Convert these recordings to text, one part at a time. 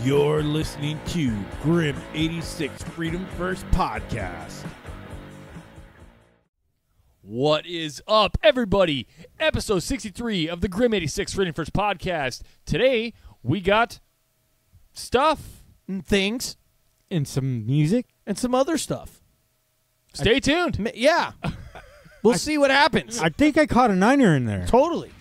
You're listening to Grim 86 Freedom First Podcast. What is up, everybody? Episode 63 of the Grim 86 Freedom First Podcast. Today, we got stuff. And things. And some music. And some other stuff. Stay tuned. Yeah. We'll see what happens. I think I caught a niner in there. Totally.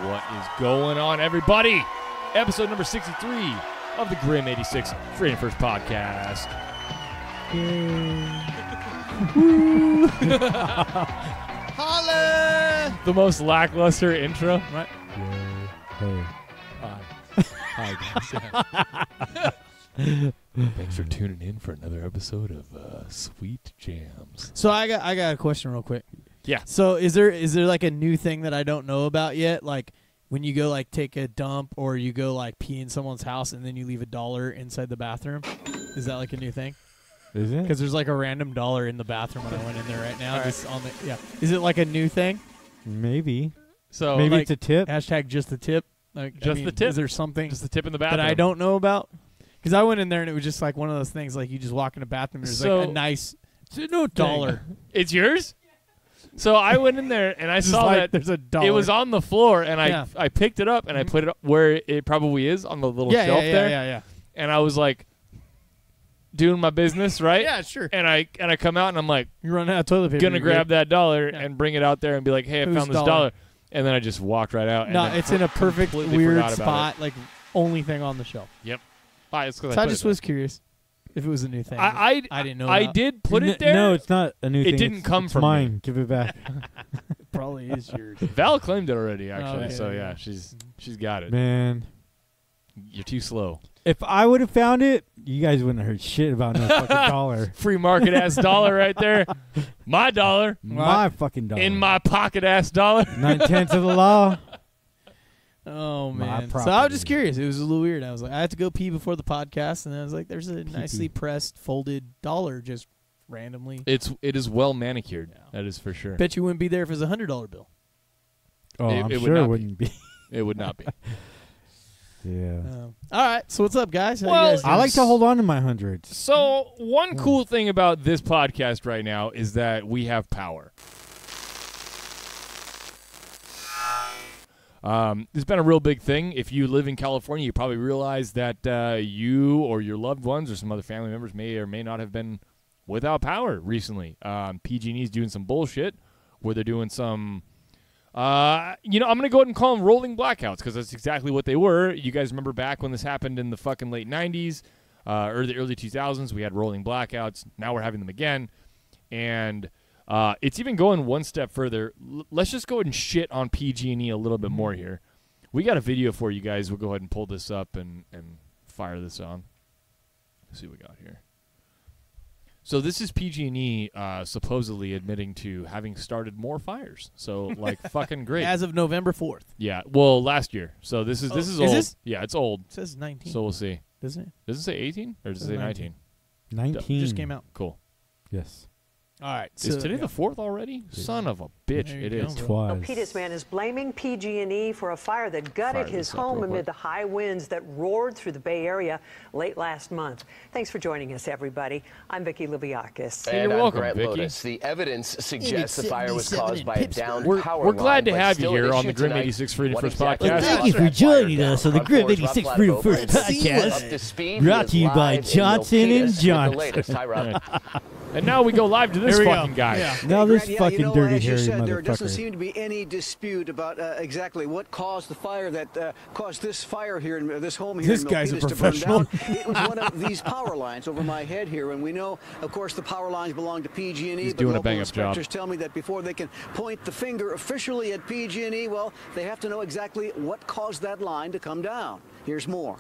What is going on, everybody? Episode number 63 of the Grim 86 Freedom First Podcast. Holla! The most lackluster intro, right? Hey. Hi, guys. Thanks for tuning in for another episode of Sweet Jams. So I got a question real quick. Yeah. So is there like a new thing that I don't know about yet? Like when you go like take a dump or you go like pee in someone's house and then you leave $1 inside the bathroom. Is that like a new thing? Is it? Because there's like a random $1 in the bathroom when I went in there right now. Just on the, yeah. Is it like a new thing? Maybe. So Maybe like, it's a tip. Hashtag just the tip. Like, Just the tip. Is there something just the tip in the bathroom that I don't know about? Because I went in there and it was just like one of those things like you just walk in a bathroom and there's like a nice $1. It's yours? So I went in there and I saw like that there's $1. it was on the floor, and Yeah. I picked it up and I put it where it probably is on the little shelf there. Yeah. And I was like doing my business, right? Yeah, sure. And I come out and I'm like You run out of toilet paper. gonna grab that $1 Yeah. and bring it out there and be like, hey, I Whose found this $1? $1. And then I just walked right out. No, and then it's in a perfect completely weird forgot about spot, like only thing on the shelf. Yep. It's 'cause So I put just it was curious if it was a new thing. there. I didn't know. I about. did put it there. No, it's not a new thing. It didn't come it's from mine. me. Give it back. It probably is yours. Val claimed it already, actually. Okay. So yeah, she's got it. Man. You're too slow. If I would have found it, you guys wouldn't have heard shit about no fucking $1. Free market ass $1 right there. My $1 My fucking $1. in my pocket ass $1. 9/10 of the law. Oh My man! So I was property. just curious. It was a little weird. I was like, I had to go pee before the podcast, and I was like, there's a nicely pressed, folded $1 just randomly. It is well manicured. Yeah. That is for sure. Bet you wouldn't be there if it was a $100 bill. Oh, I'm it would sure not it be. wouldn't be. It would not be. Yeah. All right. So what's up, guys? How Well, you guys I doing? like to hold on to my hundreds. So one cool thing about this podcast right now is that we have power. It's been a real big thing. If you live in California, you probably realize that you or your loved ones or some other family members may or may not have been without power recently. PG&E is doing some bullshit where they're doing some, I'm going to go ahead and call them rolling blackouts because that's exactly what they were. You guys remember back when this happened in the fucking late 90s or the early 2000s, we had rolling blackouts. Now we're having them again. And it's even going one step further. Let's just go ahead and shit on PG&E a little bit more here. We got a video for you guys. We'll go ahead and pull this up and fire this on. Let's see what we got here. So this is PG&E supposedly admitting to having started more fires. So like fucking great. As of November 4th. Yeah. Well, last year. So this is is old. this? Yeah, it's old. It says 19. So we'll see. Doesn't it? Does it say 18 or does it say 19? 19. Just came out. Cool. Yes. All right. Is today the 4th already? Son of a bitch. There you It go, is. bro. Twas. Peters man is blaming PG&E for a fire that gutted Fire his this up home real amid quick. the high winds that roared through the Bay Area late last month. Thanks for joining us, everybody. I'm Vicki Libiakis. Hey, And you're I'm welcome, Grant Vicky. Lotus. The evidence suggests the fire was 77 caused in by a Pittsburgh. downed power We're glad to line, but have you still an here on issue the Grim tonight. 86 Freedom What First exactly Podcast. caused Thank you that for joining fire us on the down? Grim Front 86 porch, Freedom Rob First Lattimer is Podcast. up to speed. Brought He is to you by live in Johnson & Milpitas with the Johnson. latest. Hi, Rob. And now we go live to this Here we go. fucking guy. Yeah. Now this Grant, fucking you know, dirty as you hairy said, there doesn't motherfucker. seem to be any dispute about exactly what caused the fire that caused this fire here in this home here This in guy's a Milpitas to burn professional. down. It was one of these power lines over my head here, and we know, of course, the power lines belong to PG&E. He's but doing a local bang-up job. inspectors tell me that before they can point the finger officially at PG&E, well, they have to know exactly what caused that line to come down. Here's more.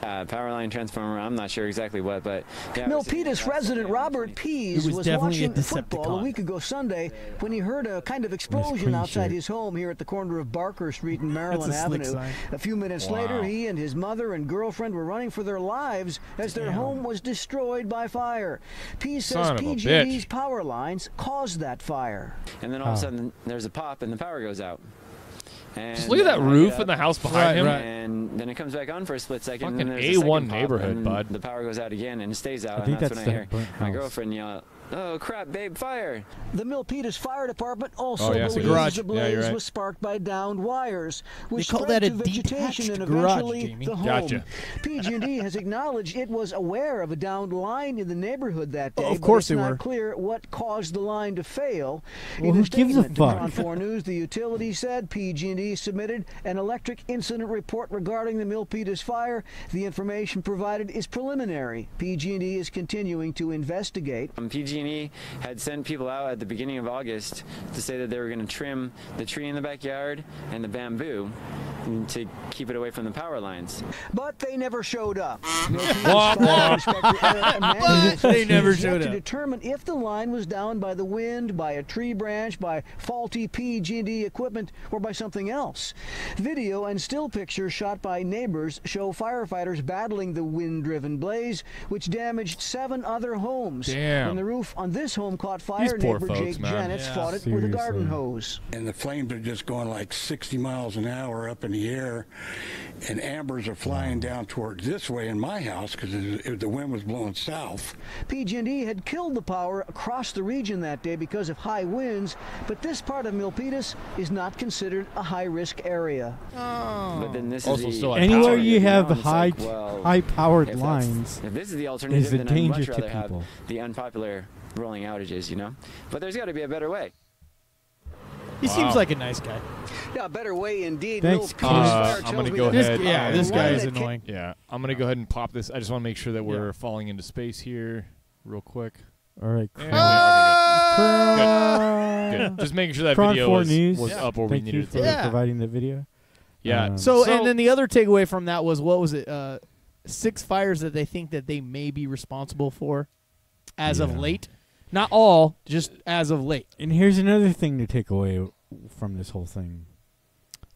power line transformer. I'm not sure exactly what, but yeah. Milpitas resident Robert Pease was definitely a watching football a Decepticon. week ago Sunday when he heard a kind of explosion outside his home here at the corner of Barker Street and Maryland That's a slick Avenue. sign. A few minutes later, he and his mother and girlfriend were running for their lives as their home was destroyed by fire. Pease says PG&E's power lines caused that fire. And then all of a sudden, there's a pop and the power goes out. And Just look at that roof in the house behind him. And then it comes back on for a split second. Fucking and then there's a A1 second pop, neighborhood, and bud. The power goes out again and it stays out. I And think that's that's when I the hear burnt my house. girlfriend yell, "Oh crap, babe, fire!" The Milpitas Fire Department also Oh, yeah, it's a believes garage. the Yeah, you're blaze right. was sparked by downed wires, which call spread that a to vegetation and detached garage, eventually Jamie. the home. Gotcha. PG&E has acknowledged it was aware of a downed line in the neighborhood that day. Of course but it's they not were. clear what caused the line to fail. Well, in who a gives a statement to fuck? Ground 4 News, the utility said PG&E submitted an electric incident report regarding the Milpitas fire. The information provided is preliminary. PG&E is continuing to investigate. PG&E had sent people out at the beginning of August to say that they were going to trim the tree in the backyard and the bamboo to keep it away from the power lines. But they never showed up. Wah, wah. They never showed to up. determine if the line was down by the wind, by a tree branch, by faulty PG&E equipment, or by something else. Video and still pictures shot by neighbors show firefighters battling the wind-driven blaze, which damaged 7 other homes. Damn. When the roof on this home caught fire, These poor neighbor folks, Jake man. Janetz Yeah. fought it with a garden Seriously. hose. And the flames are just going like 60 miles an hour up in the air, and ambers are flying down towards this way in my house because the wind was blowing south. PG&E had killed the power across the region that day because of high winds, but this part of Milpitas is not considered a high-risk area. But then this Also is the still had Anywhere power, you you know, have and it's high, like, well, high-powered if that's- lines, If this is the alternative, is a then I'd danger much to rather have people. the unpopular rolling outages, you know? But there's got to be a better way. He seems like a nice guy. Yeah, a better way indeed. Thanks, Milpitas Keith. Fire I'm tells gonna me go that ahead. Yeah, this line guy is that ca- annoying. Yeah, I'm going to go ahead and pop this. I just want to make sure that we're falling into space here real quick. all right. Yeah, Cry. Good. Just making sure that Cron video 4 was News. up where we Thank you needed it for to be. Yeah. providing the video. Yeah. So, and then the other takeaway from that was, what was it? 6 fires that they think that they may be responsible for as of Yeah. late. Not all, just as of late. And here's another thing to take away from this whole thing.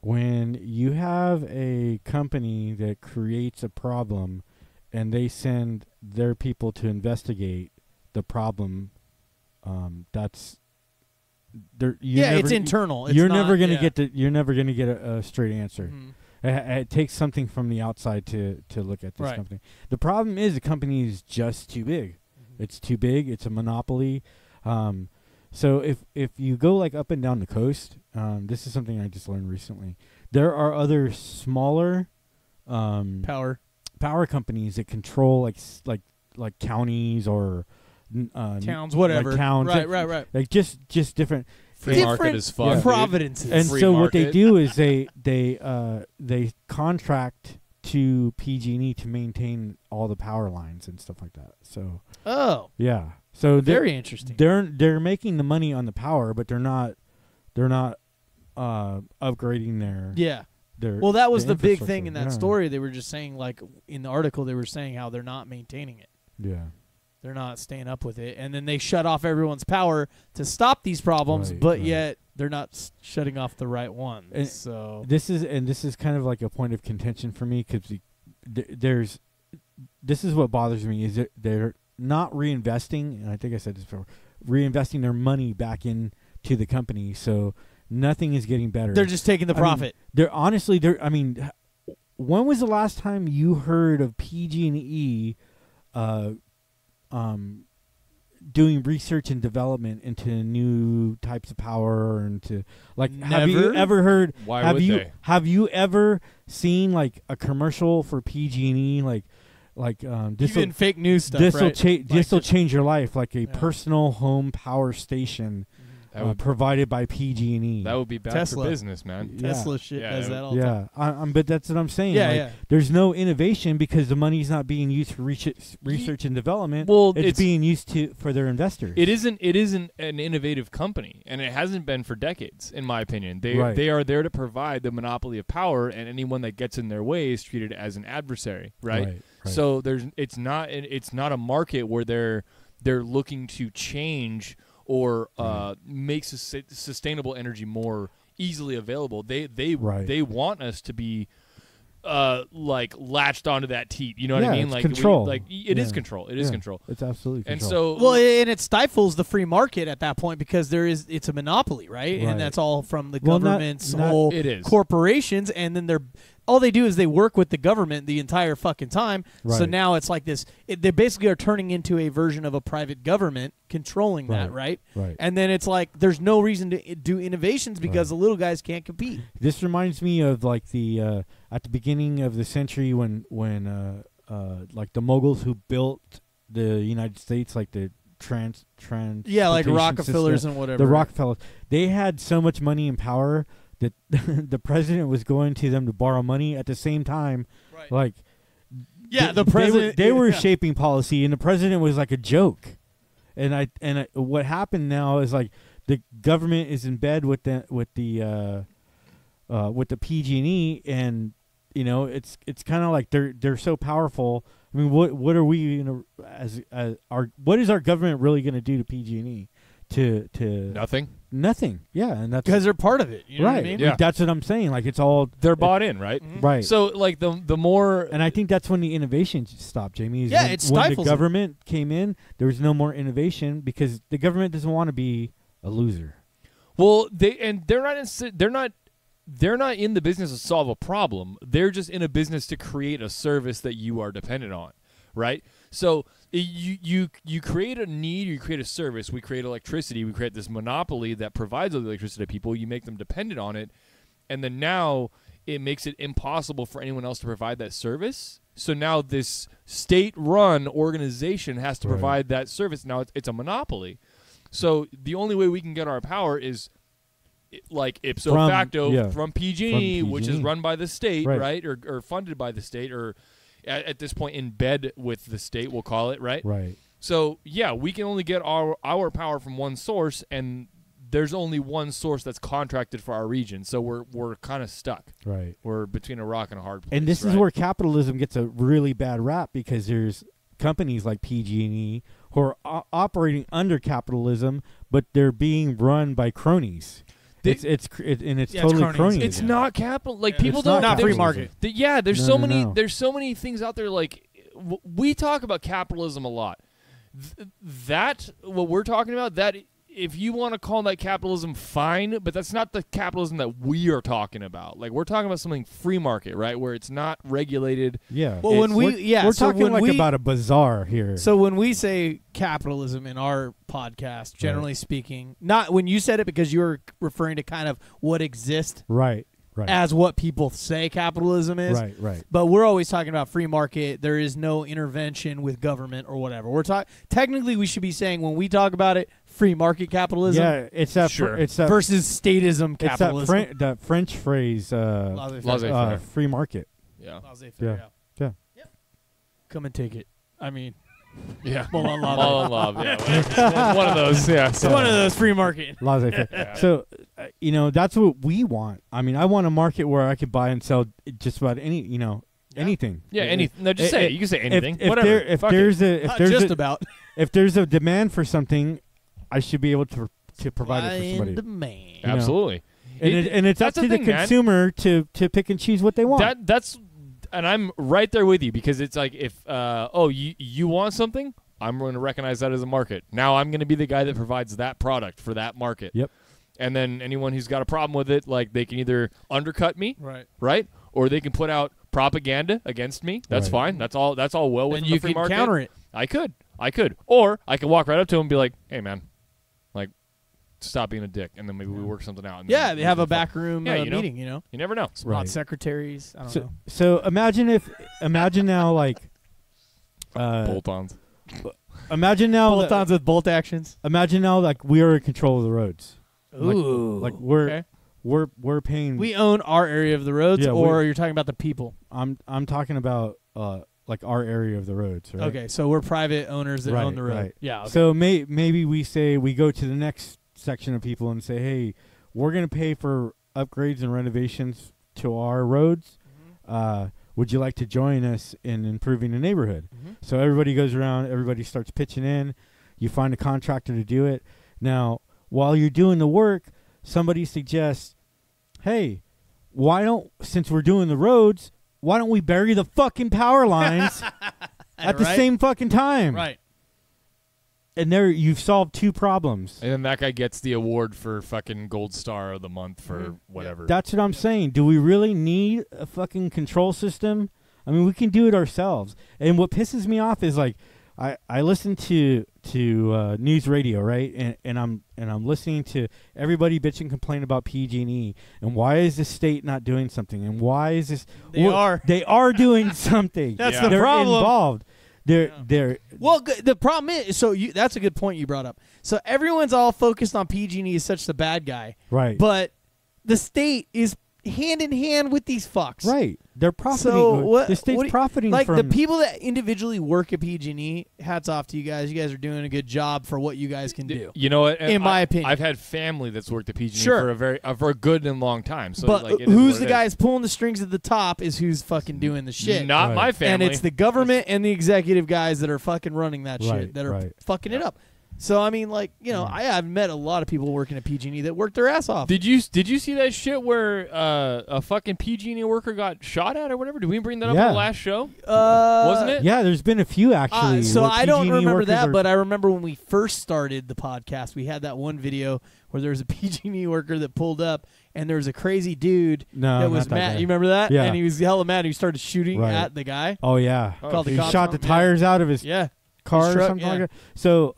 When you have a company that creates a problem and they send their people to investigate the problem, that's It's internal. It's you're not- never gonna yeah. get you're never gonna get a straight answer. Mhm. It takes something from the outside to look at this Right. company. The problem is the company is just too big. It's too big. It's a monopoly. So if you go like up and down the coast, this is something I just learned recently. There are other smaller power companies that control like counties or Towns, whatever. like towns, Right. like just different. Free market is fun. dude. Providences. And Free so what they market. do is they contract to PG&E to maintain all the power lines and stuff like that. So Oh, yeah, so very interesting. They're making the money on the power, but they're not upgrading their Yeah. their. Well, that was the the big thing in that infrastructure. story. They were just saying, like, in the article, they were saying how they're not maintaining it. Yeah. They're not staying up with it. And then they shut off everyone's power to stop these problems, Right, but right. yet they're not shutting off the right ones. And So This is kind of like a point of contention for me because this is what bothers me is that they're not reinvesting, and I think I said this before, reinvesting their money back into the company, so nothing is getting better. they're just taking the profit. I mean, when was the last time you heard of PG&E doing research and development into new types of power or into have you Never. ever heard Why have would you they? have you ever seen like a commercial for PG&E this Even fake news stuff, this will right? this will just- change your life, like a Yeah. personal home power station provided by PG&E. That would be bad Tesla. for business, man. Yeah. Tesla shit Yeah, does that all the time. Yeah, but that's what I'm saying. Yeah, like, yeah. There's no innovation because the money's not being used for research and development. Well, it's being used for their investors. It isn't an innovative company, and it hasn't been for decades, in my opinion. They are there to provide the monopoly of power, and anyone that gets in their way is treated as an adversary, right? So it's not a market where they're looking to change or make sustainable energy more easily available. They want us to be like latched onto that teat. You know what I mean? It's like control. It is control. It is control. It's absolutely control. And so Well, and it stifles the free market at that point because it's a monopoly, right? And that's all from the government's whole corporations, and then all they do is they work with the government the entire fucking time. So now it's like this. They basically are turning into a version of a private government controlling that, right? Right. And then it's like there's no reason to do innovations because the little guys can't compete. This reminds me of like the at the beginning of the century when like the moguls who built the United States, like the trans like Rockefellers and whatever. The Rockefellers, they had so much money and power that the president was going to them to borrow money at the same time. Right. Like, the president they were shaping policy, and the president was like a joke. And what happened now is like the government is in bed with the PG&E, and you know it's kind of like they're so powerful. I mean, what are we what is our government really going to do to PG&E? To nothing. Yeah, and that's because they're part of it. You know what I mean? Yeah, that's what I'm saying. Like it's all they're bought in, right? Mm-hmm. Right. So like the more, and I think that's when the innovation stopped, Jamie. Is it stifles when the government came in, there was no more innovation because the government doesn't want to be a loser. Well, they're not in the business to solve a problem. They're just in a business to create a service that you are dependent on, right? So you create a need, you create a service. We create electricity. We create this monopoly that provides all the electricity to people. You make them dependent on it, and then now it makes it impossible for anyone else to provide that service. So now this state-run organization has to provide that service. Now it's a monopoly. So the only way we can get our power is like ipso facto from PG&E, which is run by the state, right? Or funded by the state, or at this point in bed with the state, we'll call it, right? Right. So yeah, we can only get our power from one source, and there's only one source that's contracted for our region. So we're kind of stuck. Right. We're between a rock and a hard place. And this is where capitalism gets a really bad rap because there's companies like PG&E who are operating under capitalism, but they're being run by cronies. It's totally crony. It's not capital. Like people it's don't not free market. There's so many things out there. Like we talk about capitalism a lot. That what we're talking about. That if you want to call that capitalism, fine. But that's not the capitalism that we are talking about. Like we're talking about something free market, right? Where it's not regulated. Yeah. Well, we're talking like about a bazaar here. So when we say capitalism in our podcast, generally speaking, not when you said it because you were referring to kind of what exists, right, as what people say capitalism is, right. But we're always talking about free market. There is no intervention with government or whatever. We're talking. Technically, we should be saying when we talk about it, free market capitalism. Yeah, it's that. It's that versus statism capitalism. It's that French phrase, laissez-faire. Free market. Yeah. Laissez-faire. Yeah. Come and take it. I mean. Yeah, Mullen Love. Yeah, one of those. Yeah, so. One of those free market. Laissez-faire. Yeah. So, that's what we want. I mean, I want a market where I could buy and sell just about anything. Yeah, anything. No, just say it. You can say anything. If Whatever. If there's a demand for something, I should be able to provide it for somebody. Demand. Absolutely. And it's up to the consumer to pick and choose what they want. And I'm right there with you because it's like if you want something, I'm going to recognize that as a market. Now I'm going to be the guy that provides that product for that market. Yep. And then anyone who's got a problem with it, like they can either undercut me, right, or they can put out propaganda against me. That's fine. That's all well within the free market. And you can counter it. I could, or I could walk right up to him and be like, "Hey, man, like, stop being a dick," and then maybe we work something out. And they have a backroom meeting. You never know. Not secretaries. I don't know. So imagine now like bolt-ons. Imagine now bolt-ons with bolt actions. Imagine now like we are in control of the roads. Ooh, like we're paying. We own our area of the roads, or you're talking about the people. I'm talking about like our area of the roads, right? Okay, so we're private owners that own the road. Right. Yeah. Okay. So maybe we go to the next section of people and say, hey, we're going to pay for upgrades and renovations to our roads. Would you like to join us in improving the neighborhood? So everybody goes around, everybody starts pitching in. You find a contractor to do it. Now, while you're doing the work, somebody suggests, hey, since we're doing the roads, why don't we bury the fucking power lines at the same fucking time? Right. And there you've solved two problems. And then that guy gets the award for fucking Gold Star of the Month for whatever. That's what I'm saying. Do we really need a fucking control system? I mean, we can do it ourselves. And what pisses me off is like I listen to news radio, right? And I'm listening to everybody bitch and complain about PG&E and why is the state not doing something and why is this they are doing something. That's the They're problem. Involved. They're well. The problem is, that's a good point you brought up. So everyone's all focused on PG&E as such the bad guy, right? But the state is hand in hand with these fucks, right? They're profiting. So the state's profiting like from the people that individually work at PG&E. Hats off to you guys. You guys are doing a good job for what you guys can do. You know what? In my opinion, I've had family that's worked at PG&E for a good and long time. So, but like, who's the guys pulling the strings at the top is who's fucking doing the shit. Not my family. And it's the government and the executive guys that are fucking running that shit that are fucking it up. So I mean, like, you know, I've met a lot of people working at PG&E that worked their ass off. Did you see that shit where a fucking PG&E worker got shot at or whatever? Did we bring that up on the last show? Wasn't it? Yeah, there's been a few actually. So I don't remember that, but I remember when we first started the podcast, we had that one video where there was a PG&E worker that pulled up, and there was a crazy dude that was mad. You remember that? Yeah. And he was hella mad. He started shooting at the guy. Oh yeah. Called he the cops shot the tires out of his car truck, or something like that. So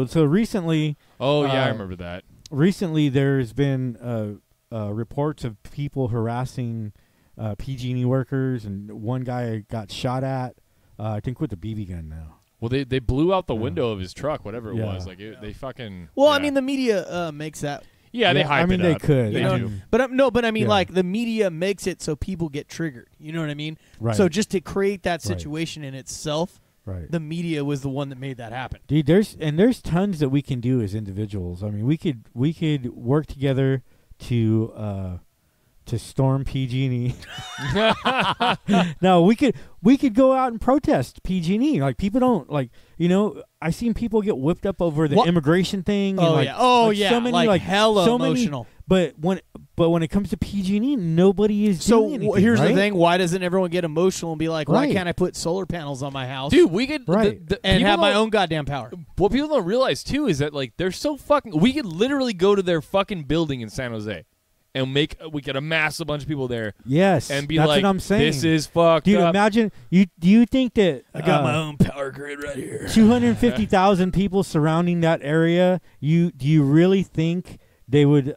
so recently. Oh yeah, I remember that. Recently, there's been reports of people harassing PG&E workers, and one guy got shot at. I think with a BB gun now. Well, they blew out the window of his truck, whatever it was. Like they fucking. Well, I mean, the media makes that. Yeah, they hype it they up. could. They do. But I mean, like the media makes it so people get triggered. You know what I mean? Right. So just to create that situation in itself. Right. The media was the one that made that happen. Dude, there's tons that we can do as individuals. I mean, we could work together to storm PG&E. No, we could go out and protest PG&E. Like people don't like, you know, I seen people get whipped up over the immigration thing. Oh and so many, like hella so emotional. But when it comes to PG&E, nobody is doing anything. So here's right? the thing: why doesn't everyone get emotional and be like, "Why can't I put solar panels on my house, dude? We could and have my own goddamn power." What people don't realize too is that like they're so fucking. We could literally go to their fucking building in San Jose, and we could amass a bunch of people there. Yes, and be that's like, what I'm saying. This is fucked Dude, up. imagine do you think that I got my own power grid right here? 250,000 people surrounding that area. Do you really think they would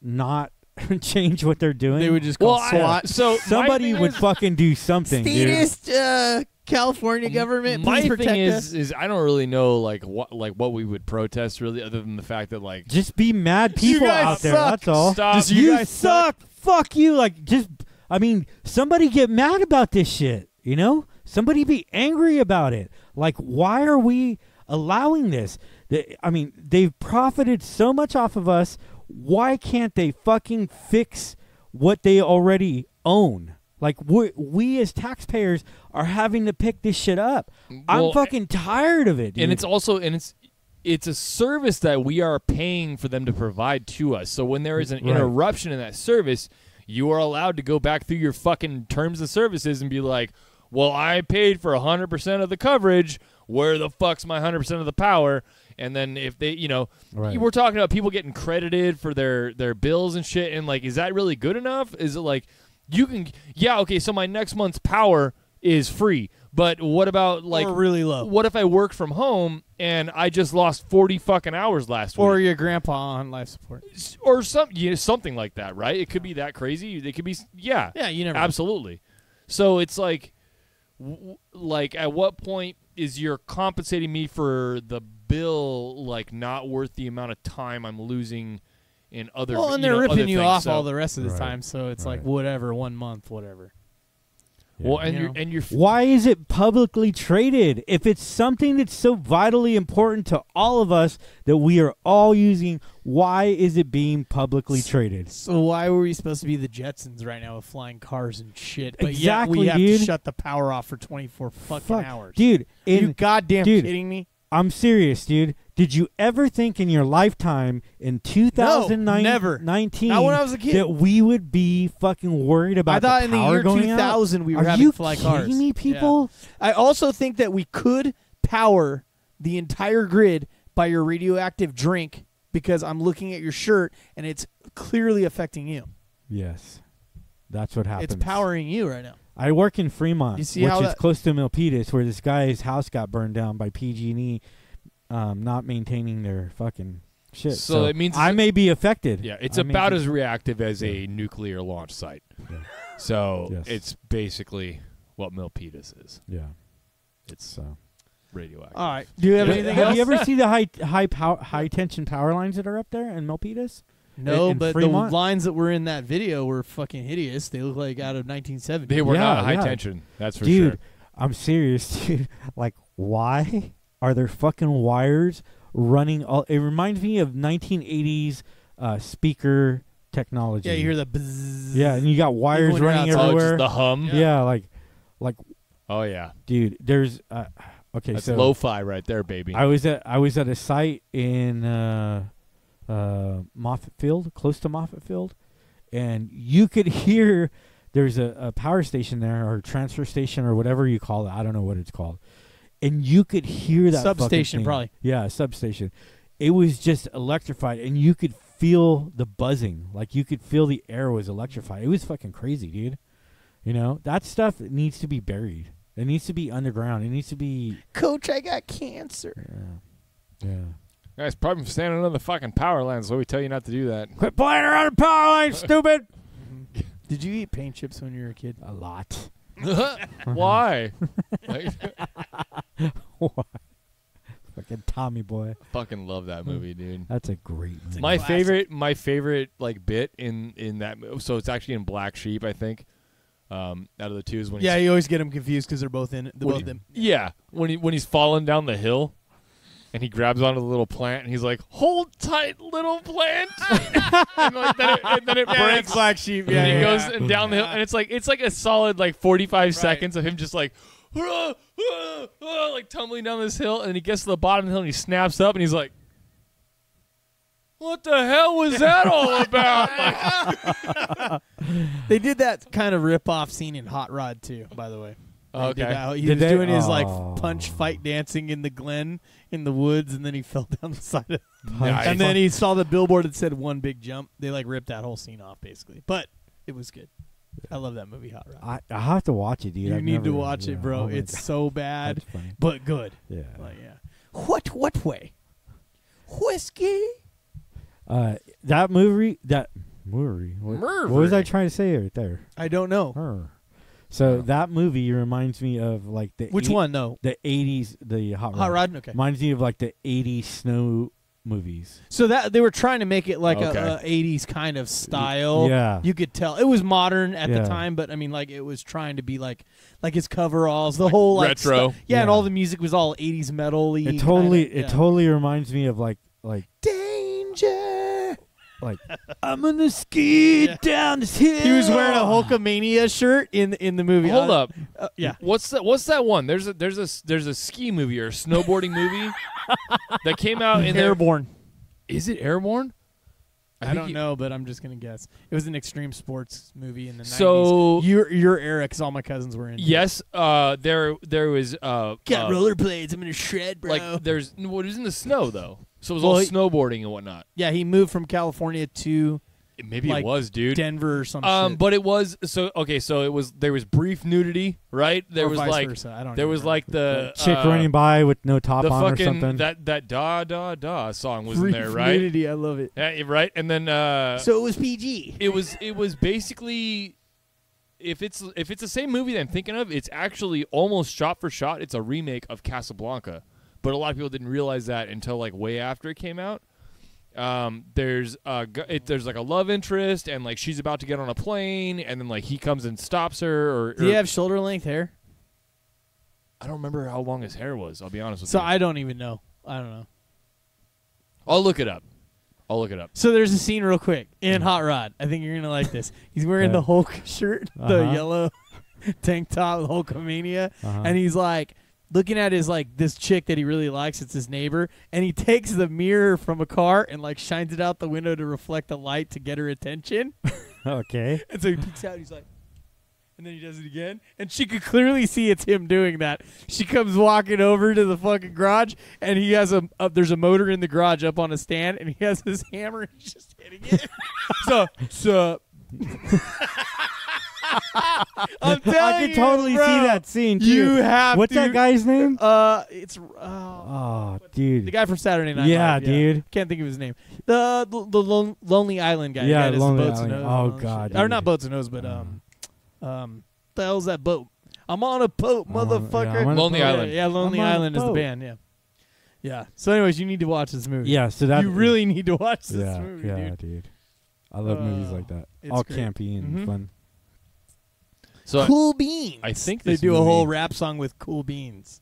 not change what they're doing? They would just call SWAT. So somebody would fucking do something. Statist California government. My please protect thing us. is I don't really know like what we would protest really, other than the fact that like just be mad people out there. Suck. That's all. Stop. Just you guys suck. Fuck you. Like I mean, somebody get mad about this shit. You know, somebody be angry about it. Like, why are we allowing this? I mean, they've profited so much off of us. Why can't they fucking fix what they already own? Like, we as taxpayers are having to pick this shit up. I'm fucking tired of it, dude. And it's also it's a service that we are paying for them to provide to us. So when there is an interruption in that service, you are allowed to go back through your fucking terms of services and be like, well, I paid for 100% of the coverage. Where the fuck's my 100% of the power? And then if they, you know, we're talking about people getting credited for their bills and shit. And like, is that really good enough? Is it like you can, okay, so my next month's power is free. But what about like really low? What if I work from home and I just lost 40 fucking hours last week? Or your grandpa on life support. Or something like that, right? It could be that crazy. It could be, Yeah, you never know. Absolutely. So it's like at what point is you're compensating me for the bill like not worth the amount of time I'm losing in other. Well, and they're ripping you off all the rest of the Right. time, so it's like whatever, 1 month, whatever. Yeah. Well, and you're why is it publicly traded? If it's something that's so vitally important to all of us that we are all using, why is it being publicly traded? So why were we supposed to be the Jetsons right now with flying cars and shit? But Exactly, yet we have dude. to shut the power off for 24 fucking hours. Dude, Are you goddamn kidding me? I'm serious, dude. Did you ever think in your lifetime in 2019 never. Not when I was a kid. that we would be fucking worried about I thought the in the power year going 2000 out? we were Are having you fly kidding cars. me, people? Yeah. I also think that we could power the entire grid by your radioactive drink because I'm looking at your shirt and it's clearly affecting you. Yes. That's what happens. It's powering you right now. I work in Fremont, You see which how is that- close to Milpitas, where this guy's house got burned down by PG&E not maintaining their fucking shit. So it means I may be affected. Yeah, it's I may about be- as reactive as a nuclear launch site. Yeah. So Yes. it's basically what Milpitas is. Yeah. It's radioactive. All right. Do you have anything else? Have you ever seen the high tension power lines that are up there in Milpitas? No, In but Fremont? the lines that were in that video were fucking hideous. They look like out of 1970. They were Yeah, not high yeah. tension. That's for Dude, sure. I'm serious, dude. Like, why are there fucking wires running all? It reminds me of 1980s speaker technology. Yeah, you hear the bzzz. Yeah, and you got wires when you're running outside. Oh, everywhere. just the hum. Yeah, like, Oh yeah. dude. There's okay, That's so lo-fi right there, baby. I was at a site in Moffett Field, close to Moffett Field, and you could hear there's a power station there or transfer station or whatever you call it. I don't know what it's called, and you could hear that fucking Substation, thing. probably. Yeah, a substation. It was just electrified, and you could feel the buzzing. Like you could feel the air was electrified. It was fucking crazy, dude. You know, that stuff needs to be buried. It needs to be underground. It needs to be. Coach, I got cancer. Yeah. Guys, probably from standing on the fucking power lines, so we tell you not to do that. Quit playing around the power line, stupid. Did you eat paint chips when you were a kid? A lot. Why? Why? Fucking Tommy boy. Fucking love that movie, dude. That's a great movie. My favorite like bit in that so it's actually in Black Sheep, I think. Out of the two is when Yeah, you always get them confused because they're both in it. They're both in. Yeah, when he's falling down the hill, and he grabs onto the little plant, and he's like, "Hold tight, little plant," and then it breaks. Black Sheep. And he goes and down the hill, and it's like a solid like 45 seconds of him just like, like tumbling down this hill, and he gets to the bottom of the hill, and he snaps up, and he's like, "What the hell was that all about?" They did that kind of rip-off scene in Hot Rod too, by the way. Okay. He was doing his like punch fight dancing in the glen in the woods, and then he fell down the side of Nice. and then he saw the billboard that said "one big jump." They like ripped that whole scene off basically, but it was good. I love that movie, Hot Rod. I have to watch it, dude. You I've need to never- watch yeah, it, bro. oh my It's God. so bad, That's funny. but good. Yeah. Like, yeah. What way? Whiskey. That movie. What was I trying to say right there? I don't know. So that movie reminds me of like the Which one? No. The 80s, the Hot Rod. Hot Rod? Okay. Reminds me of like the 80s snow movies. So that they were trying to make it like Okay. a 80s kind of style. Yeah. You could tell. It was modern at Yeah. the time, but I mean like it was trying to be like his coveralls, the whole like retro. Yeah, and Yeah. all the music was all 80s metal-y. It totally reminds me of like Danger. like I'm gonna ski down this hill. He was wearing a Hulkamania shirt in the movie. Hold up. Yeah. What's that one? There's a ski movie or a snowboarding movie that came out in Airborne. Is it Airborne? I don't know, but I'm just gonna guess. It was an extreme sports movie in the 90s. So- your era, because all my cousins were in. Yes, there was Got rollerblades. I'm gonna shred, bro. like there's what is in the snow though. So it was Well, all he- snowboarding and whatnot. Yeah, he moved from California to Maybe like it was, dude. Denver or some shit. But it was so okay. So it was there was brief nudity, right? There Or was vice like versa. I don't there even was remember. like the chick running by with no top the on or fucking something. that da da da song was Brief in there, right? nudity, I love it. Yeah, right. And then So it was PG. it was basically if it's the same movie that I'm thinking of, it's actually almost shot for shot. It's a remake of Casablanca, but a lot of people didn't realize that until like way after it came out. There's like a love interest, and like she's about to get on a plane, and then like he comes and stops her. Do you have shoulder length hair? I don't remember how long his hair was. I'll be honest with you. So I don't even know. I don't know. I'll look it up. So there's a scene real quick in Hot Rod. I think you're going to like this. He's wearing the Hulk shirt, the yellow tank top with Hulkamania. And he's like looking at his like this chick that he really likes. It's his neighbor. And he takes the mirror from a car and like shines it out the window to reflect the light to get her attention. Okay. And so he peeks out and he's like, and then he does it again, and she could clearly see it's him doing that. She comes walking over to the fucking garage, and he has there's a motor in the garage up on a stand, and he has his hammer, and he's just hitting it. Sup. I'm telling I can totally you, bro, see that scene, too. You have What's that guy's name? It's dude. the guy from Saturday Night Yeah, Live. dude. Can't think of his name. The Lonely Island guy. Yeah, the guy Lonely Boats and Island. Nose. Oh, God, Or dude. not Boats and Nose, but the hell's that boat? I'm on a boat, motherfucker. Lonely Island. Yeah, Lonely Island is the band. Yeah. Yeah. So, anyways, you need to watch this movie. Yeah, so that you really need to watch this movie, yeah, dude. I love movies like that. It's All great. campy and fun. So Cool Beans. I think they this do a movie- whole rap song with Cool Beans.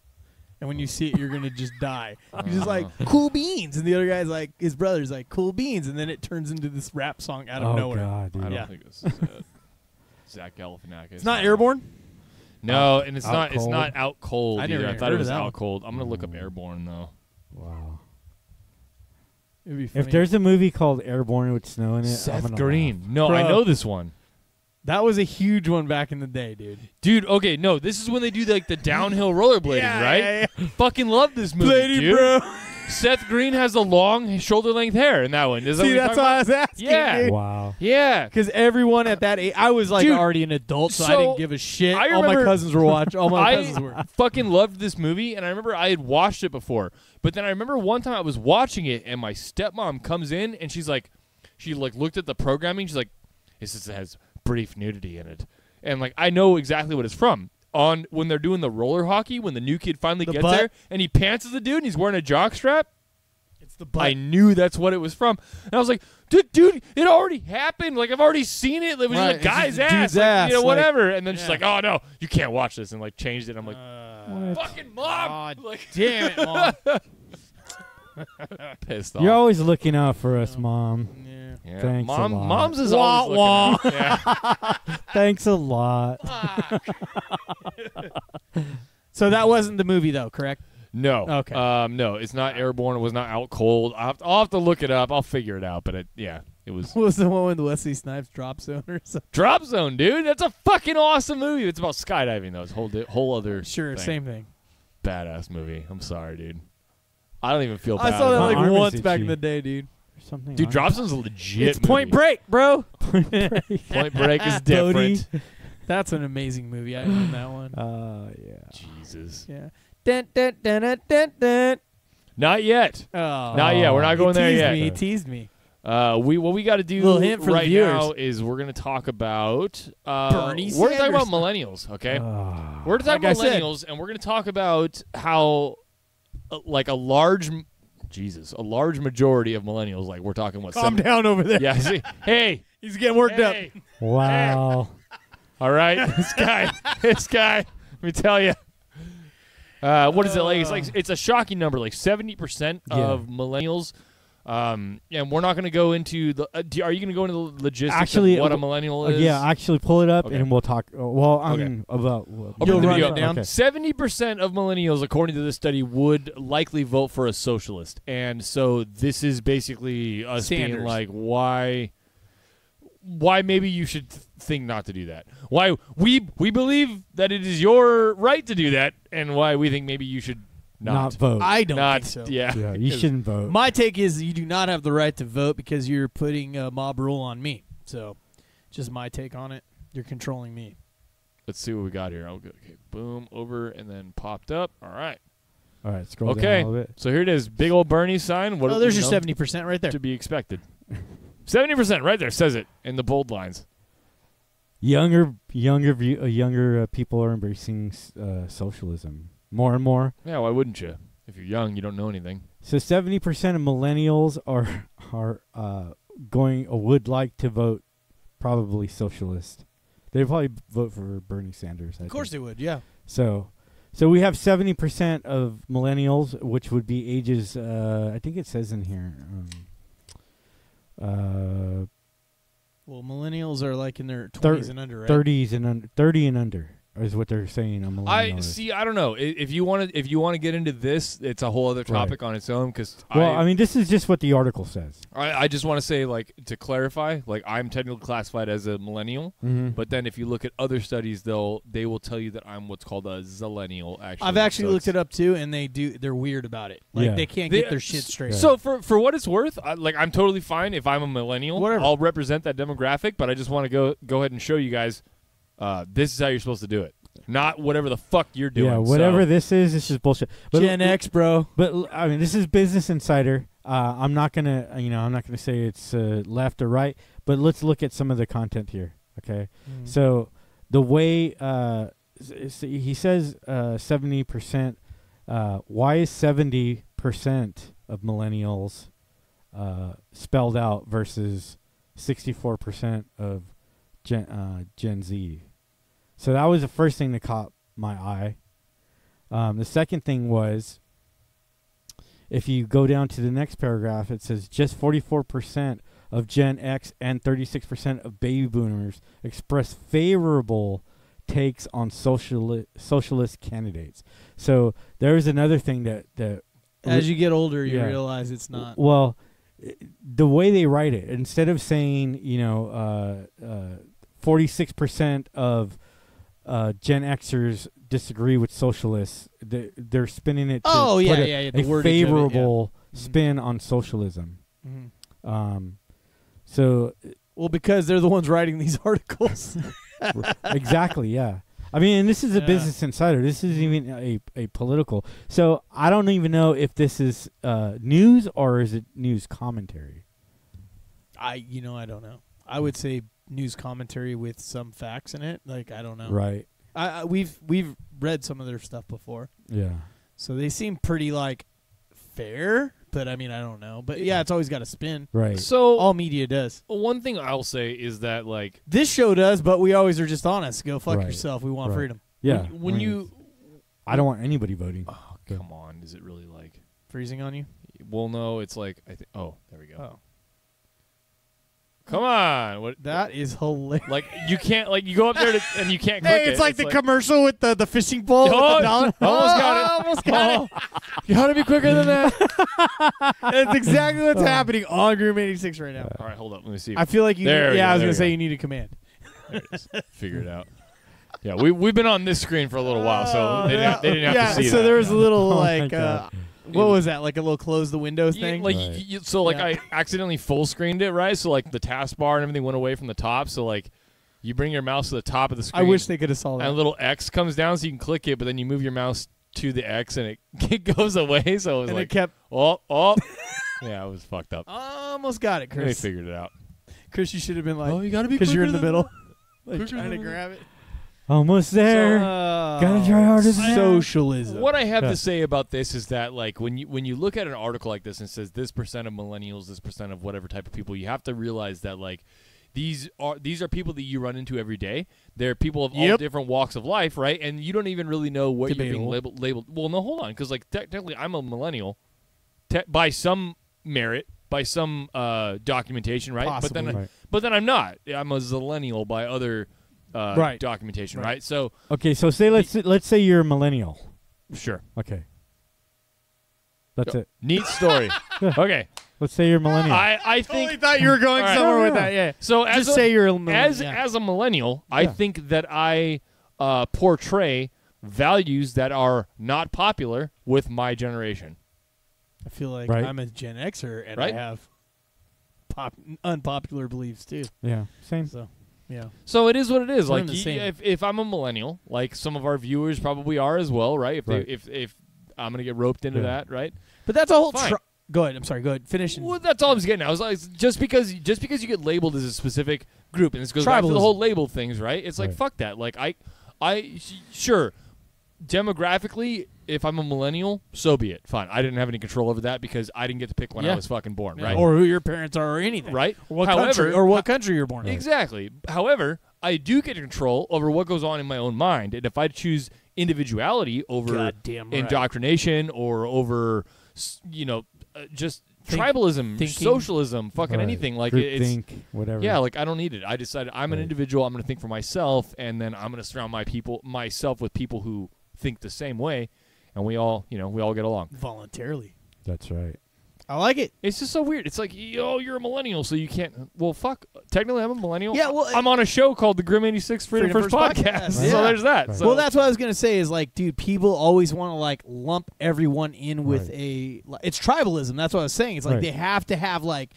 And when you see it, you're going to just die. He's just like, Cool Beans. And the other guy's like, his brother's like, Cool Beans. And then it turns into this rap song out of nowhere. God, dude. I don't think this is it. Zach Galifianakis. It's not Airborne? No, and it's Out not. It's not Out Cold. I never either. I even thought heard it of was that Out one. Cold. I'm gonna look up Airborne though. Wow. It'd be funny. If there's a movie called Airborne with snow in it, I'm Seth gonna Green. laugh. No, Bro. I know this one. That was a huge one back in the day, dude. Dude, okay, no, this is when they do like the downhill rollerblading, right? Yeah. Fucking love this movie, Lady, dude. bro. Seth Green has the long shoulder-length hair in that one. Is that See, what you're that's talking why I about? was asking, Yeah. dude. Wow. Yeah. Because everyone at that age, I was like Dude, already an adult, so I so didn't give a shit. I All my remember- cousins were watching. All my cousins were. I fucking loved this movie, and I remember I had watched it before. But then I remember one time I was watching it, and my stepmom comes in, and she looked at the programming. She's like, "It has brief nudity in it," and like I know exactly what it's from. On when they're doing the roller hockey, when the new kid finally gets butt? there, and he pants the dude, and he's wearing a jock strap. It's the butt. I knew that's what it was from, and I was like, "Dude, it already happened. Like I've already seen it. It was Right, just a it's guy's just a ass, dude's like, ass, like- whatever." And then she's yeah. like, "Oh no, you can't watch this," and like changed it. I'm like, "Fucking mom!" Like, Damn it, Mom. pissed off. You're always looking out for us, Mom. Yeah. Yeah. Thanks a lot. Mom's is Wah, always wah. looking out. Yeah. Thanks a lot. So that wasn't the movie, though, correct? No. Okay. No, it's not Airborne. It was not Out Cold. I'll have to look it up. I'll figure it out. But it was What was the one with Wesley Snipes Drop Zone or something? Drop Zone, dude. That's a fucking awesome movie. It's about skydiving though. It's a whole other Sure, thing. same thing. Badass movie. I'm sorry, dude. I don't even feel I bad. saw that about like it. arm is once back in itchy. the day, dude. Something. Dude, Drop Zone's a legit. It's Point movie. Break, bro. Point Break is different. That's an amazing movie. I own that one. Yeah. Jesus. Yeah. Dun, dun, dun, dun, dun, dun. Not yet. Oh. Not yet. We're not going there yet. He teased me. What we got to do Little hint for the right viewers. now is we're going to talk about Bernie we're going to talk about Sanders. millennials, okay? We're going to talk Like I about said. millennials, and we're going to talk about how like a large majority of millennials, like we're talking what? Calm down over there. Yeah. See, hey, He's getting worked up. hey, Wow. all right, this guy. Let me tell you. What is it like? It's a shocking number. Like 70% of millennials. And we're not going to go into the. Are you going to go into the logistics of what a millennial is? Yeah, actually pull it up Okay. and we'll talk. Well, I Okay. mean about. I'll You'll put the run video it up. down. Okay. 70% of millennials, according to this study, would likely vote for a socialist, and so this is basically us being Sanders. like, why maybe you should think not to do that. Why we believe that it is your right to do that, and why we think maybe you should not vote. I don't not. think so. Yeah, Yeah, you shouldn't vote. My take is you do not have the right to vote because you're putting a mob rule on me. So, just my take on it. You're controlling me. Let's see what we got here. Okay, boom, over, and then popped up. All right. All right, scroll Okay, down a little bit. so here it is. Big old Bernie sign. What? Oh, there's your you know, 70% right there. to be expected. 70% right there says it in the bold lines. Younger people are embracing socialism more and more. Yeah, why wouldn't you? If you're young, you don't know anything. So 70% of millennials are are would like to vote probably socialist. They'd probably vote for Bernie Sanders. Of course they would, yeah. So we have 70% of millennials, which would be ages, I think it says in here. Well, millennials are like in their 20s and under, right? 30 and under is what they're saying. A millennial I don't know. If you want to get into this, it's a whole other topic on its own. I mean, this is just what the article says. I just want to say, like, to clarify, like, I'm technically classified as a millennial, but then if you look at other studies, they will tell you that I'm what's called a zillennial. Actually, I've actually looked it up too, and they're weird about it. Like they can't get their shit straight. So for what it's worth, I'm totally fine if I'm a millennial. Whatever. I'll represent that demographic, but I just want to go ahead and show you guys. This is how you're supposed to do it, not whatever the fuck you're doing. Yeah, whatever this is bullshit. But Gen X, bro. But I mean, this is Business Insider. I'm not gonna say it's left or right, but let's look at some of the content here. Okay, so the way he says 70%. Why is 70% of millennials spelled out versus 64% of Gen Z? So that was the first thing that caught my eye. The second thing was, if you go down to the next paragraph, it says just 44% of Gen X and 36% of baby boomers express favorable takes on socialist candidates. So there's another thing that as you get older, you realize it's not. Well, the way they write it, instead of saying 46% of Gen Xers disagree with socialists, they're spinning it to put a favorable spin on socialism. Well, because they're the ones writing these articles. Exactly, yeah. I mean, and this is a Business Insider. This isn't even a political. So I don't even know if this is news or is it news commentary. I don't know. I would say news commentary with some facts in it. Like, I don't know. Right. We've read some of their stuff before. Yeah. So they seem pretty like fair, but I mean, I don't know. But yeah, it's always got a spin. Right. So all media does. One thing I'll say is that, like, this show does, but we always are just honest. Go fuck yourself. We want freedom. Yeah. I don't want anybody voting. Oh, come on. Is it really like freezing on you? Well, no, it's like oh, there we go. Oh. Come on. What? That is hilarious. Like, you can't, like, you go up there and you can't click it. It's like the commercial with the fishing pole. Oh, with the dollar. Almost got it. Almost got it. You gotta be quicker than that. That's exactly what's happening on Groom 86 right now. All right, hold up. Let me see. I feel like you. I was gonna say you need a command. There it is. Figure it out. Yeah, we've been on this screen for a little while, so they didn't have to see that. So there was a little what was that? Like a little close the windows thing? Like I accidentally full screened it, right? So like the taskbar and everything went away from the top. So like you bring your mouse to the top of the screen. I wish they could have saw that. And a little X comes down so you can click it, but then you move your mouse to the X and it goes away. So it was it kept yeah, it was fucked up. Almost got it, Chris. They figured it out. Chris, you should have been like, oh, you gotta be because you're in the middle, like trying to grab it. Almost there. Gotta try harder than that. Socialism. What I have to say about this is that, like, when you look at an article like this and it says this percent of millennials, this percent of whatever type of people, you have to realize that, like, these are people that you run into every day. They're people of all different walks of life, right? And you don't even really know what you're being labeled. Well, no, hold on, because like technically I'm a millennial by some merit, by some documentation, right? Possibly. But then I'm not. I'm a zillennial by other documentation, right? So okay, so let's say you're a millennial. Sure. Okay. That's it. Neat story. Okay. Let's say you're a millennial. I think. Totally thought you were going somewhere with that. Yeah. So just say you're a millennial. As a millennial, I think that I portray values that are not popular with my generation. I feel like I'm a Gen Xer and I have unpopular beliefs too. Yeah. Same. So. Yeah. So it is what it is. Like, if I'm a millennial, like some of our viewers probably are as well, right? If I'm gonna get roped into that, right? But that's a whole. Go ahead. I'm sorry. Go ahead. Finish. Well, that's all I was getting at. I was like, just because you get labeled as a specific group, and this goes back to the whole label things, right? It's like fuck that. Like I sure, demographically, if I'm a millennial, so be it. Fine. I didn't have any control over that because I didn't get to pick when I was fucking born, right? Or who your parents are or anything. Right? Or what country you're born in. Exactly. However, I do get control over what goes on in my own mind. And if I choose individuality over indoctrination or over, just tribalism, socialism, fucking anything. Like it's whatever. Yeah, like I don't need it. I decided I'm an individual. I'm going to think for myself, and then I'm going to surround myself with people who think the same way, and we all get along voluntarily. That's right. I like it. It's just so weird. It's like, you're a millennial, so you can't. Well, fuck. Technically, I'm a millennial. Yeah, well, I'm on a show called the Grim 86 Freedom First Podcast. Yeah. So there's that. Right. So. Well, that's what I was gonna say. Is like, dude, people always want to like lump everyone in with it's tribalism. That's what I was saying. It's like they have to have like.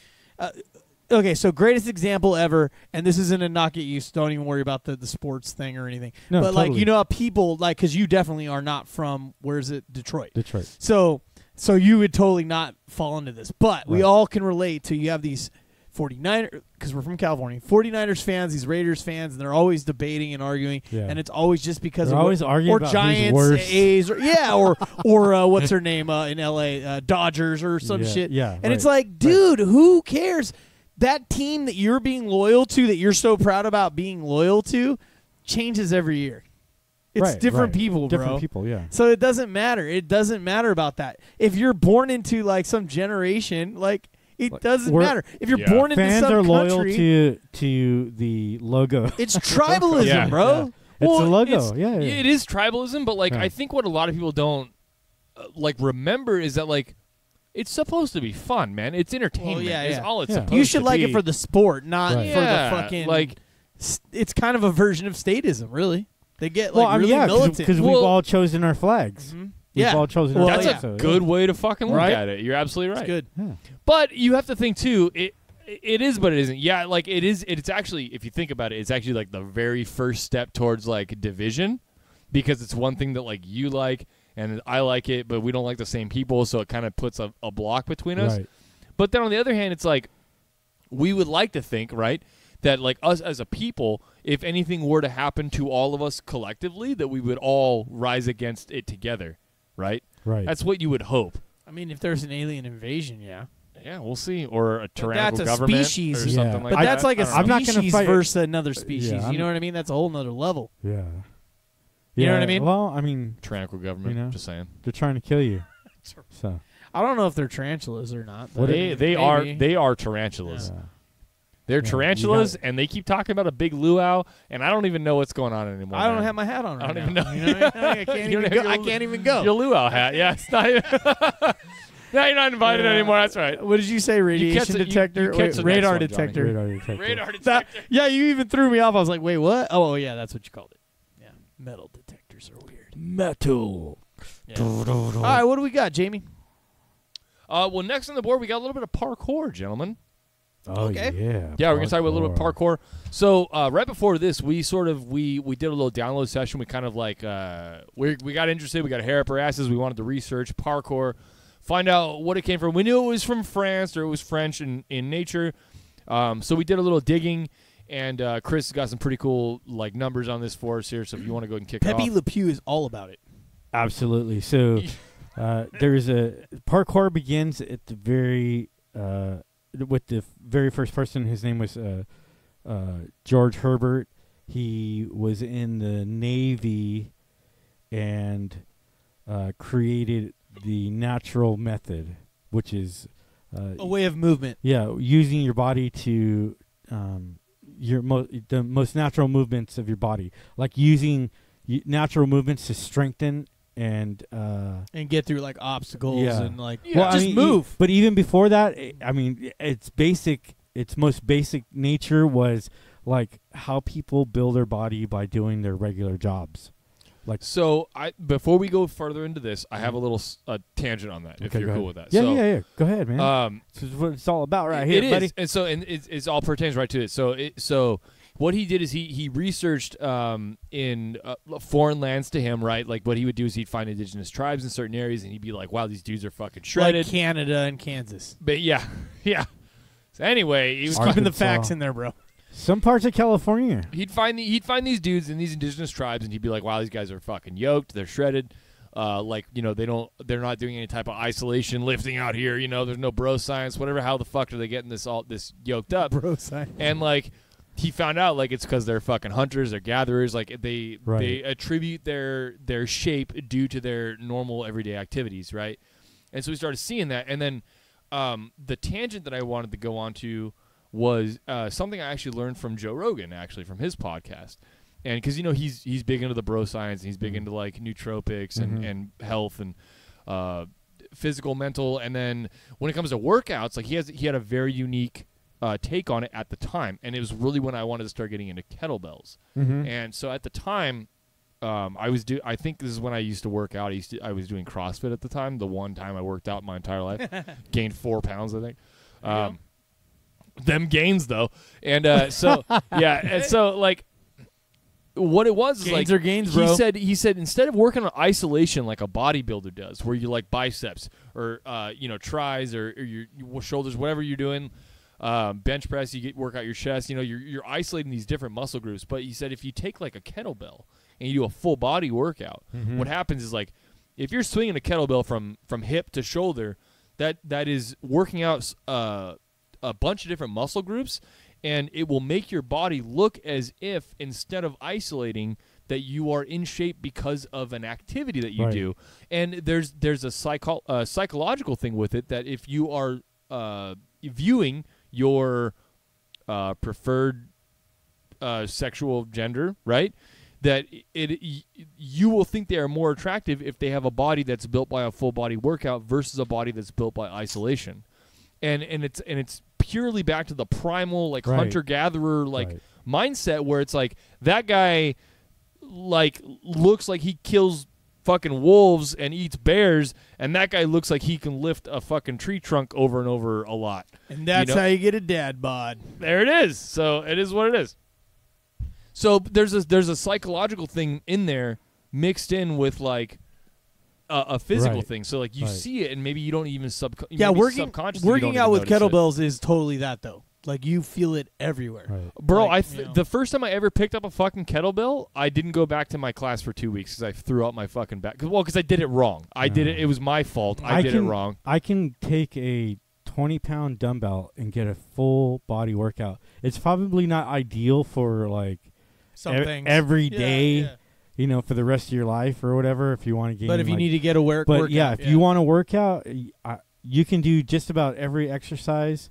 Okay, so greatest example ever, and this isn't a knock at you, so don't even worry about the sports thing or anything. No, but totally. like, people like, because you definitely are not from, where is it, Detroit? Detroit. So you would totally not fall into this, but we all can relate to. You have these 49ers, because we're from California, 49ers fans, these Raiders fans, and they're always debating and arguing, and it's always just because they're of always arguing or about Giants, who's worse. A's, or what's her name in LA, Dodgers or some shit. Yeah, and it's like, dude, who cares? That team that you're being loyal to, that you're so proud about being loyal to, changes every year. It's different people, bro. Different people, yeah. So it doesn't matter. It doesn't matter about that. If you're born into like some generation, like it doesn't matter. If you're born into some country, fans are loyal to the logo. It's tribalism, bro. Yeah. It's a logo. It is tribalism, but like I think what a lot of people don't remember is that like it's supposed to be fun, man. It's entertainment. It's all it's supposed to be. You should like it for the sport, not for the fucking like. It's kind of a version of statism, really. They get really militant because we've all chosen our flags. Mm-hmm. We've all chosen. Our That's a good way to fucking look at it. You're absolutely right. It's good. Yeah. But you have to think too. It is, but it isn't. Yeah, like it is. It's actually, if you think about it, it's actually like the very first step towards like division, because it's one thing that like you like and I like it, but we don't like the same people, so it kind of puts a block between us. Right. But then on the other hand, it's like we would like to think, right, that like us as a people, if anything were to happen to all of us collectively, that we would all rise against it together, right? Right. That's what you would hope. I mean, if there's an alien invasion, Yeah, we'll see. Or a tyrannical that's a government species, or something like but that. that's like a I'm not gonna species fight versus another species. Yeah, you know what I mean? That's a whole nother level. Yeah. You know what I mean? Well, I mean, tyrannical government. Just saying, they're trying to kill you. So I don't know if they're tarantulas or not. They are tarantulas. Yeah. They're tarantulas, and they keep talking about a big luau, and I don't even know what's going on anymore. I don't have my hat on right I don't now. even know. You know what I mean? I can't even go. Your luau hat, yeah. It's not even now you're not invited anymore. That's right. What did you say? Radiation detector? Radar detector. Radar detector. Yeah, you even threw me off. I was like, wait, what? Oh, yeah, that's what you called it. Yeah, metal detectors are weird. Metal. Yeah. All right, what do we got, Jamie? Well, next on the board, we got a little bit of parkour, gentlemen. Oh, yeah. Yeah, we're going to talk about a little bit of parkour. So right before this, we did a little download session. We kind of like, we got interested. We got hair up our asses. We wanted to research parkour, find out what it came from. We knew it was from France, or it was French in nature. So we did a little digging, and Chris got some pretty cool like numbers on this for us here. So if you want to go ahead and kick it off. Pepe Le Pew is all about it. Absolutely. So there's parkour begins at the very with the very first person. His name was George Herbert. He was in the Navy and created the natural method, which is a way of movement. Yeah, using your body to the most natural movements of your body, like using natural movements to strengthen and get through like obstacles and like just move. But even before that, I mean, its most basic nature was like how people build their body by doing their regular jobs. Like, so before we go further into this, I have a little tangent on that. If you're cool with that, yeah. Go ahead, man. This is what it's all about, right here, buddy. And so, it's all pertains right to it. So what he did is he researched in foreign lands to him, right? Like what he would do is he'd find indigenous tribes in certain areas, and he'd be like, "Wow, these dudes are fucking shredded." Like Canada and Kansas. But yeah. So anyway, he was keeping the facts in there, bro. Some parts of California. He'd find these dudes in these indigenous tribes, and he'd be like, "Wow, these guys are fucking yoked. They're shredded." like, you know, they're not doing any type of isolation lifting out here. You know, there's no bro science, whatever. How the fuck are they getting this yoked up? Bro science. And like, he found out like it's because they're fucking hunters, they're gatherers. Like they attribute their shape due to their normal everyday activities, right? And so we started seeing that. And then the tangent that I wanted to go on to was something I actually learned from Joe Rogan, actually from his podcast. And because, you know, he's big into the bro science, and he's big into like nootropics and health and physical, mental. And then when it comes to workouts, like he had a very unique take on it at the time, and it was really when I wanted to start getting into kettlebells. And so at the time, I think this is when I used to work out. I was doing CrossFit at the time. The one time I worked out my entire life, gained 4 pounds, I think. Them gains though, and so yeah, and so like. What it was is like gains, bro. He said instead of working on isolation like a bodybuilder does, where you like biceps or you know, tries or your shoulders, whatever you're doing, bench press, you work out your chest. You know, you're isolating these different muscle groups. But he said if you take like a kettlebell and you do a full body workout, what happens is like if you're swinging a kettlebell from hip to shoulder, that is working out a bunch of different muscle groups. And it will make your body look as if, instead of isolating, that you are in shape because of an activity that you do. And there's a psychological thing with it, that if you are viewing your preferred sexual gender, right, that you will think they are more attractive if they have a body that's built by a full body workout versus a body that's built by isolation. And it's purely back to the primal, like, hunter-gatherer, like, mindset, where it's like that guy like looks like he kills fucking wolves and eats bears, and that guy looks like he can lift a fucking tree trunk over and over a lot. And that's how you get a dad bod. There it is. So it is what it is. So there's a psychological thing in there mixed in with like a physical thing. So like you see it, and maybe you don't even subconsciously working out with kettlebells is totally that though. Like you feel it everywhere, bro. Like, the first time I ever picked up a fucking kettlebell, I didn't go back to my class for 2 weeks because I threw out my fucking back. Because I did it wrong. I did it. It was my fault. I did it wrong. I can take a 20-pound dumbbell and get a full body workout. It's probably not ideal for like every day. You know, for the rest of your life or whatever, if you want to gain. But if you need to get a workout. But yeah, if you want to work out, you can do just about every exercise.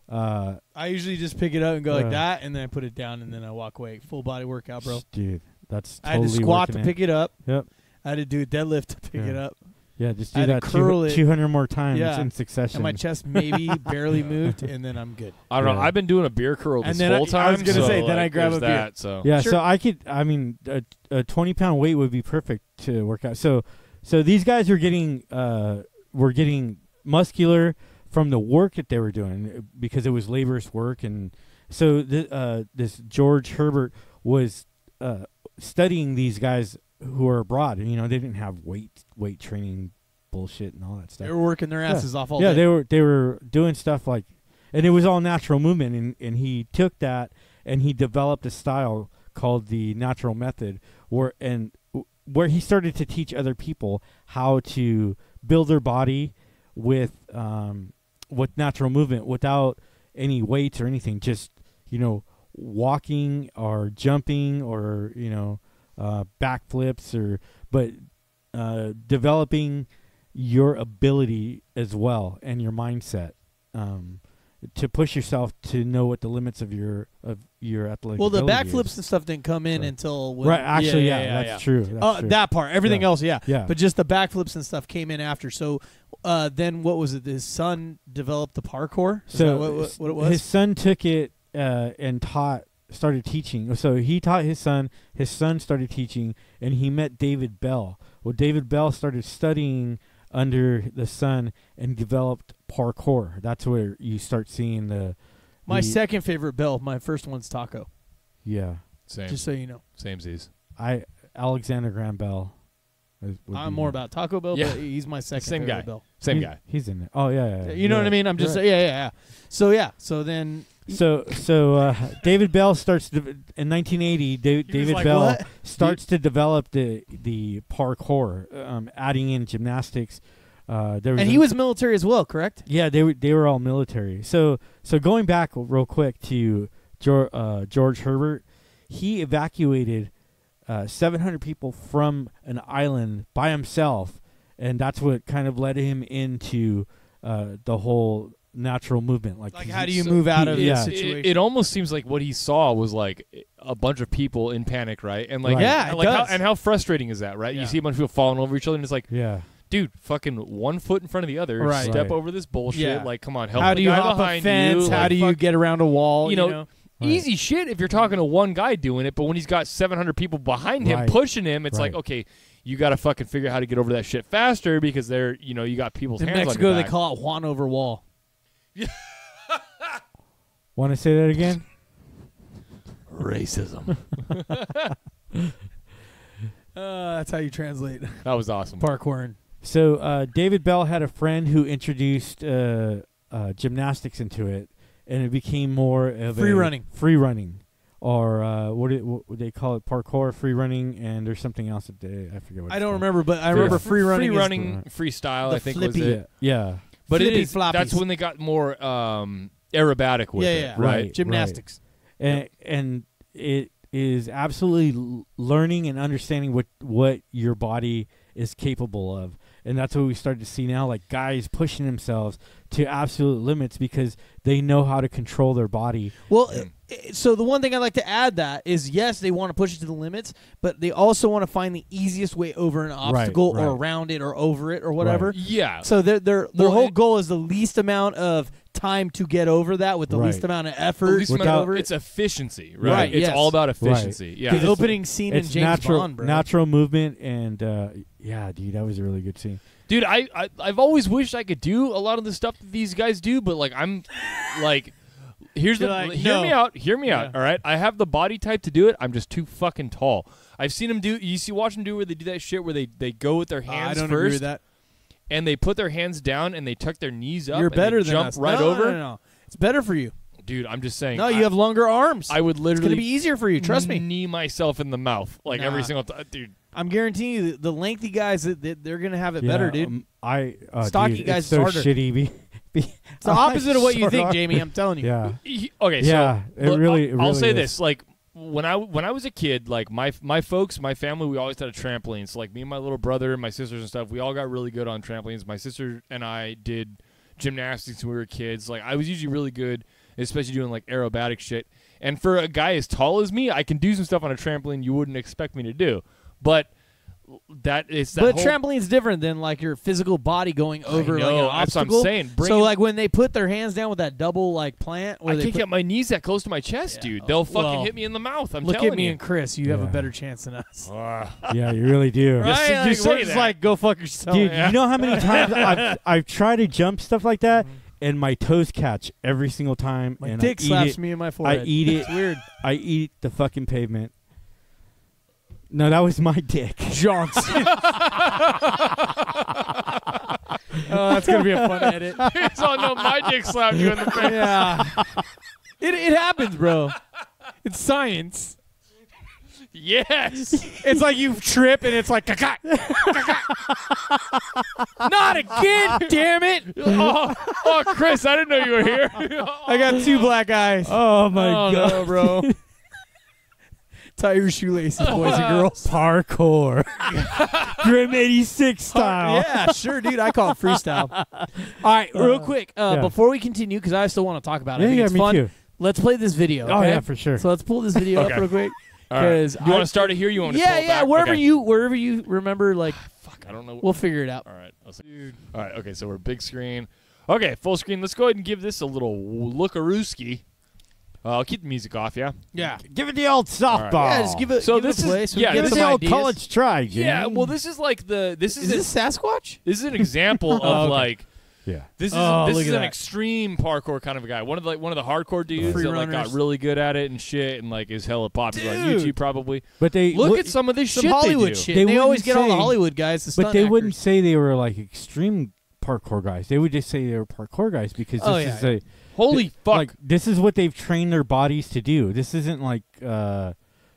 I usually just pick it up and go like that, and then I put it down, and then I walk away. Full body workout, bro. Dude, that's totally I had to squat to pick it up. Yep. I had to do a deadlift to pick it up. Yeah, just do that 200 more times in succession. And my chest maybe barely moved, and then I'm good. I don't know. I've been doing a beer curl this whole time. I was going to say, then I grab a beer. So I could, I mean, a 20-pound weight would be perfect to work out. So these guys were getting muscular from the work that they were doing because it was laborious work. And so this George Herbert was studying these guys who are abroad. You know, they didn't have weight training bullshit and all that stuff. They were working their asses off all day. Yeah, they were doing stuff like, and it was all natural movement. And he took that and he developed a style called the natural method, where he started to teach other people how to build their body with natural movement without any weights or anything. Just, you know, walking or jumping or, you know, backflips but developing your ability as well and your mindset to push yourself to know what the limits of your athletic the ability backflips is. and stuff didn't come in until actually that's true. That's true. That part, everything else, yeah. But just the backflips and stuff came in after. So then what was it? His son developed the parkour. Is that what it was? His son took it and started teaching. So he taught his son started teaching, and he met David Bell. Well, David Bell started studying under the son and developed parkour. That's where you start seeing my second favorite Bell. My first one's Taco. Yeah. Same. Just so you know. Samesies. Alexander Graham Bell. I'm more about Taco Bell, but he's my second favorite Bell. Same guy. He's in it. Oh, yeah. You know what I mean? I'm just So then So David Bell starts in 1980. David Bell starts to develop the parkour, adding in gymnastics. He was military as well, correct? Yeah, they were all military. So going back real quick to George Herbert, he evacuated 700 people from an island by himself, and that's what kind of led him into the whole natural movement. Like how do you move out of this situation? It almost seems like what he saw was like a bunch of people in panic, right? And like, how frustrating is that, right? Yeah. You see a bunch of people falling over each other, and it's like, dude, fucking 1 foot in front of the other. Right. Step over this bullshit. Yeah. Like, come on, help how the do you guy hop behind a fence? you. How like, do you get around a wall? You know? Easy shit if you're talking to one guy doing it, but when he's got 700 people behind him pushing him, it's like, okay, you got to fucking figure out how to get over that shit faster because they're, you got people's hands on your back. In Mexico, they call it Juan over wall. Want to say that again? Racism. That's how you translate. That was awesome. Parkouring. So David Bell had a friend who introduced gymnastics into it, and it became more of free running, or what would they call it? Parkour, free running, and there's something else that I forget what. I don't remember, but I remember free running. Free running, freestyle. I think flippy. Was it. Yeah, but flippy it is. Floppies. That's when they got more aerobatic with it, right? Gymnastics, and it is absolutely learning and understanding what your body is capable of. And that's what we started to see now, like guys pushing themselves to absolute limits because they know how to control their body. Well, so the one thing I'd like to add that is, yes, they want to push it to the limits, but they also want to find the easiest way over an obstacle or around it or over it or whatever. Right. Yeah. So their whole goal is the least amount of time to get over over the least amount of effort. It's efficiency, right? It's all about efficiency. Yeah. The opening scene in James Bond, bro. Natural movement, and yeah, dude, that was a really good scene. Dude, I've always wished I could do a lot of the stuff that these guys do, but like I'm like hear me out, all right? I have the body type to do it. I'm just too fucking tall. I've seen them do watch them do where they do that shit where they go with their hands I don't first. Agree with that. And they put their hands down and they tuck their knees up. You're better than jump us. Right no, over. No. It's better for you. Dude, I'm just saying. No, you have longer arms. I would literally. It's gonna be easier for you. Trust me. Knee myself in the mouth every single time, dude. I'm guaranteeing you, the lengthy guys they're gonna have it better, dude. Stocky guys it's so harder. Shitty. It's the opposite of what you think, Jamie. I'm telling you. Yeah. Okay. Yeah. So it really. I'll say this: like when I was a kid, like my folks, my family, we always had a trampoline. So like me and my little brother and my sisters and stuff, we all got really good on trampolines. My sister and I did gymnastics when we were kids. Like I was usually really good, especially doing like aerobatic shit. And for a guy as tall as me, I can do some stuff on a trampoline you wouldn't expect me to do. But trampoline's different than like your physical body going over like an obstacle. That's what I'm saying. So like when they put their hands down with that double like plant, I can't get my knees that close to my chest, dude. They'll fucking hit me in the mouth. I'm telling you. Look at me and Chris. You have a better chance than us. Yeah, you really do. Right? Just like go fuck yourself, dude. You know how many times I've tried to jump stuff like that, and my toes catch every single time. My and dick slaps me in my forehead. I eat it. It's weird. I eat the fucking pavement. No, that was my dick. Johnson. That's going to be a fun edit. So, no, my dick slapped you in the face. Yeah. It happens, bro. It's science. Yes. It's like you trip and it's like, not again, damn it. Oh, Chris, I didn't know you were here. I got 2 black eyes. Oh, my God. No, bro. Tie your shoelaces, boys and girls. Parkour. Grim 86 style. Yeah, sure, dude. I call it freestyle. All right, real quick, before we continue, because I still want to talk about it. I think it's fun. Too. Let's play this video. Okay? Oh, yeah, for sure. So let's pull this video up real quick. Right. You want to start it here? You want me to pull it back? Wherever you remember, like, fuck, I don't know. We'll figure it out. All right. All right, okay, so we're big screen. Okay, full screen. Let's go ahead and give this a little lookarooski. I'll keep the music off, yeah? Yeah. Give it the old softball. Yeah, just give it a play. So give it the old college try, Jamie. Yeah, well, this is like Is this Sasquatch? This is an example of like... Yeah. This is an extreme parkour kind of a guy. One of the hardcore dudes that like got really good at it and shit and like is hella popular on YouTube probably. But they look at some of this shit Hollywood they do. shit. They always get all the Hollywood guys to stunt But they actors. wouldn't say they were like extreme parkour guys. They would just say they were parkour guys because this is Holy fuck! Like this is what they've trained their bodies to do. This isn't like oh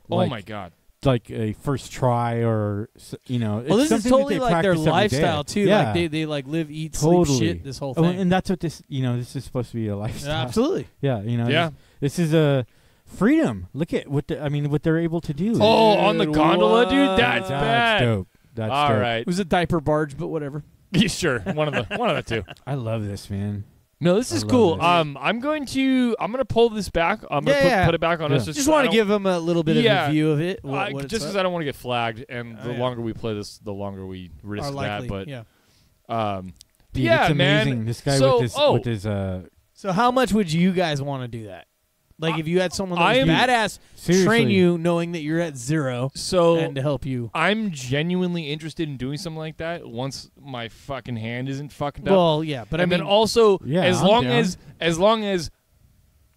my god. Like a first try or well, this is totally like their lifestyle too. Yeah. Like they like live, eat, sleep, shit. This whole thing, and that's what this this is supposed to be a lifestyle. Absolutely. Yeah, Yeah. This is a freedom. Look at what what they're able to do. Oh, on the gondola, dude. That's bad. Dope. That's all dope. right. It was a diaper barge, but whatever. Yeah, sure, one of the two. I love this, man. No, this is cool. This. I'm gonna pull this back. I'm gonna put it back on us. Just want to give them a little bit of a view of it. Just because I don't want to get flagged, and the longer we play this, the longer we risk that. But Dude, yeah, it's amazing. Man. This guy with his So how much would you guys want to do that? Like if you had someone that was badass train you knowing that you're at zero and to help you. I'm genuinely interested in doing something like that once my fucking hand isn't fucked up. Well, yeah, but then also as long as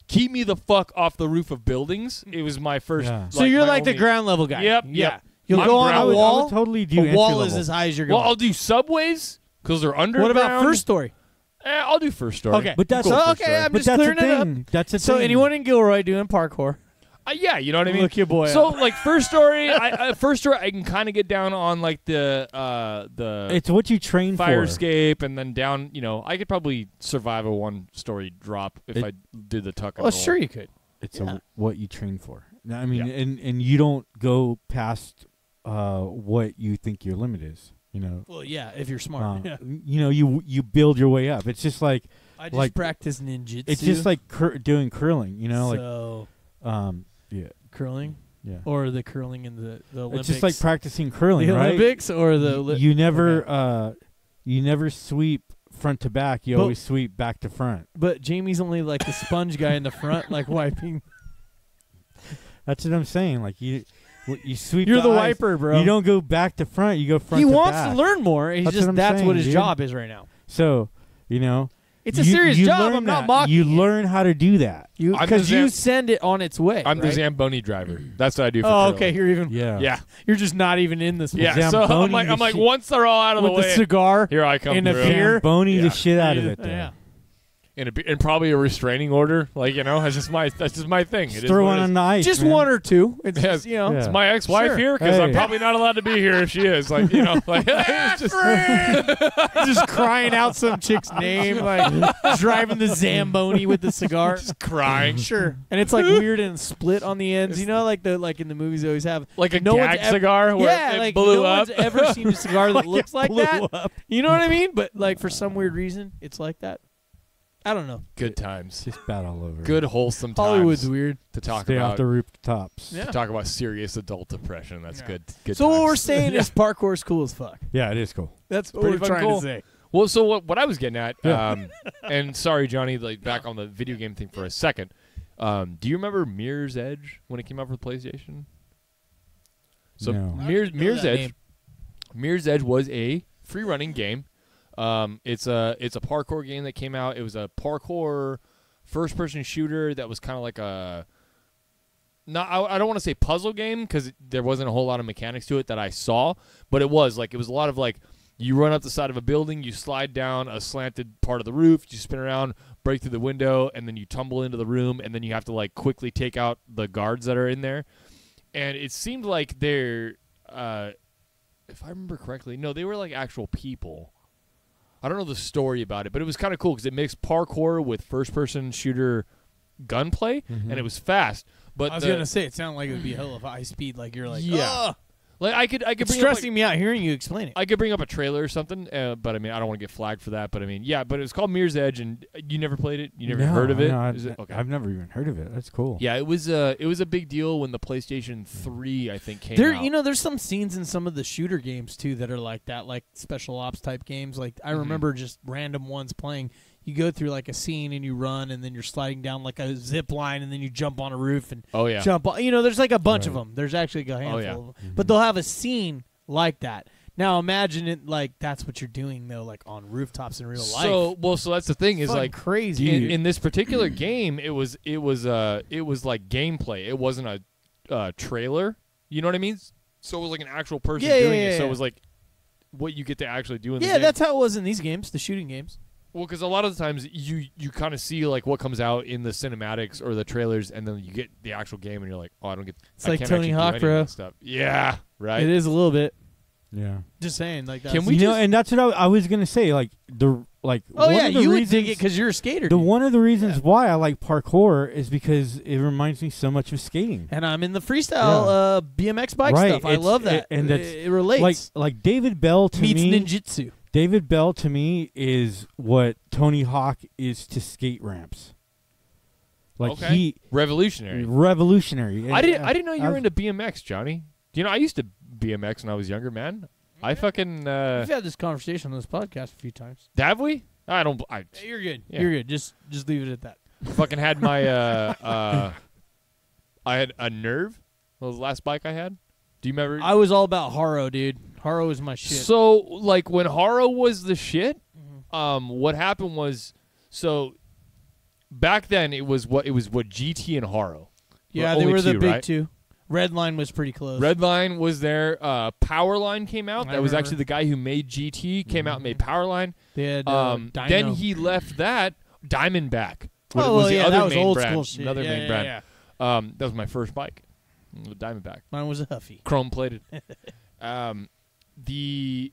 keep me the fuck off the roof of buildings. It was my first. Yeah. So you're like the ground level guy. Yep. Yeah. You'll go on a wall. I would totally do a wall is as high as you're going. Well, I'll do subways because they're underground. What about first story? I'll do first story. Okay, but that's okay. I'm just clearing it up. That's so anyone in Gilroy doing parkour? Yeah, you know what I mean. Look your boy. So like first story, I can kind of get down on like the it's what you train fire for. escape, and then down. I could probably survive a 1-story drop if I did the tuck and well, roll. sure you could. It's what you train for. I mean, and you don't go past what you think your limit is. Well, yeah, if you're smart. You build your way up. It's just like I just practice ninjutsu. It's just like doing curling. So, curling. Yeah. Or the curling in the Olympics. It's just like practicing curling, the right? Olympics or the you never you never sweep front to back. You always sweep back to front. But Jamie's only like the sponge guy in the front, like wiping. That's what I'm saying. Like you sweep. You're the eyes. wiper, bro. You don't go back to front. You go front. He to wants back. to learn more. He's that's what his job is right now. So it's a serious job. I'm not mocking. You learn how to do that because you send it on its way. I'm the Zamboni driver. That's what I do. For curling. Okay. You're even. Yeah. You're just not even in this. Yeah. So I'm like once they're all out of the way, with the cigar, here I come in through. a beer, Zamboni the shit out of it. Yeah. And probably a restraining order, that's just my thing. Just throw one on the ice, just man. one or two. It's it's my ex-wife here because I'm probably not allowed to be here if she is. It's just crying out some chick's name, like driving the Zamboni with the cigar, just crying. Sure, and it's like weird and split on the ends. Like in the movies they always have like a gag cigar. Where it blew no up. one's ever seen a cigar that looks like that. Up. You know what I mean? But like for some weird reason, it's like that. I don't know. Good times. Just bad all over. Good wholesome times. Hollywood's weird. To talk Stay about off the rooftops. To talk about serious adult depression. That's good. Good. So times. what we're saying is parkour's cool as fuck. Yeah, it is cool. That's what we're trying to say. Well, so what I was getting at, and sorry, Johnny, back on the video game thing for a second. Do you remember Mirror's Edge when it came out for the PlayStation? So no. Mirror's Edge was a free running game. It's a parkour game that came out. It was a parkour first person shooter that was kind of like I don't want to say puzzle game because there wasn't a whole lot of mechanics to it that I saw, but it was a lot of you run up the side of a building, you slide down a slanted part of the roof, you spin around, break through the window, and then you tumble into the room, and then you have to quickly take out the guards that are in there. And it seemed like they're if I remember correctly, no, they were actual people. I don't know the story about it, but it was kind of cool because it mixed parkour with first-person shooter gunplay, and it was fast. But I was gonna say it sounded like it would be a hell of high speed. Like you're like, yeah. I could it's bring stressing me out hearing you explain it. I could bring up a trailer or something, but I mean I don't want to get flagged for that. But I mean, but it was called Mirror's Edge, and you never played it. You never heard of it? Okay. I've never even heard of it. That's cool. Yeah, it was a big deal when the PlayStation 3 I think came out. There's some scenes in some of the shooter games too that are like that, like special ops type games. Like I remember just random ones playing. You go through a scene and you run, and then you're sliding down a zip line, and then you jump on a roof and jump on. There's a bunch of them. There's actually a handful of them. Mm-hmm. But they'll have a scene like that. Now imagine it that's what you're doing though, on rooftops in real life. So that's the thing is crazy. In this particular game, it was like gameplay. It wasn't a trailer. You know what I mean? So it was an actual person doing it. So it was what you get to actually do in the game. Yeah, that's how it was in these games, the shooting games. Well, because a lot of the times you kind of see like what comes out in the cinematics or the trailers, and then you get the actual game, and you're like, oh, I don't get. It's like Tony Hawk, bro. Stuff. Yeah, right. It is a little bit. Yeah. Just saying, like that. Can we and that's what I was gonna say. Like Oh yeah, you would dig it because you're a skater. One of the reasons why I like parkour is because it reminds me so much of skating. And I'm in the freestyle BMX bike stuff. I love that, and it relates. Like David Bell to meets me. ninjutsu. David Bell to me is what Tony Hawk is to skate ramps. Like revolutionary. Revolutionary. I didn't know you were into BMX, Johnny. You know, I used to BMX when I was younger, man. I fucking. We've had this conversation on this podcast a few times. Have we? I don't. You're good. Yeah. You're good. Just leave it at that. Fucking had my. I had a Nerve. That was the last bike I had. Do you remember? I was all about Haro, dude. Haro was my shit. So, like, when Haro was the shit, what happened was, so back then it was what GT and Haro. Yeah, they were the big two. Redline was pretty close. Redline was there. Powerline came out. That was actually the guy who made GT. Came out and made Powerline. They had, then he left that. Diamondback. Was the other that was main old brand. school shit. Another main brand. Yeah. That was my first bike. The Diamondback. Mine was a Huffy. Chrome plated. The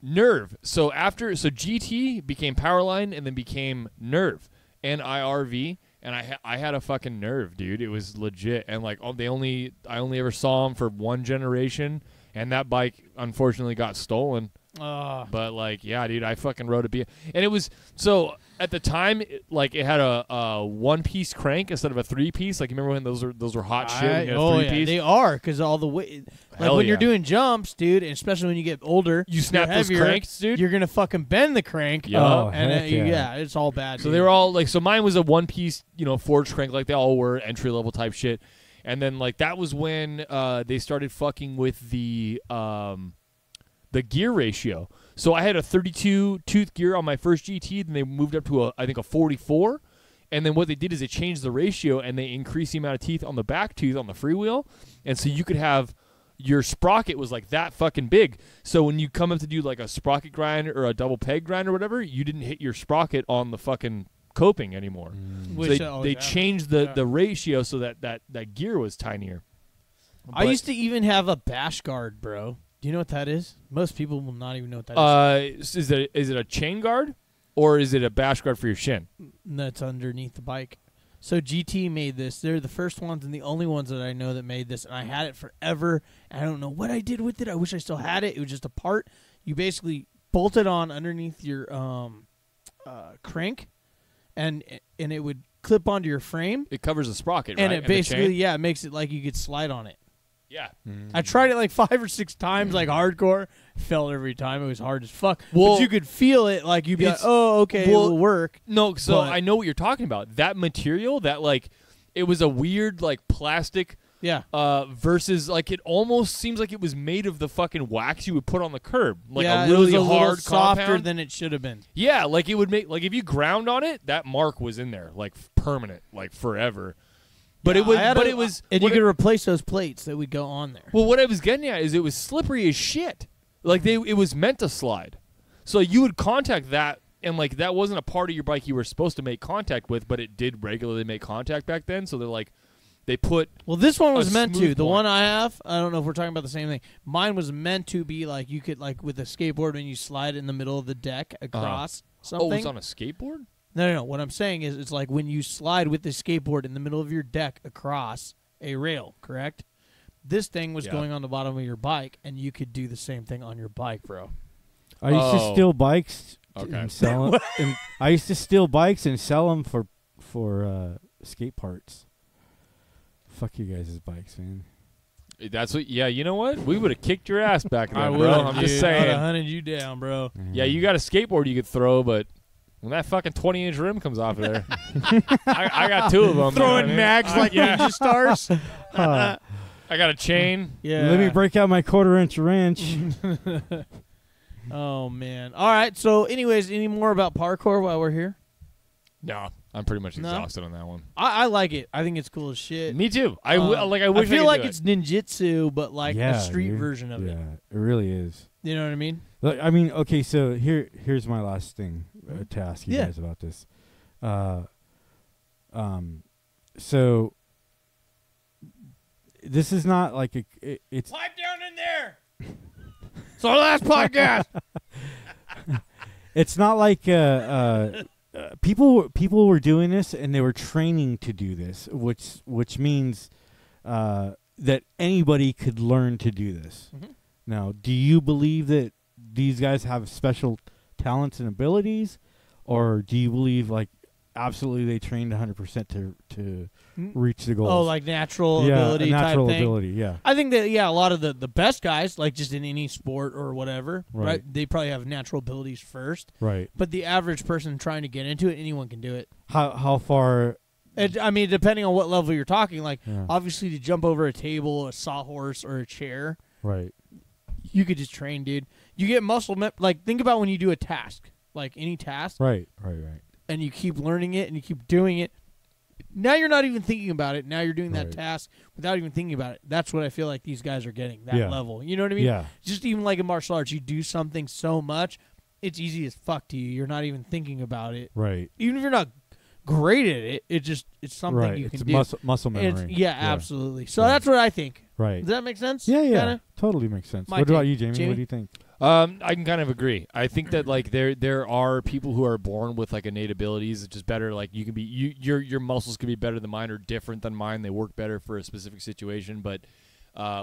Nerve. So GT became Powerline and then became Nerve. NIRV. And I had a fucking Nerve, dude. It was legit. And like I only ever saw them for one generation, and that bike unfortunately got stolen. But like, yeah, dude, I fucking rode and it was so at the time, it had a one-piece crank instead of a three-piece. Like, you remember when those were hot shit? When you had a three-piece? They are, because all the way, like when you're doing jumps, dude, and especially when you get older, you snap those cranks, dude. You're gonna fucking bend the crank. Yeah, it's all bad. So they were all like, so mine was a one-piece, forged crank, like they all were, entry-level type shit. And then like that was when they started fucking with the gear ratio. So I had a 32 tooth gear on my first GT, then they moved up to I think a 44. And then what they did is they changed the ratio and they increased the amount of teeth on the back tooth on the freewheel. And so you could have your sprocket was like that fucking big. So when you come up to do like a sprocket grind or a double peg grind or whatever, you didn't hit your sprocket on the fucking coping anymore. So they changed the ratio so that gear was tinier. I used to even have a bash guard, bro. Do you know what that is? Most people will not even know what that is. Is it a chain guard, or is it a bash guard for your shin? That's underneath the bike. So GT made this. They're the first ones and the only ones that I know that made this, and I had it forever. I don't know what I did with it. I wish I still had it. It was just a part. You basically bolt it on underneath your crank, and it would clip onto your frame. It covers the sprocket, and right? It basically, it makes it like you could slide on it. Yeah. I tried it like 5 or 6 times, like hardcore. Fell every time. It was hard as fuck. But you could feel it, like you'd be like, oh, okay, it will work. No, so I know what you're talking about. That material, that like, it was a weird like plastic. Yeah. Versus like it almost seems like it was made of the fucking wax you would put on the curb, like a really it was hard, softer compound. than it should have been. Yeah, like it would make like if you ground on it, that mark was in there, like permanent, like forever. But it was, and you could replace those plates that would go on there. Well, what I was getting at is it was slippery as shit. Like it was meant to slide, so you would contact that, and like that wasn't a part of your bike you were supposed to make contact with, but it did regularly make contact back then. So they're like, they put. Well, this one was meant to. The one I have, I don't know if we're talking about the same thing. Mine was meant to be like you could like with a skateboard when you slide it in the middle of the deck across something. Oh, it's on a skateboard? No. What I'm saying is it's like when you slide with the skateboard in the middle of your deck across a rail, correct? This thing was going on the bottom of your bike, and you could do the same thing on your bike, bro. I used to steal bikes and sell them. I used to steal bikes and sell them for skate parts. Fuck you guys' bikes, man. That's what. Yeah, you know what? We would have kicked your ass back then, bro. I'm just saying. I would have hunted you down, bro. Yeah, you got a skateboard you could throw, but when that fucking 20-inch rim comes off of there, I got 2 of them. Throwing mags like ninja stars. I got a chain. Yeah. Let me break out my 1/4-inch wrench. Oh man. All right. So, anyways, any more about parkour while we're here? No, I'm pretty much exhausted on that one. I like it. I think it's cool as shit. Me too. I wish I feel like do it's ninjutsu, but like a street version of it. Yeah, it really is. You know what I mean? Like, I mean, okay, so here's my last thing to ask you guys about this. So this is not like it's pipe down in there. It's our last podcast. It's not like people were doing this and they were training to do this, which means that anybody could learn to do this. Mm-hmm. Now, do you believe that these guys have special talents and abilities, or do you believe like absolutely they trained 100% to reach the goals? Oh, like natural ability natural type thing? ability, yeah. I think that, a lot of the best guys, like just in any sport or whatever, right? They probably have natural abilities first. Right. But the average person trying to get into it, anyone can do it. How far? I mean, depending on what level you're talking, like obviously to jump over a table, a sawhorse, or a chair. Right. You could just train, dude. You get muscle like think about when you do a task, like any task. Right. And you keep learning it and you keep doing it. Now you're not even thinking about it. Now you're doing that task without even thinking about it. That's what I feel like these guys are getting, that level. You know what I mean? Yeah. Just even like in martial arts, you do something so much, it's easy as fuck to you. You're not even thinking about it. Right. Even if you're not great at it, it's something you can do. Muscle memory. Absolutely. So that's what I think. Right. Does that make sense? Yeah. Kinda? Totally makes sense. What about you, Jamie? What do you think? I can kind of agree. I think that like there are people who are born with like innate abilities. It's just better. Like you can be your muscles can be better than mine or different than mine. They work better for a specific situation. But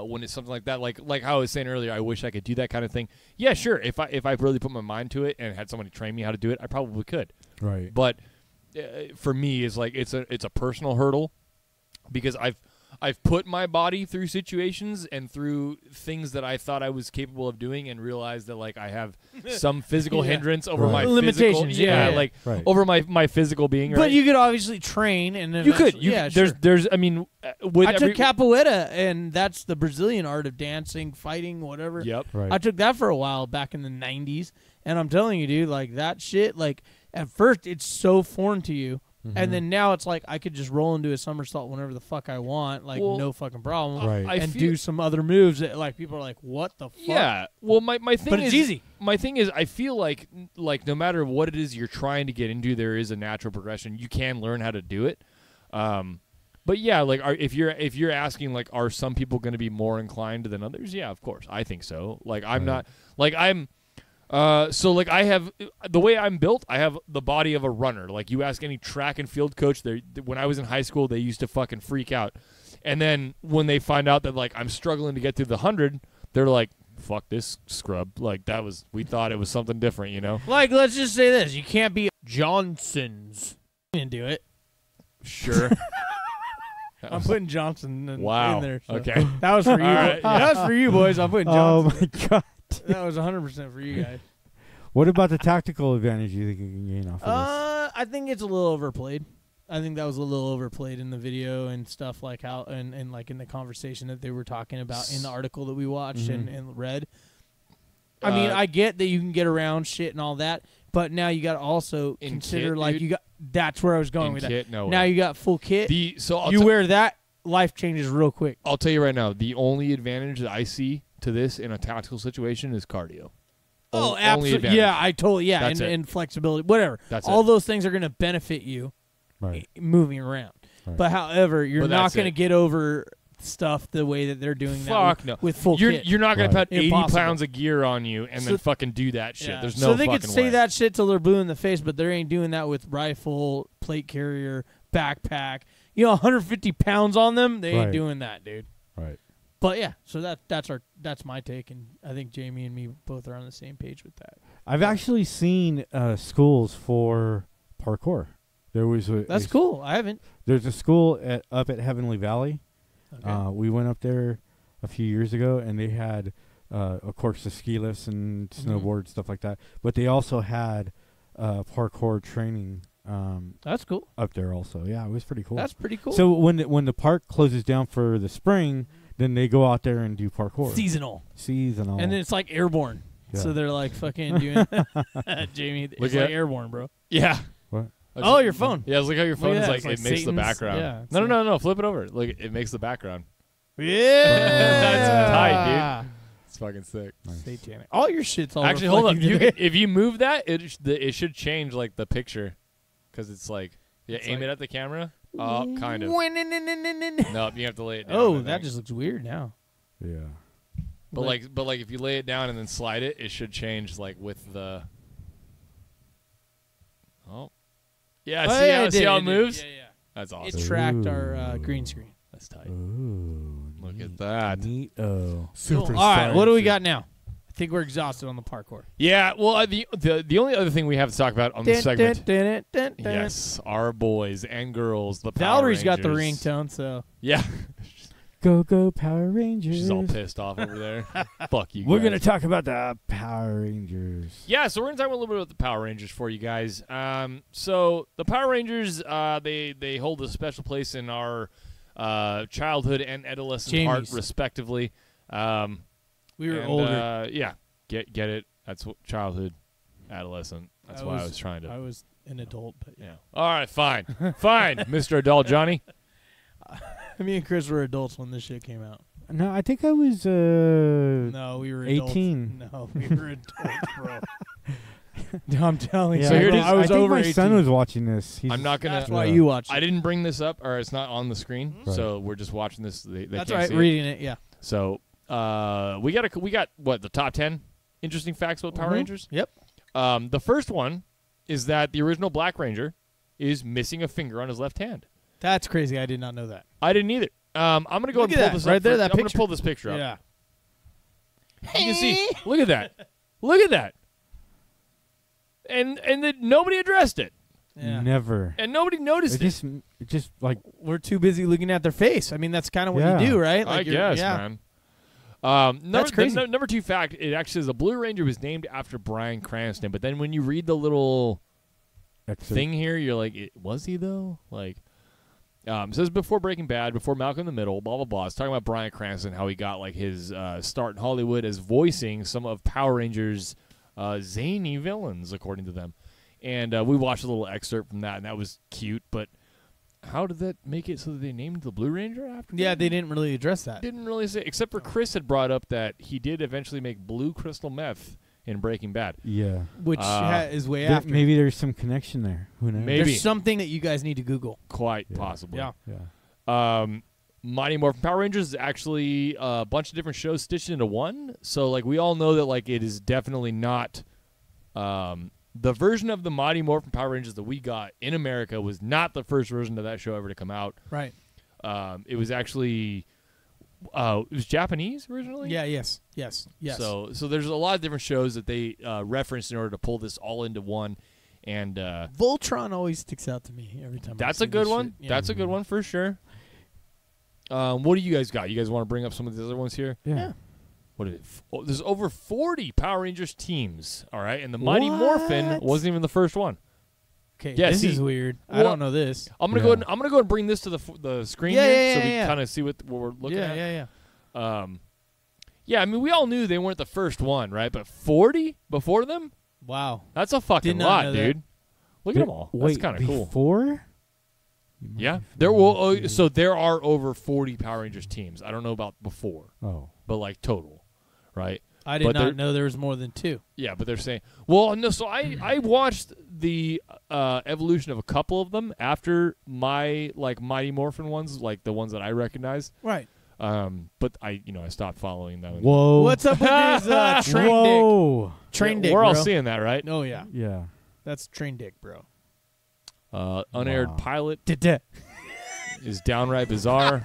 when it's something like that, like how I was saying earlier, I wish I could do that kind of thing. Yeah, sure. If I really put my mind to it and had somebody train me how to do it, I probably could. Right. But for me, it's like it's a personal hurdle because I've put my body through situations and through things that I thought I was capable of doing and realized that like I have some physical hindrance over my limitations. Physical, over my physical being. But you could obviously train and you could. There's I mean, I took capoeira, and that's the Brazilian art of dancing, fighting, whatever. Yep. Right. I took that for a while back in the 90s, and I'm telling you, dude, like that shit, like at first it's so foreign to you. Mm-hmm. And then now it's like I could just roll into a somersault whenever the fuck I want, like no fucking problem, and do some other moves that like people are like, "What the fuck?" Yeah. Well, my thing but is, it's easy. My thing is, I feel like no matter what it is you're trying to get into, there is a natural progression. You can learn how to do it. But yeah, like if you're asking like, are some people going to be more inclined than others? Yeah, of course, I think so. Like I'm not like I'm. So like I have the way I'm built, I have the body of a runner. Like you ask any track and field coach, when I was in high school, they used to fucking freak out. And then when they find out that like I'm struggling to get through the 100, they're like, "Fuck this scrub!" Like we thought it was something different, you know? Like let's just say this: you can't be Johnson's and do it. Sure. I'm putting Johnson in there. So. Okay. That was for you. Right, yeah. That was for you, boys. I'm putting Johnson. Oh my god. That was 100% for you guys. What about the tactical advantage you think you can gain off of this? I think it's a little overplayed. I think that was a little overplayed in the video and stuff like how and like in the conversation that they were talking about in the article that we watched and read. I mean, I get that you can get around shit and all that, but now you got to also consider kit, like dude? you got. That's where I was going with kit, that. no now way. you got full kit. You wear that, life changes real quick. I'll tell you right now, the only advantage that I see to this in a tactical situation is cardio. Oh, absolutely. Yeah, I totally, and flexibility, whatever. That's all those things are going to benefit you moving around. Right. But however, you're not going to get over stuff the way that they're doing with full kit. You're not going to put 80 pounds of gear on you and then fucking do that shit. Yeah. There's no fucking way. So they could say that shit till they're blue in the face, but they ain't doing that with rifle, plate carrier, backpack. 150 pounds on them, they ain't doing that, dude. Right. But yeah, so that's my take, and I think Jamie and me both are on the same page with that. I've actually seen schools for parkour. There was that's cool. I haven't. There's a school up at Heavenly Valley. Okay. We went up there a few years ago, and they had, of course, the ski lifts and snowboard stuff like that. But they also had parkour training. That's cool. Up there also, yeah, it was pretty cool. That's pretty cool. So when the park closes down for the spring, then they go out there and do parkour. Seasonal. And then it's like airborne. Yeah. So they're like fucking doing Jamie. It's like airborne, bro. Yeah. What? Oh, your phone. Yeah, it's like how your phone is like it makes the background. Yeah, no, flip it over. Like it makes the background. Yeah, that's tight, dude. It's fucking sick. Nice. Satanic. All your shit's all. Actually, hold on. If you move that, it should change like the picture, because it's like aim it at the camera. Oh, kind of. Nope, you have to lay it down. Oh, that just looks weird now. Yeah. But like if you lay it down and then slide it, it should change like with the. Oh. Yeah, see how it moves? Yeah. That's awesome. It tracked our green screen. That's tight. Ooh, look at that. Neato. Super. All right, what do we got now? I think we're exhausted on the parkour. Yeah, well, the only other thing we have to talk about on this segment. Yes, our boys and girls, the Power Valerie's Rangers. got the ringtone, so. Yeah. Go Power Rangers. She's all pissed off over there. Fuck you guys. We're going to talk about the Power Rangers. Yeah, so we're going to talk a little bit about the Power Rangers for you guys. So the Power Rangers, they hold a special place in our childhood and adolescent heart, respectively. We were older. Yeah, get it. That's what childhood, adolescent. That's why I was trying to. I was an adult, but yeah. All right, fine, Mr. Adult Johnny. Me and Chris were adults when this shit came out. No, I think I was. No, we were 18. Adults. No, we were adults, bro. I'm telling you. Yeah, so here it is. I was over. My 18. son was watching this. I'm not gonna. That's why you watched it. I didn't bring this up, or it's not on the screen, Right. so we're just watching this. That's can't right. see Reading it, yeah. So we got what, the top 10 interesting facts about Power Rangers? Yep. The first one is that the original Black Ranger is missing a finger on his left hand. That's crazy. I did not know that. I didn't either. I'm gonna go Look and at pull that, this right up. there. That I'm gonna picture. pull this picture up. Yeah. You can see. Look at that. Look at that. And then nobody addressed it. Yeah. Never. And nobody noticed it. Just like we're too busy looking at their face. I mean, that's kind of what Yeah. you do, right? Like I guess, man. That's crazy. Number 2 fact, it actually says the Blue Ranger was named after Bryan Cranston, but then when you read the little thing here, you're like, was he though? Like, it says before Breaking Bad, before Malcolm in the Middle, blah, blah, blah. It's talking about Bryan Cranston, how he got like his start in Hollywood as voicing some of Power Rangers' zany villains, according to them. And we watched a little excerpt from that, and that was cute, but how did that make it so that they named the Blue Ranger after Yeah, him? they didn't really address that. Didn't really say, except for Chris had brought up that he did eventually make blue crystal meth in Breaking Bad. Yeah. Which is way after. Maybe there's some connection there. Who knows? Maybe. There's something that you guys need to Google. Quite possibly. Yeah. Mighty Morphin Power Rangers is actually a bunch of different shows stitched into one. So, like, we all know that, like, it is definitely not the version of the Mighty Morphin Power Rangers that we got in America was not the first version of that show ever to come out. Right. It was actually it was Japanese originally. Yeah. Yes. So there's a lot of different shows that they referenced in order to pull this all into one. And Voltron always sticks out to me every time. That's I see a good this one. shit. Yeah. That's a good one for sure. What do you guys got? You guys want to bring up some of the other ones here? Yeah. What is it? There's over 40 Power Rangers teams. All right, and the Mighty Morphin wasn't even the first one. Okay, Yeah, this is weird. I don't know this. I'm gonna go. I'm gonna go and bring this to the screen here, so we kind of see what we're looking at. Yeah. Yeah. I mean, we all knew they weren't the first one, right? But 40 before them. Wow. That's a fucking Did not lot, know dude. that. Look at them all. That's kind of cool. Before? Yeah, there will. So there are over 40 Power Rangers teams. I don't know about before. Oh, but like total, right? I did not know there was more than 2. Yeah, but they're saying, well, no. So I watched the evolution of a couple of them after my Mighty Morphin ones, like the ones that I recognize. Right. But I stopped following them. Whoa! What's up with this train dick? Train dick. We're all bro. seeing that, right? Oh yeah. Yeah. That's train dick, bro. Unaired pilot Da-da. is downright bizarre.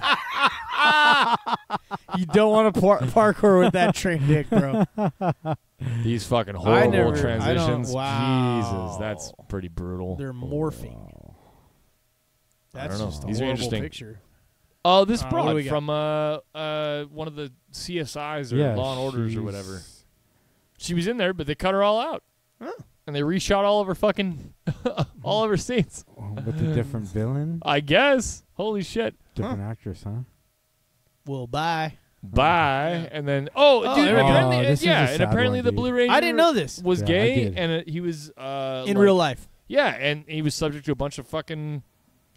You don't want to parkour with that train dick, bro. These fucking horrible transitions. Wow. Jesus, that's pretty brutal. They're morphing. That's I don't know. just a These are horrible interesting. picture. Oh, this what broad do we got? from one of the CSIs or Law and Orders or whatever. She was in there, but they cut her all out. Huh. And they reshot all of her fucking all of her scenes. With a different villain? I guess. Holy shit. Different actress, huh? Well, bye. Bye. And then dude, apparently the Blue Ranger I didn't know this. was gay and he was in real life. Yeah, and he was subject to a bunch of fucking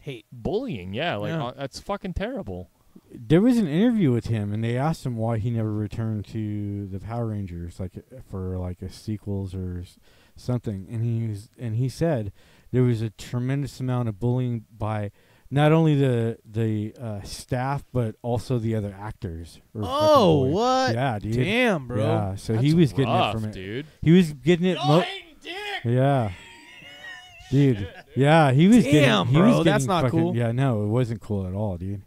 hate, bullying. Yeah, that's fucking terrible. There was an interview with him, and they asked him why he never returned to the Power Rangers, like for like a sequels or something. And he said there was a tremendous amount of bullying by not only the staff but also the other actors. Oh, what? Yeah, dude. Damn, bro. Yeah, so that's he was rough, getting it from it, dude. He was getting it. Yeah. Dude. Yeah, he was Damn, bro. That's not fucking, cool. Yeah, no, it wasn't cool at all, dude.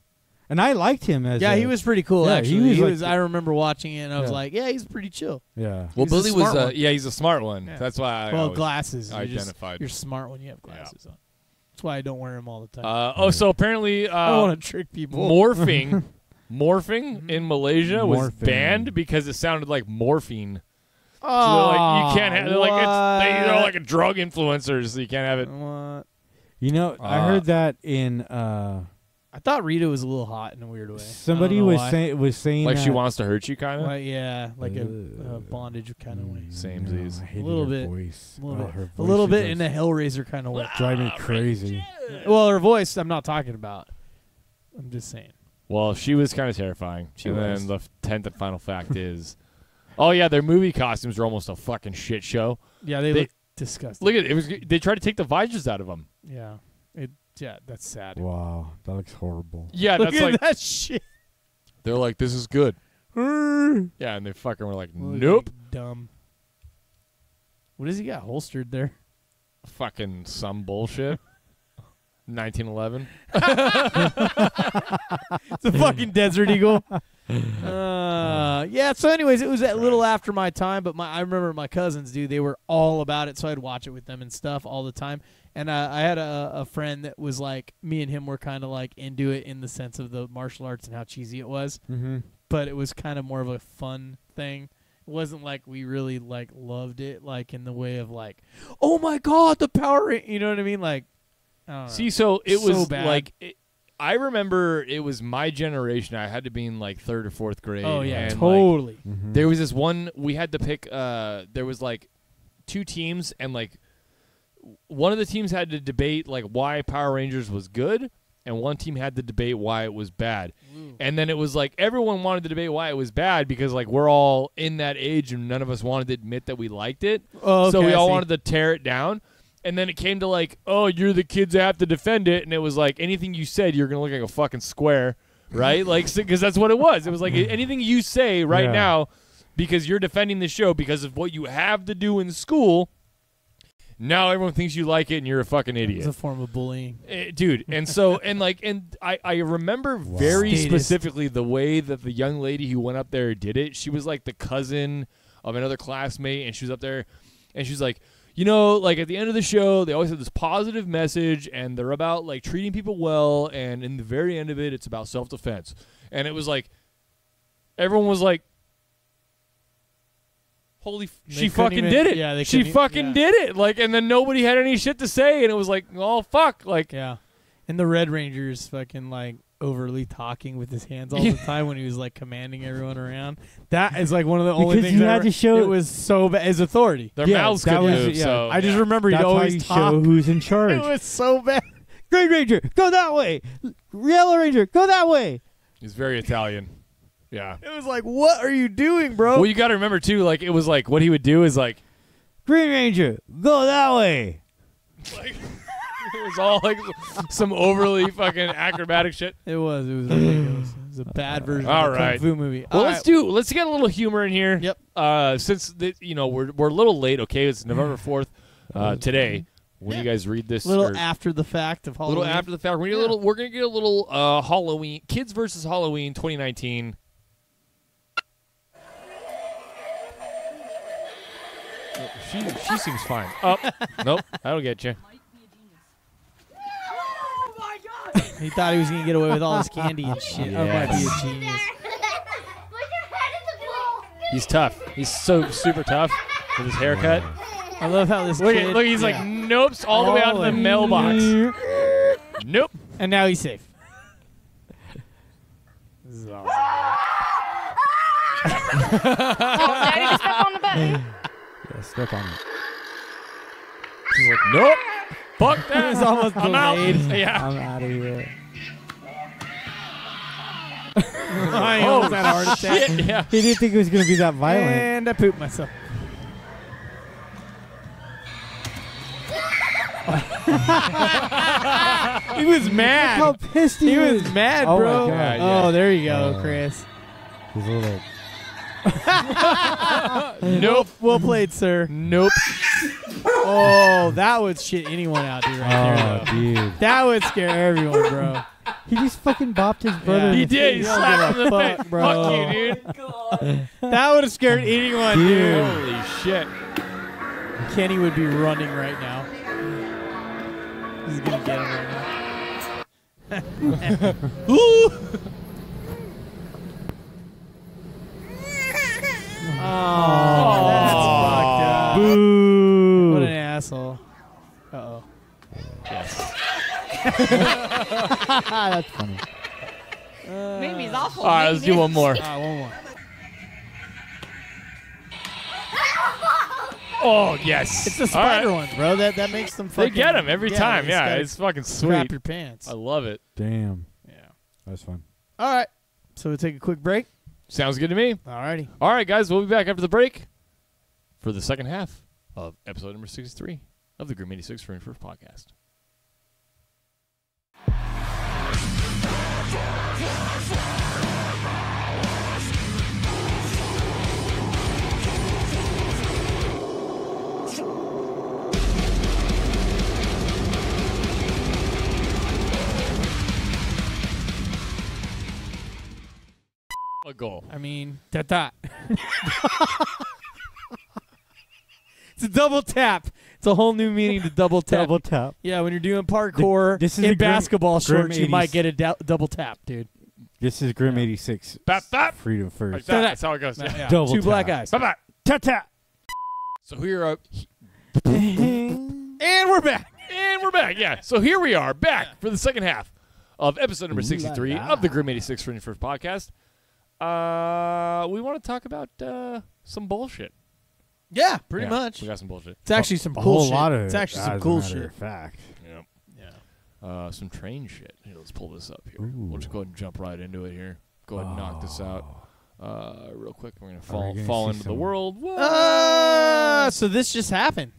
And I liked him as he was pretty cool, actually. He was I remember watching it, and I was like, yeah, he's pretty chill. Yeah. Well, Billy was, he's a smart one. Yeah. That's why I glasses. identified. You're smart when you have glasses on. That's why I don't wear them all the time. So apparently... I don't want to trick people. Morphing in Malaysia was banned because it sounded like morphine. So you can't have... They're like a drug influencers, so you can't have it. What? You know, I heard that in... I thought Rita was a little hot in a weird way. Somebody was saying like that she wants to hurt you, kind of. Like a bondage kind of way. Samesies. I hated a little her bit, voice. a little bit in the Hellraiser kind of way. Drive me crazy. Well, her voice, I'm not talking about. I'm just saying. Well, she was kind of terrifying. And then the 10th and final fact is, their movie costumes are almost a fucking shit show. Yeah, they look disgusting. Look at it. They tried to take the visors out of them. Yeah. Yeah, that's sad. Wow, that looks horrible. Yeah, look that's at like that shit. They're like, this is good. Yeah, and they fucking were like, nope. Dumb. What does he got holstered there? Fucking some bullshit. 1911. It's a fucking Desert Eagle. So anyways, it was a little after my time, but I remember my cousins, dude, they were all about it, so I'd watch it with them and stuff all the time. And I had a friend that was like, me and him were kind of like into it in the sense of the martial arts and how cheesy it was. Mm-hmm. But it was kind of more of a fun thing. It wasn't like we really like loved it, like in the way of like, oh my God, the Power Rangers. You know what I mean? Like, I don't know. See, so it was so bad. like, I remember it was my generation. I had to be in like 3rd or 4th grade. Oh, yeah, and totally. Like, there was this one, we had to pick, there was like 2 teams, and like, one of the teams had to debate like why Power Rangers was good, and one team had to debate why it was bad. And then it was like everyone wanted to debate why it was bad because like we're all in that age and none of us wanted to admit that we liked it. Oh, okay, so we all wanted to tear it down. And then it came to like, oh, you're the kids that have to defend it, and it was like anything you said, you're gonna look like a fucking square, right? Like, because that's what it was. It was like anything you say right now, because you're defending the show because of what you have to do in school. Now everyone thinks you like it, and you're a fucking idiot. It's a form of bullying, dude. And so, and I remember very specifically the way that the young lady who went up there did it. She was like the cousin of another classmate, and she was up there, and she's like, you know, like at the end of the show, they always have this positive message, and they're about like treating people well, and in the very end of it, it's about self-defense. And it was like, everyone was like, she fucking did it. Yeah, she fucking did it. Like, and then nobody had any shit to say, and it was like, oh fuck, like, yeah. And the Red Ranger's fucking like overly talking with his hands all the time when he was like commanding everyone around. That is like one of the only things you had to show it was so bad. His authority. Their mouths could move. So I just remember he'd always show who's in charge. It was so bad. Green Ranger, go that way. Yellow Ranger, go that way. He's very Italian. Yeah. It was like, what are you doing, bro? Well, you got to remember too. Like, it was like what he would do is like, Green Ranger, go that way. Like, it was all like some overly fucking acrobatic shit. It was ridiculous. It was a bad version of a kung fu movie. Well, let's get a little humor in here. Yep. Since we're a little late. Okay, it's November 4th today. When you guys read this, a little after the fact of Halloween. A little after the fact. We're gonna get a little Halloween Kids versus Halloween 2019. She seems fine. Oh, nope, that'll get you. Oh my God! He thought he was gonna get away with all his candy and shit. Yes. Oh, might be a genius. He's tough. He's so super tough with his haircut. I love how this look. kid, He's like, nope, all the way out to the mailbox. Nope. And now he's safe. This is awesome. Daddy, just step on the button. Yeah, step on it. He's like, nope. Fuck that. It's almost I'm out. delayed. Yeah. I'm out of here. I almost had a heart attack. Shit, yeah. He didn't think it was going to be that violent. And I pooped myself. He was mad. Look how pissed he was mad, Oh, bro. my God. Oh, there you go, Chris. He's a little... Nope. Well played, sir. Nope. Oh, that would shit anyone out, dude. Right there, Oh, though. dude. That would scare everyone, bro. He just fucking bopped his brother. in He the did. He face. slapped him in the fuck, face. bro. Fuck you, dude. That would have scared anyone, Dude. dude. Holy shit. Kenny would be running right now. He's gonna get him right now. Ooh. Oh, that's fucked up. Boo. What an asshole. Uh-oh. Yes. That's funny. Mimi's awful. All right, let's do one more. One more. Oh, yes. It's the All spider right. ones, bro. That makes them They fucking... get him every time. they Yeah, just gotta it's fucking sweet. crap your pants. I love it. Damn. Yeah. That's fun. All right. So we'll take a quick break. Sounds good to me. All righty. All right, guys, we'll be back after the break for the second half of episode number 63 of the Grim 86 Free and First podcast. A goal. I mean, that. It's a double tap. It's a whole new meaning to double tap. Double tap. Yeah, when you're doing parkour This is in a Grim- basketball Grim shorts, you 80s. might get a double tap, dude. This is Grim 86. Bap, bap. Freedom Like first. that. That's how it goes. Yeah. Yeah. Double Two tap. black eyes. Bap, bap. Tap tap. So here are... And we're back. And we're back, yeah. So here we are, back for the second half of episode number 63 of the Grim 86 Free and First podcast. We want to talk about some bullshit. Yeah, pretty Yeah, much. We got some bullshit. It's actually some A cool whole shit. lot of It's actually as some a cool matter shit. of fact. Yeah. Some train shit. Here, let's pull this up here. We'll just go ahead and jump right into it here. Go ahead and knock this out real quick. We're going to fall into the world. So this just happened,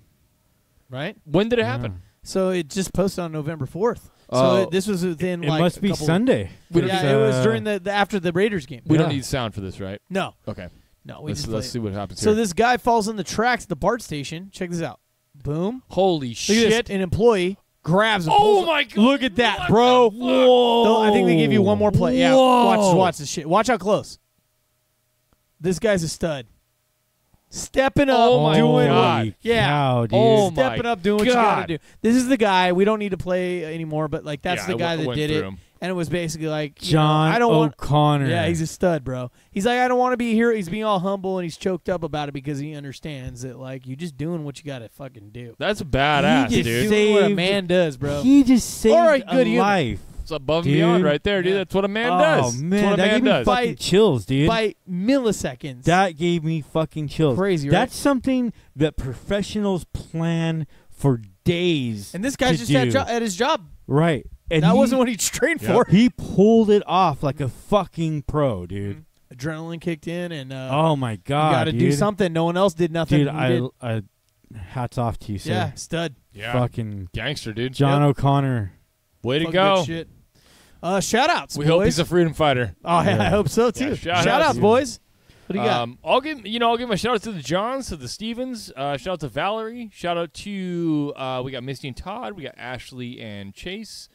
right? When did it happen? So it just posted on November 4th. Oh. So this was within It like must a be couple- Sunday. Yeah, it was during the after the Raiders game. We don't need sound for this, right? No. Okay. No, we just let's play see it. what happens So here. this guy falls in the tracks at the BART station. Check this out. Boom. Holy Look at shit. this. An employee grabs him. Oh pulls him. my God. Look at that, What bro. the fuck? Whoa. I think they gave you one more play. Yeah, Whoa. watch this shit. Watch how close. This guy's a stud. Stepping up, Oh my doing God. what, yeah. Cow, dude. Oh Stepping my up, doing what you God. gotta do. This is the guy. We don't need to play anymore, but like that's Yeah, the I guy w- that went did through it. him. And it was basically like John I don't want. O'Connor. Yeah, he's a stud, bro. He's like, I don't want to be here. He's being all humble and he's choked up about it because he understands that like you just doing what you gotta fucking do. That's badass, He just dude. Doing what a saved- man does, bro. He just saved All right, good a human. life. It's above and Dude. beyond right there, dude. Yeah. That's what a man Oh, does. man. That's what a That man gave me does. fucking chills, dude. By milliseconds. That gave me fucking chills. Crazy, right? That's something that professionals plan for days. And this guy's to just do. at his job. Right. And That he- wasn't what he trained for. He pulled it off like a fucking pro, dude. Adrenaline kicked in, and Oh my god, you got to do dude. something. No one else did nothing. Dude, He did. I hats off to you, sir. Yeah, stud. Yeah. Fucking Gangster, dude. John Yep. O'Connor. Way to Fucking go. good shit. Shout outs, We boys. hope he's a freedom fighter. Oh yeah, I hope so too. Yeah, shout shout outs, outs, dude. boys. What do you got? I'll give a shout out to the Johns, to the Stevens. Shout out to Valerie. Shout out to we got Misty and Todd. We got Ashley and Chase.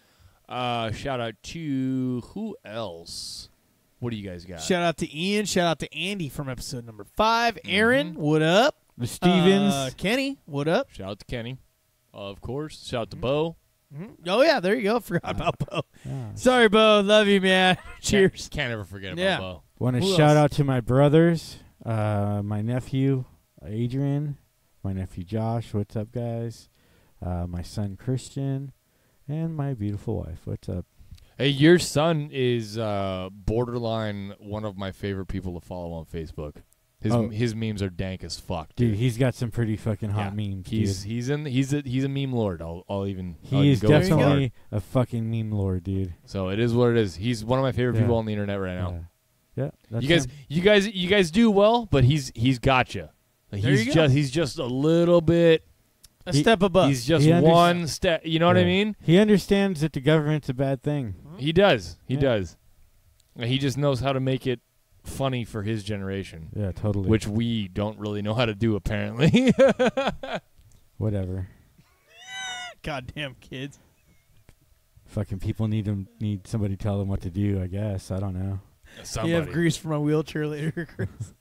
Shout out to who else? What do you guys got? Shout out to Ian. Shout out to Andy from episode number 5. Aaron, what up? The Stevens. Kenny, what up? Shout out to Kenny, of course. Shout out to Bo. Oh yeah, there you go. Forgot about Bo. Yeah. Sorry, Bo. Love you, man. Cheers. Can't ever forget about Yeah. Bo. Want to Who shout else? out to my brothers, my nephew Adrian, my nephew Josh. What's up, guys? My son Christian, and my beautiful wife. What's up? Hey, your son is borderline one of my favorite people to follow on Facebook. His memes are dank as fuck, dude. He's got some pretty fucking hot memes. He's a meme lord. He is definitely a fucking meme lord, dude. So it is what it is. He's one of my favorite people on the internet right now. Yeah. You guys do well, but he's got you. He's just a little bit a step above. He's just one step. You know what I mean? He understands that the government's a bad thing. He does. He does. He just knows how to make it funny for his generation. Yeah, totally. Which we don't really know how to do, apparently. Whatever. Goddamn kids. Fucking people need somebody to tell them what to do, I guess. I don't know. You have grease for my wheelchair later, Chris.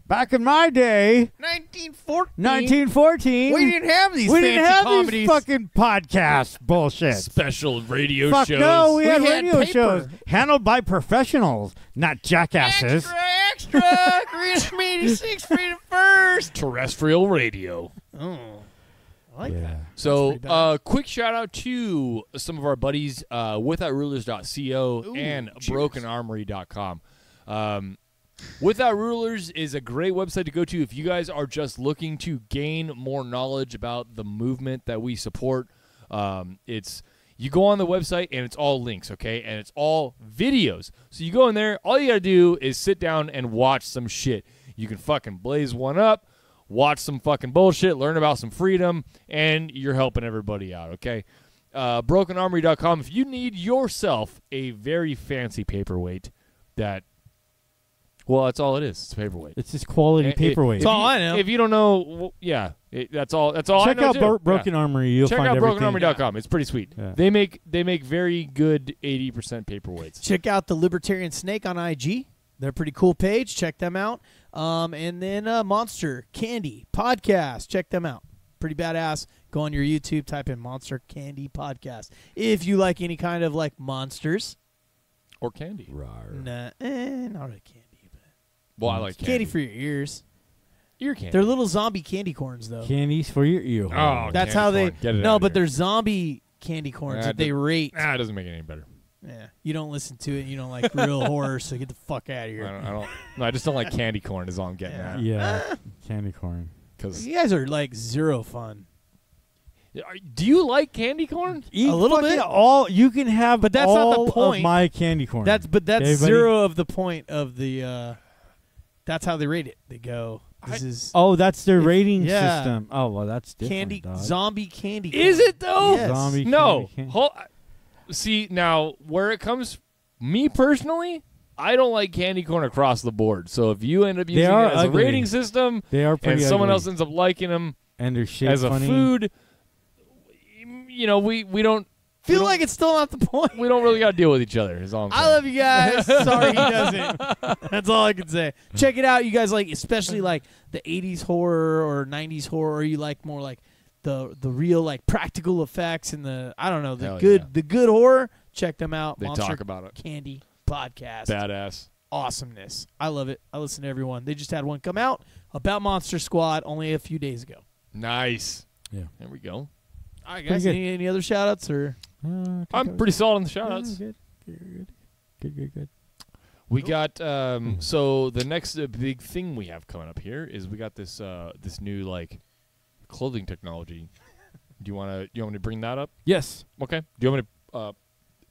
Back in my day, 1914, we didn't have these these fucking podcast bullshit. Special radio shows. No, we had radio paper. shows handled by professionals, not jackasses. Extra! Freedom 86, Freedom First! Terrestrial radio. Oh. I like that. So, quick shout out to some of our buddies, withoutrulers.co and brokenarmory.com. Without Rulers is a great website to go to if you guys are just looking to gain more knowledge about the movement that we support. You go on the website and it's all links, okay? And it's all videos. So you go in there, all you got to do is sit down and watch some shit. You can fucking blaze one up, watch some fucking bullshit, learn about some freedom, and you're helping everybody out, okay? BrokenArmory.com. If you need yourself a very fancy paperweight that... Well, that's all it is. It's a paperweight. It's just quality paperweight. That's all I know. If you don't know, that's all. That's all. Check I know out Broken Armory. You'll find everything. Check out brokenarmory.com. It's pretty sweet. Yeah. They make very good 80% paperweights. Check out the Libertarian Snake on IG. They're a pretty cool page. Check them out. And then Monster Candy Podcast. Check them out. Pretty badass. Go on your YouTube. Type in Monster Candy Podcast. If you like any kind of like monsters or candy. Nah, not really candy. Well, I like candy for your ears. Ear candy. They're little zombie candy corns, though. Candies for your ear hole. Oh, that's how they. No, but they're zombie candy corns that they rate. It doesn't make it any better. Yeah, you don't listen to it. You don't like real horror, so get the fuck out of here. I don't. No, I just don't like candy corn. Is all I'm getting at. Yeah, candy corn. Because you guys are like zero fun. Do you like candy corn? A little bit. All you can have, but that's all not the point. Of my candy corn. That's zero of the point of the. That's how they rate it. They go. This is. Oh, that's their rating system. Oh well, that's different. Candy, dog. zombie candy. Corn. Is it though? Yes. Zombie no. candy. See now, where it comes, me personally, I don't like candy corn across the board. So if you end up using it as a rating system, they are pretty and someone ugly. else ends up liking them and they're shaped as a funny. food, we don't. Feel like it's still not the point. We don't really got to deal with each other. Is all I'm saying. I love you guys. Sorry he doesn't. That's all I can say. Check it out. You guys like, especially like the 80s horror or 90s horror, or you like more like the real like practical effects and the the good horror. Check them out. They Monster talk about it. Candy Podcast. Badass. Awesomeness. I love it. I listen to everyone. They just had one come out about Monster Squad only a few days ago. Nice. Yeah. There we go. All right, guys. Any other shout outs or? I'm pretty solid on the shout-outs. Good. We got so the next big thing we have coming up here is we got this this new like clothing technology. Do you want me to bring that up? Yes. Okay. Do you want me to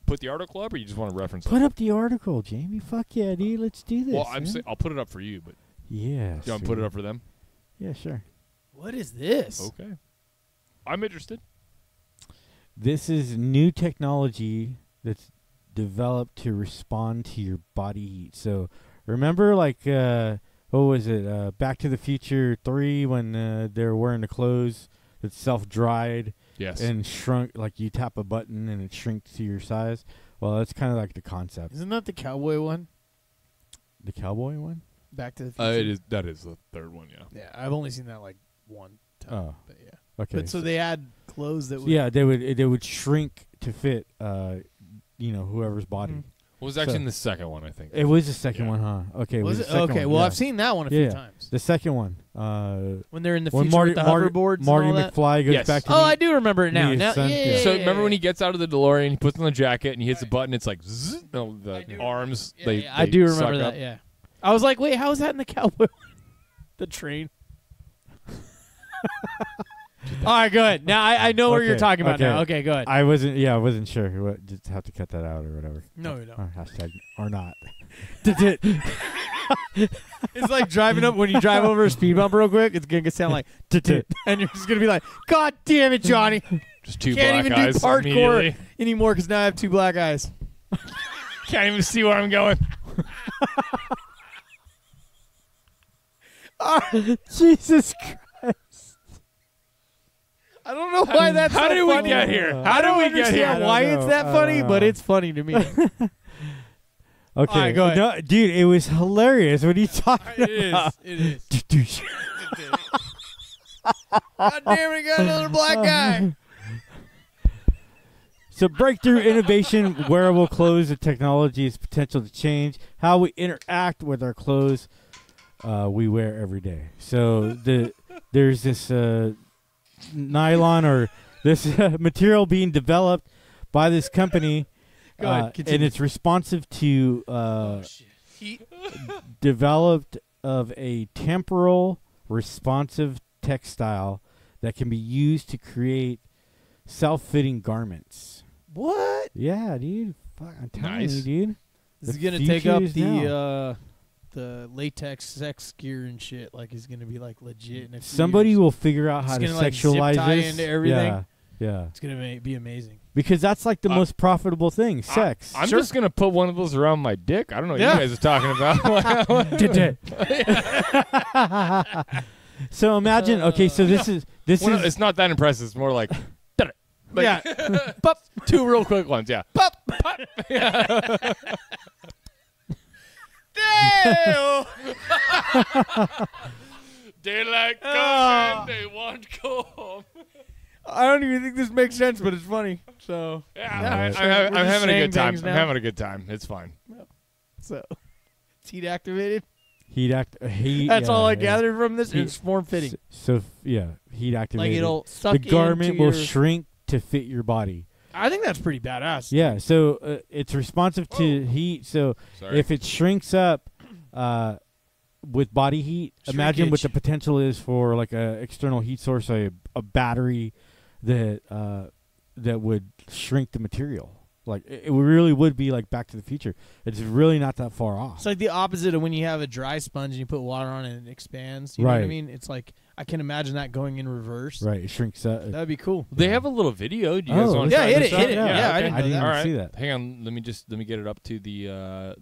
put the article up, or you just want to reference it? Put up the article, Jamie. Fuck yeah, dude. Let's do this. Well, I'll put it up for you, but yeah. Do you want to put it up for them? Yeah, sure. What is this? Okay. I'm interested. This is new technology that's developed to respond to your body heat. So remember, like, what was it? Back to the Future 3 when they were wearing the clothes that self-dried and shrunk. Like you tap a button and it shrinks to your size. Well, that's kind of like the concept. Isn't that the cowboy one? The cowboy one? Back to the Future. That is the third one. Yeah. Yeah, I've only seen that like one time. Oh, but yeah. Okay. But so they had clothes that would... Yeah, they would shrink to fit, whoever's body. Mm-hmm. Well, it was actually in the second one, I think. It was the second one, huh? Okay. Was it? The Okay, one, well, yeah. I've seen that one a few times. The second one. When they're in the future with the hoverboards Marty and all that? McFly goes back to I do remember it now. So remember when he gets out of the DeLorean, he puts on the jacket, and he hits the button, it's like, zzz, the arms, I do remember suck that, up. yeah. I was like, wait, how is that in the cowboy? The train. All right, go ahead. Now I know what you're talking about now. Okay, go ahead. I wasn't sure. Just have to cut that out or whatever. No, you don't. Or hashtag or not. It's like driving up when you drive over a speed bump real quick. It's gonna sound like and you're just gonna be like, "God damn it, Johnny!" Just two Can't black even eyes do parkour immediately. anymore because now I have two black eyes. Can't even see where I'm going. Jesus Christ! I don't know why that's How so did funny. we get here? I How don't did we get here? understand why it's that funny, but it's funny to me. Okay, right, go ahead. no, dude, it was hilarious. What are you talking about? It is. God damn it, got another black guy. So breakthrough innovation, wearable clothes, and technology's potential to change how we interact with our clothes we wear every day. So there's this nylon or this material being developed by this company, ahead, and it's responsive to Heat. developed of a temporal responsive textile that can be used to create self-fitting garments. What? Yeah, dude. Fuck, I'm telling Nice. you, dude. This is The gonna take future up is now. the latex sex gear and shit. Like it's gonna be like legit. In a few Somebody years. will figure out how It's to gonna, like, zip sexualize tie this. into everything. Yeah, yeah. It's gonna be amazing. Because that's like the most profitable thing, sex. I'm just gonna put one of those around my dick. I don't know what you guys are talking about. So imagine. Okay, so this is It's not that impressive. It's more like. Yeah. Pop. Two real quick ones. Yeah. Pop. Pop. Yeah. Daylight come and they won't go home. I don't even think this makes sense, but it's funny. So yeah, I'm I'm having a good time. things I'm now. having a good time. It's fine. So it's heat activated. That's all I gathered from this. It's form fitting. So heat activated. Like it'll suck the garment into will your- shrink to fit your body. I think that's pretty badass. Yeah, so it's responsive to heat. So if it shrinks up with body heat, imagine what the potential is for like a external heat source, a battery that would shrink the material. Like it really would be like Back to the Future. It's really not that far off. It's like the opposite of when you have a dry sponge and you put water on it and it expands. You know what I mean? It's like I can imagine that going in reverse. Right, it shrinks up. That'd be cool. They have a little video. Do you guys want to hit it. Yeah, Yeah, I didn't know that. All right. see that. Hang on. Let me get it up to the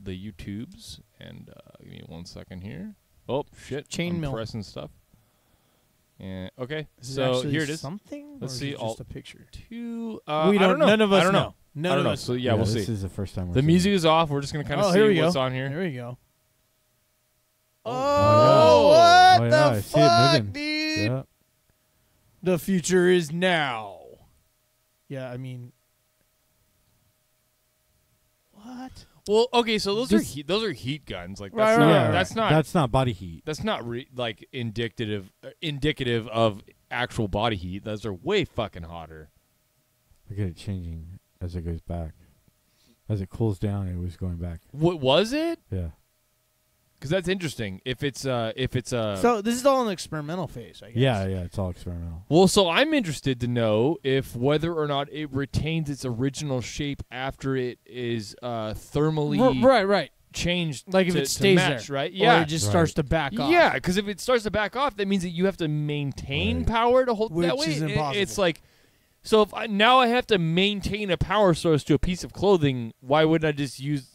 YouTubes and give me 1 second here. Oh shit! I'm Chainmail. pressing stuff. And okay, Is it so actually here it is. something? Let's or see. Is it just a picture. Two. We don't. None of us I don't know. None I don't of know. us. So yeah, we'll see. This is the first time. The music is off. We're just gonna kind of see what's on here. Here we go. Oh, what yeah, the I see it fuck, moving. dude? Yeah. The future is now. Yeah, I mean, what? Well, okay, so those are heat guns. Like that's that's not body heat. That's not like indicative of actual body heat. Those are way fucking hotter. Look at it changing as it goes back. As it cools down, it was going back. What was it? Yeah. Because that's interesting. If it's So this is all in the experimental phase, I guess. Yeah, it's all experimental. Well, so I'm interested to know if whether or not it retains its original shape after it is thermally right changed. Like if to, it stays to match, there, right? Yeah, or it just starts to back off. Yeah, because if it starts to back off, that means that you have to maintain power to hold that Which way. is impossible. It's like, so if now I have to maintain a power source to a piece of clothing, why wouldn't I just use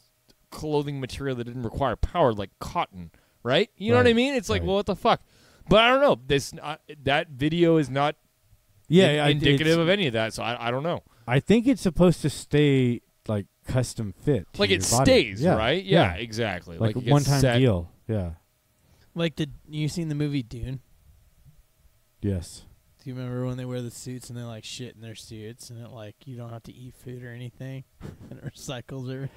clothing material that didn't require power, like cotton? Right? You know what I mean? It's like, well, what the fuck? But I don't know. That video is not indicative of any of that, so I don't know. I think it's supposed to stay like custom fit. To Like your it body. stays, Yeah. right? Yeah, exactly. Like a it gets one-time set. deal. Yeah. Like you seen the movie Dune? Yes. Do you remember when they wear the suits and they like shit in their suits and it like you don't have to eat food or anything and it recycles everything?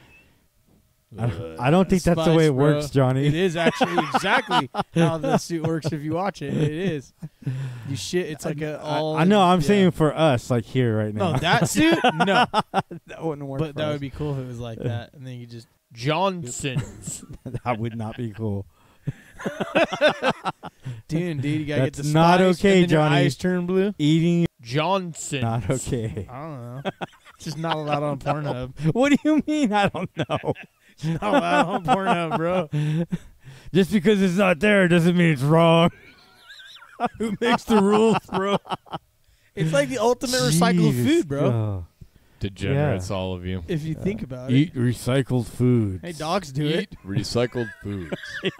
I don't think that's the way it works, Johnny. It is actually exactly how the suit works if you watch it. It is. You shit. It's like I know. I'm saying for us, like here right now. No, that suit? No. That wouldn't work. But that would be cool if it was like that. And then you just Johnson's. That would not be cool. Dude, you gotta That's get the not spice okay, and then your Johnny. eyes turn blue. Eating Johnson's. not okay. I don't know. It's just not allowed on Pornhub. What do you mean? I don't know. It's not allowed on Pornhub, bro. Just because it's not there doesn't mean it's wrong. Who makes the rules, bro? It's like the ultimate recycled food, bro. Oh. Degenerates, all of you. If you think about Eat it. recycled foods. Hey, dogs do it. Recycled foods.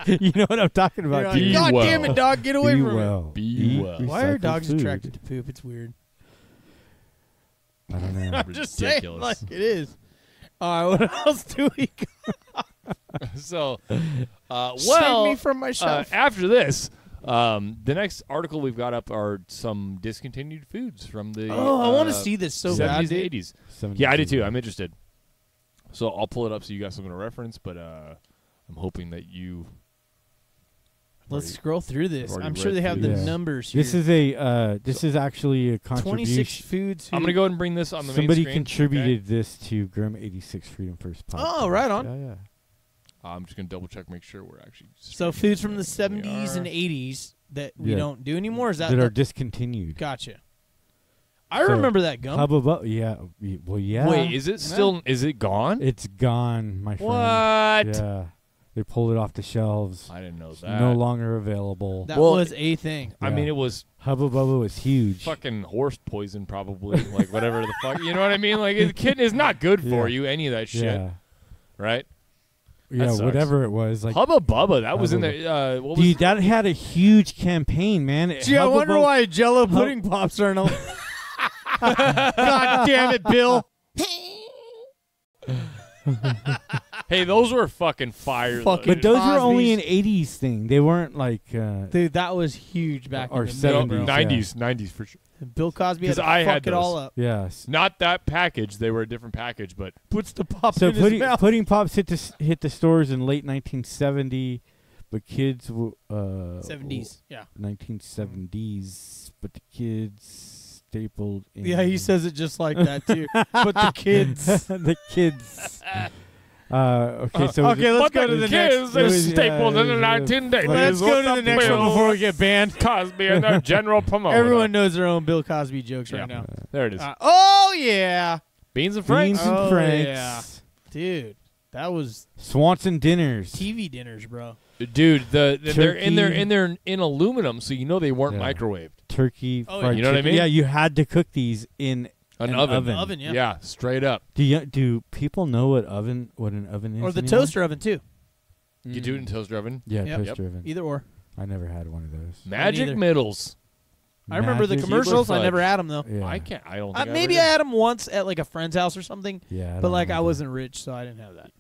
You know what I'm talking about. Like, God well. damn it, dog, get away Be from well. it. Be Eat well. Why are recycled dogs food. attracted to poop? It's weird. I don't know. I'm just saying, Ridiculous. like it is. All right, what else do we got? So, Save me from myself. after this, the next article we've got up are some discontinued foods from the I want to see this so 70s bad. to 80s. Yeah, I did too. I'm interested. So I'll pull it up so you guys are going to reference, but I'm hoping that you... Let's scroll through this. already I'm sure they read have through the this. numbers here. This is actually a 26 contribution. foods. I'm going to go ahead and bring this on the Somebody main screen. contributed this to Grim 86 Freedom First podcast. Oh, right on. Yeah. I'm just going to double check, make sure we're actually... So foods from the 70s and 80s that we don't do anymore? Is that are discontinued. Gotcha. I remember that gum. Hubba Bubba, yeah. Well, yeah. Wait, is it still... Is it gone? It's gone, my friend. What? Yeah. They pulled it off the shelves. I didn't know It's that. no longer available. That was a thing. I mean, it was... Hubba Bubba was huge. Fucking horse poison, probably. Like, whatever the fuck. You know what I mean? Like, the kitten is not good for you, any of that shit. Yeah. Right? Yeah, whatever it was. Like Hubba Bubba, that was in there. What was Dude, that had a huge campaign, man. Gee, I wonder why Jello pudding pops aren't on. God damn it, Bill. Hey, those were fucking fire. But those were only an 80s thing. They weren't like... Dude, that was huge back in the 70s. 90s for sure. Bill Cosby had to I fuck had it those. all up. Yes. Not that package. They were a different package, but... Puts the pop So in his mouth. Pudding Pops hit the stores in late 1970, but kids... 70s, yeah. 1970s, but the kids stapled in... Yeah, he says it just like that, too. But the kids. The kids... okay, so let's go to the next. They're stapled in the 1980s. Let's go to the next one before we get banned. Cosby and their general promoter. Everyone knows their own Bill Cosby jokes right now. There it is. Oh, yeah. Beans and Franks. Beans and Oh, Franks. yeah. Dude, that was Swanson dinners. TV dinners, bro. Dude, they're Turkey. in aluminum, so you know they weren't Yeah. microwaved. Turkey, Oh, fried you know what I chicken. mean? Yeah, you had to cook these in An oven. Oven, yeah. Yeah, straight up. Do people know what an oven is? Or the anymore? toaster oven, too. You do it in toaster oven. Yeah, Yep. toaster oven. Either or. I never had one of those. Magic neither. Middles. I remember the Magic- commercials. I fudge. never had them, though. Yeah. I can't. I don't. Think Maybe I had them once at like a friend's house or something. Yeah, But like I wasn't rich, so I didn't have that.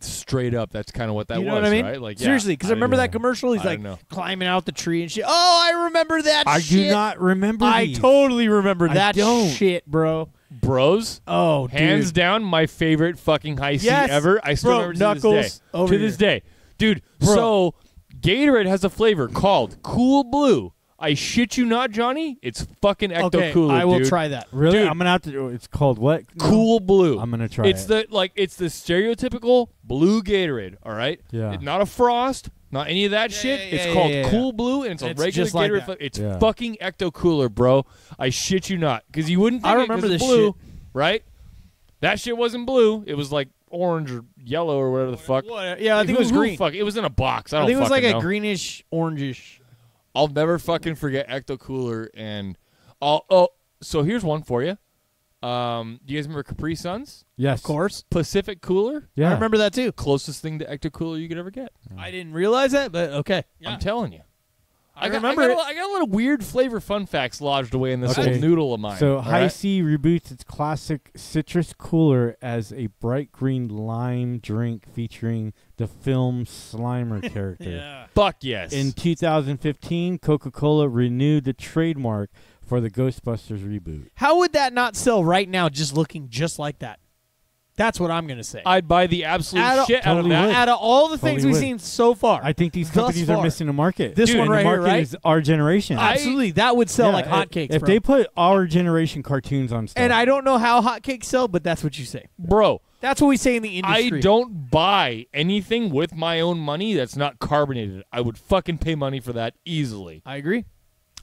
Straight up. That's kind of what that You know was, what I mean? right? Like, seriously, because I remember that commercial. He's I like don't know. climbing out the tree and shit. Oh, I remember that. I shit. do not remember. I these. totally remember I that don't. shit, bro. Bros. Oh, Hands dude. down, my favorite fucking high C Yes. ever. I still Bro, remember Knuckles to this day. over To here. this day, dude. Bro. So Gatorade has a flavor called Cool Blue. I shit you not, Johnny. It's fucking Ecto Okay, Cooler. I will dude. try that. Really? Dude. I'm gonna have to. It's called what? Cool Blue. I'm gonna try It's it. it's the stereotypical blue Gatorade. All right. Yeah. Not a Frost. Not any of that shit. yeah, It's yeah, called yeah. Cool Blue, and it's a It's regular just like Gatorade. that. It's Yeah. fucking Ecto Cooler, bro. I shit you not, because you wouldn't. Think I it remember 'cause it's this blue, shit. right? That shit wasn't blue. It was like orange or yellow or whatever the fuck. Yeah, I think it was green. Fuck, it was in a box. I I don't think it was like fucking a know. greenish, orangish. I'll never fucking forget Ecto Cooler, and so here's one for you. Do you guys remember Capri Suns? Yes. Of course. Pacific Cooler? Yeah. I remember that too. Closest thing to Ecto Cooler you could ever get. I didn't realize that, but okay. I'm telling you. I remember it. I got a little weird flavor fun facts lodged away in this Okay. little noodle of mine. So all High right? C reboots its classic citrus cooler as a bright green lime drink featuring the film Slimer character. Yeah. Fuck yes. In 2015, Coca-Cola renewed the trademark for the Ghostbusters reboot. How would that not sell right now just looking just like that? That's what I'm going to say. I'd buy the absolute shit out of totally that. would. Out of all the Totally things we've would. seen so far. I think these Thus companies are far. missing a market. This Dude, one and right the here, market right? is our generation. Absolutely. That would sell Yeah, like hotcakes, if bro. they put our generation cartoons on stuff. And I don't know how hotcakes sell, but that's what you say. Bro, That's what we say in the industry. I don't buy anything with my own money that's not carbonated. I would fucking pay money for that easily. I agree.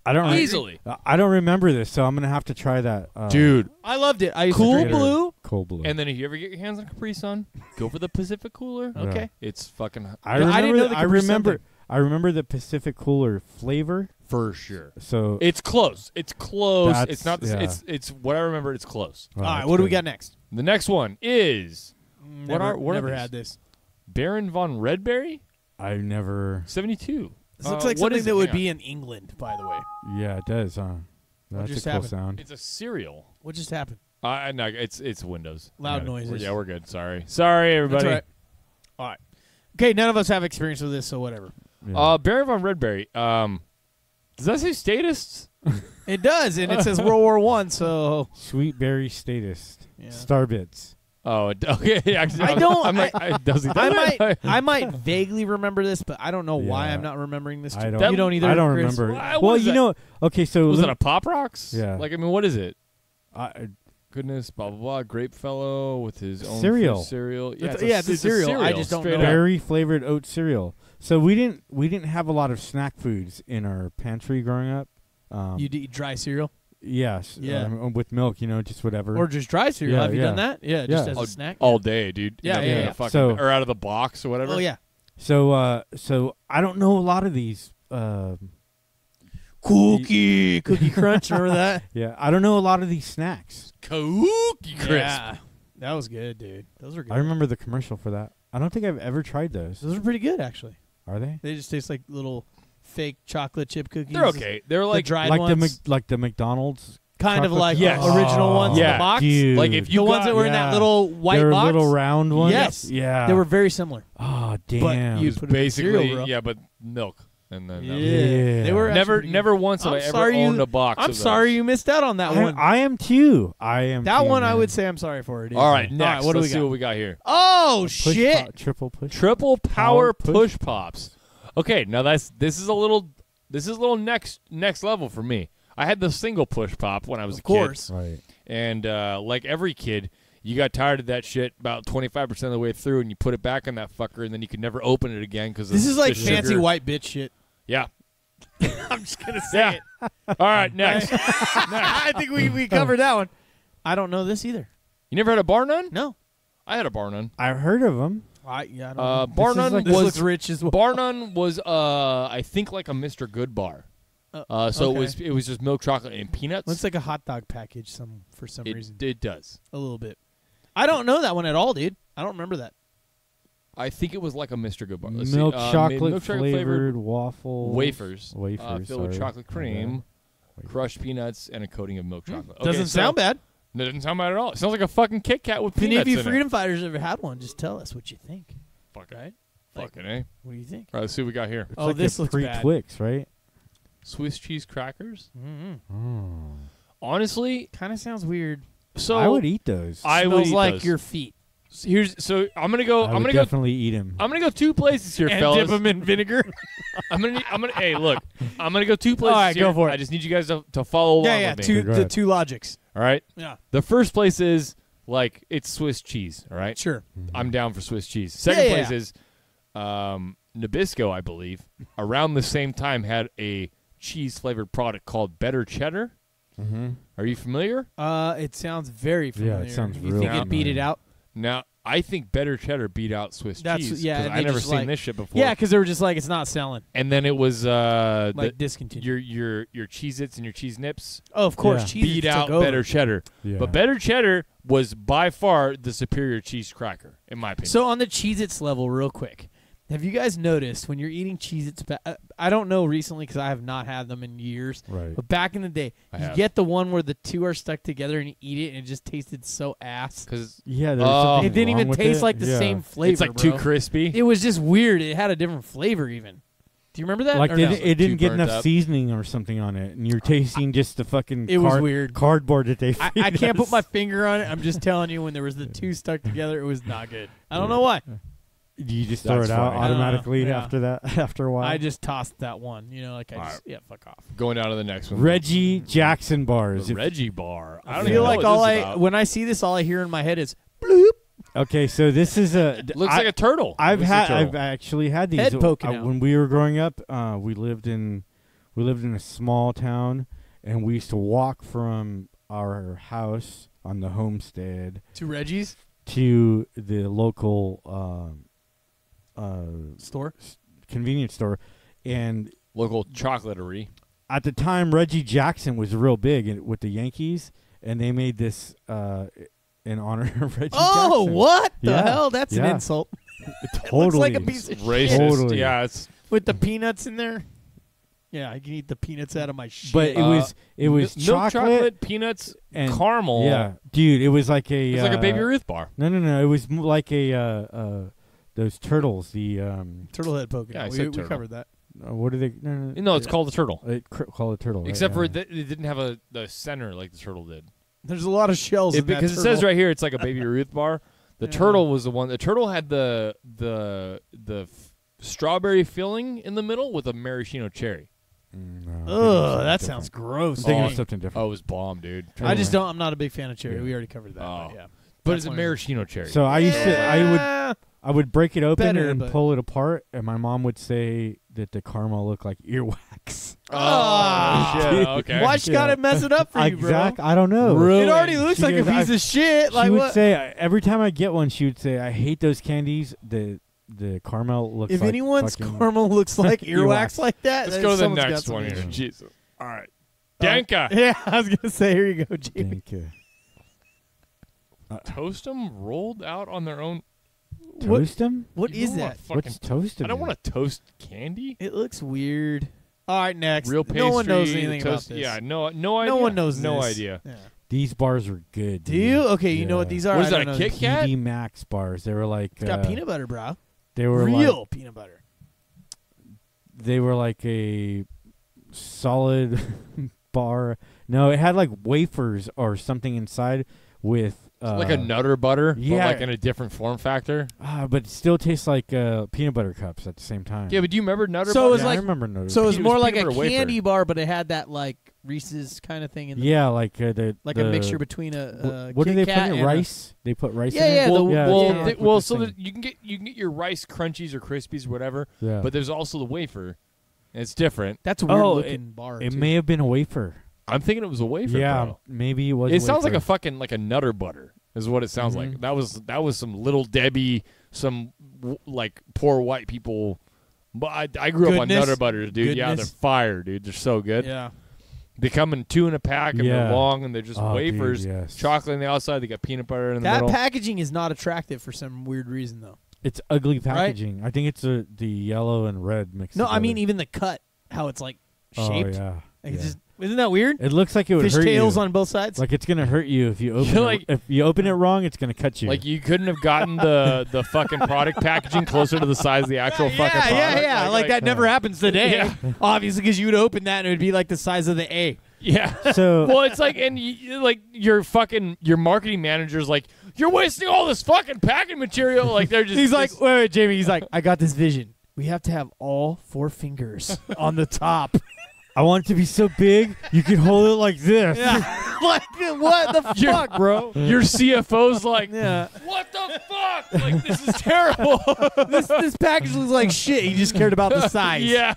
I don't easily. I don't remember this, so I'm gonna have to try that. Dude, I loved it. I used Cool to drink Blue. Cold Blue. And then if you ever get your hands on Capri Sun, go for the Pacific Cooler. Okay. It's fucking. I remember. I didn't know the Capri Sun thing. I remember the Pacific Cooler flavor for sure. So it's close. It's close. That's- It's not. yeah. It's what I remember. It's close. All right, what do we got next? The next one is Never what had this. Baron von Redberry. I never. 72. This looks like what something is that it? would Hang be on. in England, by the way. Yeah, it does, huh? That's just a cool happened? sound. It's a cereal. What just happened? No, it's Windows. Loud Yeah, noises. Yeah, we're good. Sorry, everybody. That's all right. Okay, none of us have experience with this, so whatever. Yeah. Baron von Redberry. Does that say statists? It does, and it says World War I, so... Sweet berry statist. Yeah. Starbits. Oh, okay. Actually, I don't... I'm like, does he? I might vaguely remember this, but I don't know why Yeah. I'm not remembering this. I You don't, don't either, I don't Chris? remember. What Well, is you that? know, okay, so Was it a Pop Rocks? Yeah. Like, I mean, what is it? I, Goodness, blah, blah, blah. Grape Fellow with his own Cereal. cereal. Yeah, It's a cereal. I just don't straight know. up. berry flavored oat cereal. So we didn't have a lot of snack foods in our pantry growing up. You eat dry cereal? Yes. Yeah. With milk, just whatever. Or just dry cereal. Yeah, Have you yeah. done that? Yeah, just Yeah. as a snack? All day, dude. Yeah, You know, yeah. fucking- So- or out of the box or whatever. Oh, yeah. So I don't know a lot of these. Cookie Crunch, remember that? Yeah, I don't know a lot of these snacks. Cookie Crisp. Yeah. That was good, dude. Those were good. I remember the commercial for that. I don't think I've ever tried those. Those are pretty good, actually. Are they? They just taste like little fake chocolate chip cookies. They're okay. They're like the dried Like ones. the McDonald's. Kind of chocolate like Yes. original ones in Yeah, the box. Dude. Like if you the ones got- that were in that yeah. little white They were box. little round ones. Yes. Yeah. They were very similar. Oh damn. you It's put it in basically cereal, bro. but milk and then that was Yeah. it. They were Never actually pretty never good. once have I'm I ever sorry you- owned a box. I'm of sorry those. you missed out on that one. I am too. I am. That too, one I man. would say I'm sorry for. Dude. All right, next. what do we Let's see got? what we got here. Oh Push shit! pop, triple push. Triple power push push pops. Okay, now this is a little next level for me. I had the single push pop when I was a course. kid. Right. And like every kid, you got tired of that shit about 25% of the way through, and you put it back on that fucker, and then you could never open it again because This is like the fancy sugar. white bitch shit. Yeah. I'm just gonna say Yeah. it. All right, next. I think we covered that one. I don't know this either. You never had a bar none? No. I had a bar none. I've heard of them. I don't know. Bar is none like- This was looks rich as well. bar none was I think like a Mr. Good bar. So okay. it was just milk chocolate and peanuts. Looks like a hot dog package for some reason. It does. A little bit. I don't know that one at all, dude. I don't remember that. I think it was like a Mr. Good bar. Let's see. Milk Made chocolate milk chocolate flavored waffles. wafers, Wafers. filled with sorry. chocolate cream, Yeah. crushed peanuts, and a coating of milk chocolate. Okay, Doesn't so- sound bad. No, it doesn't sound bad at all. It sounds like a fucking Kit Kat with If any peanuts of you in freedom it. fighters ever had one, just tell us what you think. Fuck Right? Fucking A. What do you think? All right, let's see what we got here. It's Oh, like this a looks bad. pre-Twix, right? Swiss cheese crackers. Mm-hmm. Oh. Honestly, Kind of sounds weird. so I would eat those. I would Smells eat like those. your feet. So I'm gonna go. I I'm would gonna go. definitely eat them. I'm gonna go two places here, And fellas. dip them in vinegar. I'm gonna. Hey, look. I'm gonna go two places. All right, here. go for it. I just need you guys to follow along yeah. with me. Go The ahead. two logics. All right. Yeah. The first place is like it's Swiss cheese. All right. Sure. I'm down for Swiss cheese. Second Yeah, place yeah. is Nabisco, I believe. Around the same time, had a cheese flavored product called Better Cheddar. Mm-hmm. Are you familiar? It sounds very familiar. Yeah, it sounds You real think it beat it familiar. out? Now, I think Better Cheddar beat out Swiss That's- cheese. yeah, 'cause and I they never just, seen like- this shit before. Yeah, because they were just like, it's not selling. And then it was Like discontinued. your Cheez-Its and your Cheese Nips Oh, of course. Yeah. Cheez-Its beat took out over. Better Cheddar. Yeah. But Better Cheddar was by far the superior cheese cracker, in my opinion. So on the Cheez-Its level, real quick, have you guys noticed when you're eating Cheez-Its? I don't know recently because I have not had them in years. Right. But back in the day, I you have. get the one where the two are stuck together and you eat it and it just tasted so ass. Because Yeah, there's Oh. something It didn't wrong even with taste it. like the Yeah. same flavor. it's like bro. too crispy. It was just weird. It had a different flavor even. Do you remember that? Like or they, no? it didn't Too get burnt enough up. seasoning or something on it, and you're tasting just the fucking It was weird. cardboard that they. I feed can't put us. my finger on it. I'm just telling you, when there was the two stuck together, it was not good. I don't know why. You just throw That's it out funny. automatically Yeah. after that. After a while, I just tossed that one. You know, like I All just fuck off. Going down to the next one. Reggie Jackson bars. The If- Reggie bar. I I don't feel even know like what all this I is about. when I see this, all I hear in my head is bloop. Okay, so this is a looks like a turtle. I've actually had these Head poking out. when we were growing up. We lived in a small town, and we used to walk from our house on the homestead to Reggie's to the local store, convenience store, and local chocolatery. At the time, Reggie Jackson was real big with the Yankees, and they made this in honor of Reggie Jackson. Oh, what the hell? That's an insult. Totally. It looks like a piece of racist. shit. Totally. Yeah, it's with the peanuts in there. Yeah, I can eat the peanuts out of my shit. But it was milk chocolate, peanuts, and caramel. Yeah, dude, it was like a. It's like a Baby Ruth bar. No. It was like a those turtles. The turtle head poking. Yeah, we covered that. What are they? No, it's called a turtle. Called a turtle. Right? Except for it didn't have the center like the turtle did. There's a lot of shells in that because it says right here it's like a Baby Ruth bar. The turtle was the one. The turtle had the strawberry filling in the middle with a maraschino cherry. Ugh, that sounds gross. I'm thinking of something different. Oh, it was bomb, dude. I'm not a big fan of cherry. We already covered that. Oh. But but it's a maraschino cherry. So I would break it open and but pull it apart, and my mom would say that the caramel looked like earwax. Oh, shit. Okay. Why she gotta mess it up for you, bro? I don't know. It already looks like a piece of shit. She Like would what? say every time I get one, she would say, "I hate those candies. The caramel looks If like anyone's fucking caramel looks like earwax like that, Let's go to the someone's got next some one here. issue. Jesus. All right. Danka. Yeah, I was gonna say, here you go, Jamie. Danka. Toast them rolled out on their own. Toast them? What You is don't that? want fucking- What's toasted? I don't want to toast candy. It looks weird. All right, next. Real pastry. No one knows anything toast, about this. Yeah, no idea. No one knows No this. idea. Yeah. These bars were good. Do you? Okay, you know what these are. What is I that, don't a know. Kit Kat? PD Maxx bars. They were like. It's got peanut butter, bro. They were real peanut butter. They were like a solid bar. No, it had like wafers or something inside with. Like a Nutter Butter, yeah. but like in a different form factor. But it still tastes like peanut butter cups at the same time. Yeah, but do you remember Nutter So Butter? it was I like, remember Nutter so it was It was more like a peanut butter candy wafer. bar, but it had that like Reese's kind of thing in the Yeah, like the like a mixture between a what do Kit they put Kat in and rice? They put rice Yeah, in yeah, it. the- yeah, yeah. well, so that you can get your rice crunchies or crispies or whatever. Yeah. But there's also the wafer. And it's different. That's a weird looking bar. It too. may have been a wafer. I'm thinking it was a wafer. Yeah, bro. maybe it was. It a sounds like wafer. a fucking like a Nutter Butter is what it sounds like. That was some Little Debbie, some like poor white people. But I grew up on Goodness. Nutter Butters, dude. Yeah, they're Goodness. fire, dude. They're so good. Yeah. They come in 2 in a pack and Yeah. they're long and they're just Oh, dude, wafers. yes. Chocolate on the outside. They got peanut butter in the That middle. packaging is not attractive for some weird reason, though. It's ugly packaging. I think it's the yellow and red mixed. No, I together. mean even the cut, how it's like shaped. Oh yeah. Like, yeah. it's just, isn't that weird? It looks like it would Fish hurt tails you. on both sides. Like it's gonna hurt you if you open You're it. like- If you open it wrong, it's gonna cut you. Like you couldn't have gotten the fucking product packaging closer to the size of the actual fucking product. yeah. Like that never happens today. Yeah. Obviously, because you would open that and it would be like the size of the A. Yeah. So Well, it's like, and like your marketing manager's like, you're wasting all this fucking packing material. Like they're just. He's like, wait, Jamie. He's like, I got this vision. We have to have all 4 fingers on the top. I want it to be so big you can hold it like this. Yeah. Like what the fuck, bro? your CFO's like, Yeah. what the fuck? Like this is terrible. This package looks like shit. He just cared about the size. Yeah.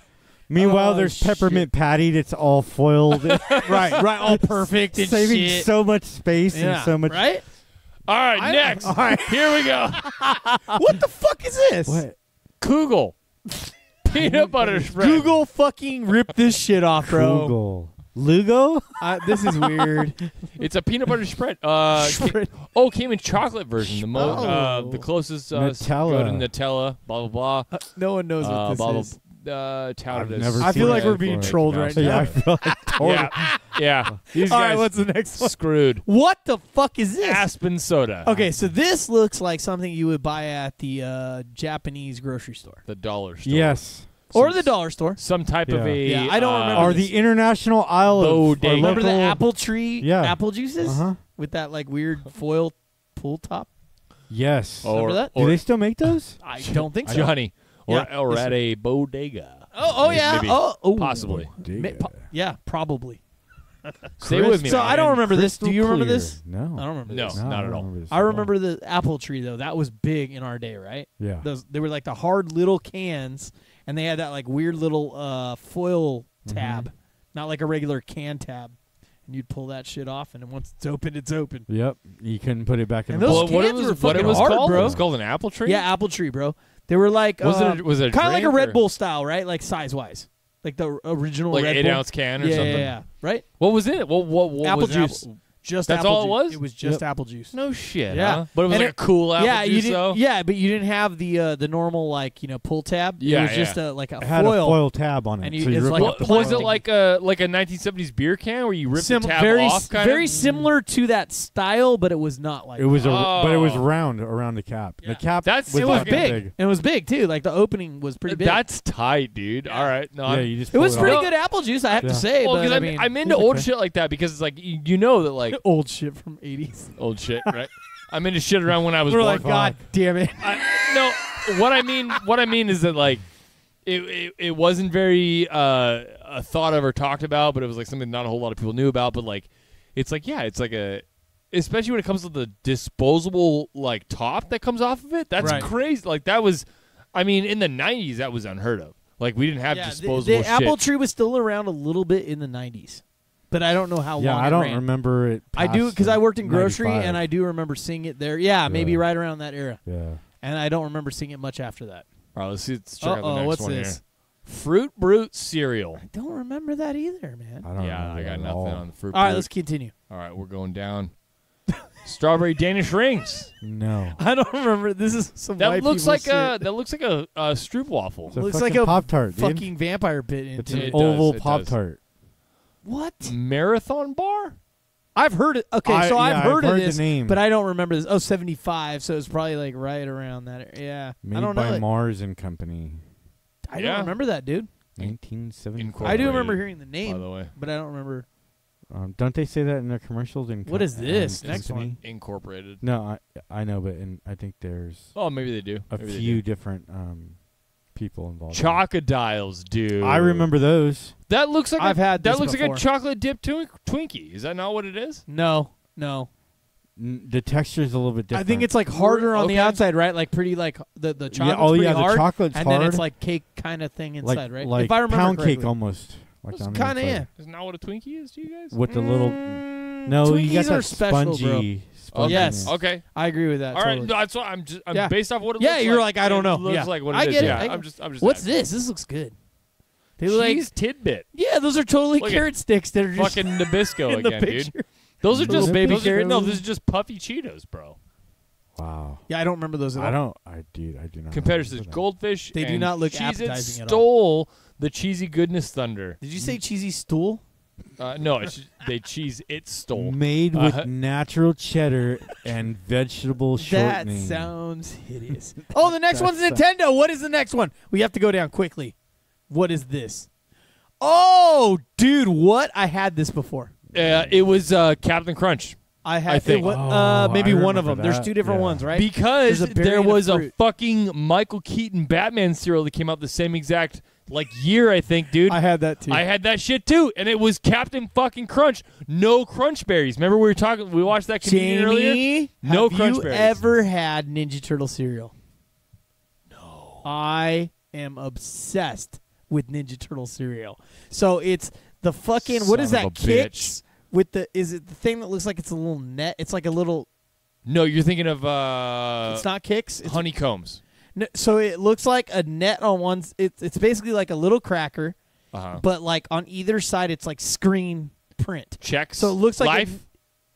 Meanwhile, Oh, there's shit. peppermint patty that's all foiled, right, all perfect and saving shit. so much space Yeah. and so much. Right? All right, next. All right. Here we go. What the fuck is this? What? Kugel. Peanut butter spread. Google fucking rip this shit off, bro. Google. Lugo? This is weird. It's a peanut butter spread. Came in chocolate version. The closest Nutella. go to Nutella. Blah blah blah. No one knows what this blah, blah, is. touted I've as never I feel seen like that we're being before. trolled right Yeah, now. I feel like totally. Yeah. These All guys right, what's the next one? screwed. What the fuck is this? Aspen Soda. Okay, so this looks like something you would buy at the Japanese grocery store. The dollar store. Yes. Or the dollar store. Some type of Yeah. a. Yeah, I don't remember Or the international aisle of Bodega. or Remember the local- apple tree apple juices? Uh-huh. With that like weird foil pull top? Yes. Remember that? Do they still make those? I don't think so. Johnny. Or, Yeah. or at a bodega. Oh yeah. Maybe. Oh, Possibly. Yeah, probably. Stay with me. So I don't remember this. Do you remember clear. this? No. I don't remember No, this. not at all. I remember the apple tree though. That was big in our day, right? Yeah. They were like the hard little cans, and they had that like weird little foil tab, not like a regular can tab. And you'd pull that shit off, and then once it's open, it's open. Yep. You couldn't put it back in And the those box. cans were fucking hard, called? bro. It was called an apple tree? Yeah, apple tree, bro. They were like Was it a kind of like a drink Red or- Bull style, right? Like size-wise. Like the original Like Red 8 Bull. ounce can or Yeah, something? yeah, Right? What was it? What apple was juice. Apple? Just That's apple all it juice. was? It was just apple juice. No shit. Yeah, Huh? But it was And like a cool apple yeah, juice, you didn't, though. Yeah, but you didn't have the normal like pull tab. Yeah, it was yeah. just like a It had foil. a foil tab on it. And you, so you it's rip like off the a Was it plastic. like a 1970s beer can where you rip the tab very off? very similar to that style, but it was not like It was that. but it was round around the cap. The cap That's- was it was fucking big. big. And it was big too. Like the opening was pretty big. That's tight, dude. All right. No, Yeah, you just it was pull pretty off. good apple juice, I have to say. Well, but because I mean, I'm into it's old okay. shit like that because it's like you know that like old shit from '80s. old shit, right? I'm into shit around when I was We're born. like, God damn it! No, what I mean is that like it wasn't very thought of or talked about, but it was like something not a whole lot of people knew about. But like, it's like it's like especially when it comes to the disposable like top that comes off of it. That's Right. crazy. Like that was, I mean, in the '90s that was unheard of. Like we didn't have disposable the shit. apple tree was still around a little bit in the '90s, but I don't know how Yeah, long. I it don't ran. remember it. I do because I worked in grocery, 95. and I do remember seeing it there. Yeah, maybe Yeah. right around that era. Yeah. And I don't remember seeing it much after that. All right, let's check out the next what's one this? here. Fruit Brute cereal. I don't remember that either, man. I don't Yeah, remember I got that at nothing all. on the Fruit All right, Brute. let's continue. All right, we're going down. Strawberry Danish rings. No. I don't remember. This is some That white looks people like shit. that looks like a stroop waffle. It's a looks like fucking a Pop-Tart, dude. fucking vampire pit. It's Into an it. oval it does. Pop-Tart. What? Marathon bar? I've heard it. Okay, I- so yeah, I've heard I've of heard the this, name. but I don't remember this. Oh, 75, so it's probably like right around that. Yeah, Made I don't know. by it. Mars and Company. I Yeah. don't remember that, dude. 1975. I do remember Incorporated, hearing the name, by the way. but I don't remember. Don't they say that in their commercials? What is this? Next Company? Incorporated. No, I know, but I think there's Oh, maybe they do. a Maybe they few do. different people involved. Chocodiles, dude. I remember those. That looks like I've had that this looks before. like a chocolate dipped Twinkie. Is that not what it is? No. The texture's a little bit different. I think it's like harder on the Okay. outside, right? Like pretty like the chocolate's oh, pretty yeah, the hard, chocolate's and then it's hard. like cake kind of thing inside, right? Like if I remember pound cake correctly. almost. Like It's on the kinda, inside. yeah. Isn't that what a Twinkie is to you guys? With the little. No, you got Twinkies that are special, spongy. bro. Okay. Yes. Okay. I agree with that. All right. totally. No, that's what I'm Yeah. based off what it Yeah, looks you're like. like, I don't know. It looks Yeah. like what I it is. get it. Yeah. I get I'm just What's asking. this? This looks good. They look Cheese like tidbit. yeah, those are totally Look at carrot sticks that are just Fucking Nabisco in the again, dude. picture. Those are Little just baby those are- carrots. No, this is just puffy Cheetos, bro. Wow. Yeah, I don't remember those at all. I don't. I do not. Competitors remember to that. Goldfish. They do and not look Cheez-Its appetizing at all. stole the cheesy goodness thunder. Did you say cheesy stool? No, they cheese it stole. Made with natural cheddar and vegetable That shortening. sounds hideous. Oh, the next one's Nintendo. What is the next one? We have to go down quickly. What is this? Oh, dude, what? I had this before. It was Captain Crunch. I had I think. maybe I one of remember them. There's that. two different Yeah. ones, right? Because There's a berry there and a was a fruit. fucking Michael Keaton Batman cereal that came out the same exact year, I think, dude. I had that too. I had that shit too, and it was Captain fucking Crunch. No crunch berries. Remember we were talking? We watched that comedian earlier. Jamie, No have crunch you berries. ever had Ninja Turtle cereal? No. I am obsessed with Ninja Turtle cereal. So it's the fucking what is Son of that? a Kicks bitch. with the is it the thing that looks like it's a little net? It's like a little. No, you're thinking of It's not Kicks. It's honeycombs. No, so it looks like a net on one. It's basically like a little cracker, but like on either side, it's like screen print. Checks. So it looks like Life.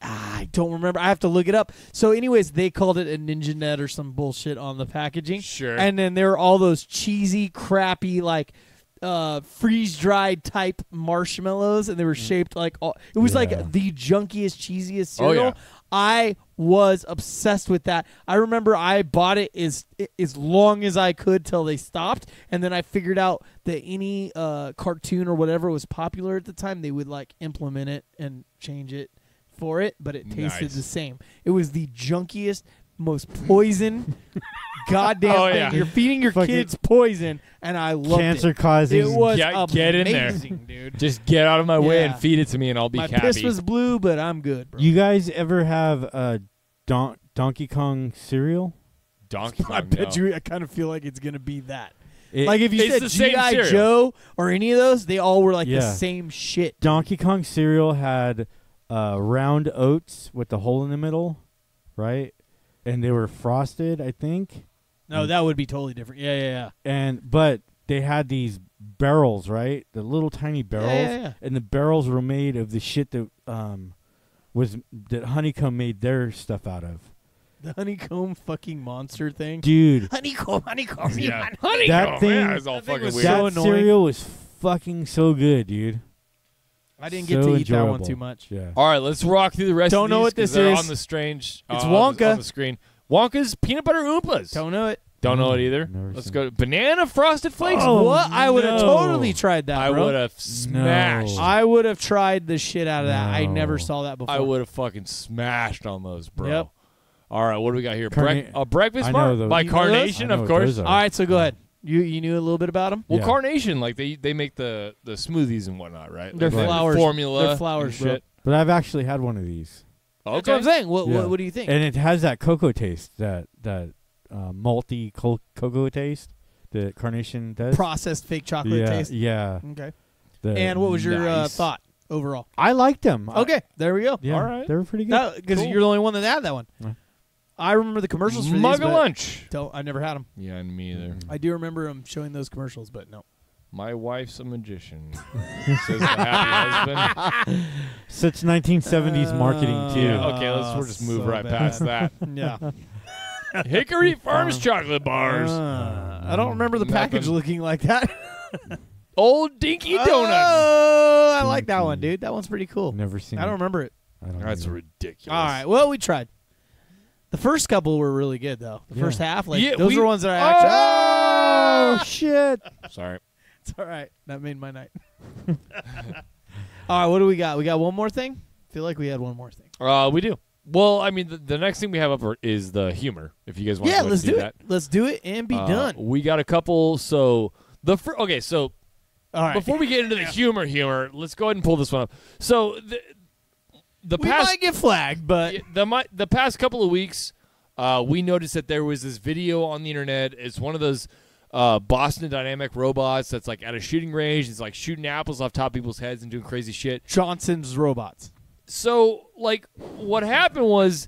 I don't remember. I have to look it up. So, anyways, they called it a Ninja Net or some bullshit on the packaging. Sure. And then there were all those cheesy, crappy, like freeze dried type marshmallows, and they were shaped like all. It was like the junkiest, cheesiest cereal. yeah. I was obsessed with that. I remember I bought it as long as I could till they stopped, and then I figured out that any cartoon or whatever was popular at the time, they would like implement it and change it for it, but it tasted Nice. the same. It was the junkiest, most poison goddamn thing. You're feeding your kids poison, and I love it. Cancer causing. It was get in there, dude. Just get out of my way and feed it to me, and I'll be happy. My piss was blue, but I'm good, bro. You guys ever have Donkey Kong cereal? Donkey Kong, I bet you. I kind of feel like it's gonna be that. It, like if you said G.I. Joe or any of those, they all were like the same shit. Donkey Kong cereal had round oats with the hole in the middle, right? And they were frosted, I think. No, that would be totally different. Yeah. But they had these barrels, right? The little tiny barrels, Yeah. and the barrels were made of the shit that that Honeycomb made their stuff out of. The honeycomb fucking monster thing, dude. Honeycomb. Yeah. Honeycomb. That thing was all fucking weird. so That annoying. cereal was fucking so good, dude. I didn't get to eat that one too much. Yeah. All right, let's rock through the rest. Don't of know these what this 'cause they're is. on the strange. It's Wonka on the screen. Wonka's peanut butter Oompas. Don't know it. Don't know it either. Let's go. Banana frosted flakes. Oh, what? I would have totally tried that. I bro. would have smashed. I would have tried the shit out of that. I never saw that before. I would have fucking smashed on those, bro. Yep. All right, what do we got here? Carna- Breakfast I bar know those. by You know Carnation, those? I know of what course. those are. All right, so go ahead. You knew a little bit about them? Well, Yeah. Carnation, like they make the smoothies and whatnot, right? They're Like, flowers. formula. They're flowers, and shit. But I've actually had one of these. Okay. That's what I'm saying. What Yeah. what do you think? And it has that cocoa taste, that malty cocoa taste that Carnation does. Processed fake chocolate taste. Yeah. Okay. The- And what was your Nice. thought overall? I liked them. Okay, there we go. Yeah, All right. they were pretty good. Because Cool. you're the only one that had that one. Yeah. I remember the commercials for Mug these, of but lunch. I never had them. Yeah, and me either. I do remember them showing those commercials, but no. My wife's a magician. Says the happy husband. Such 1970s marketing too. Yeah, okay, we'll just move so right bad. past that. Yeah. Hickory Farms chocolate bars. I don't remember the package Nothing. looking like that. Old Dinky Donuts. Oh, I like that one, dude. That one's pretty cool. Never seen I don't remember it. I don't That's either. ridiculous. All right. Well, we tried. The first couple were really good, though. The first half, Yeah, those are ones that I actually. Oh, shit. Sorry. It's all right. That made my night. All right. What do we got? We got one more thing? I feel like we had one more thing. We do. Well, I mean, the next thing we have up is the humor. If you guys want to let's do that. it. Let's do it and be done. We got a couple. So so All right. before we get into the humor, let's go ahead and pull this one up. So the we past might get flagged, but the past couple of weeks, we noticed that there was this video on the internet. It's one of those Boston Dynamic robots that's like at a shooting range. It's like shooting apples off top of people's heads and doing crazy shit. Johnson's robots. So, like, what happened was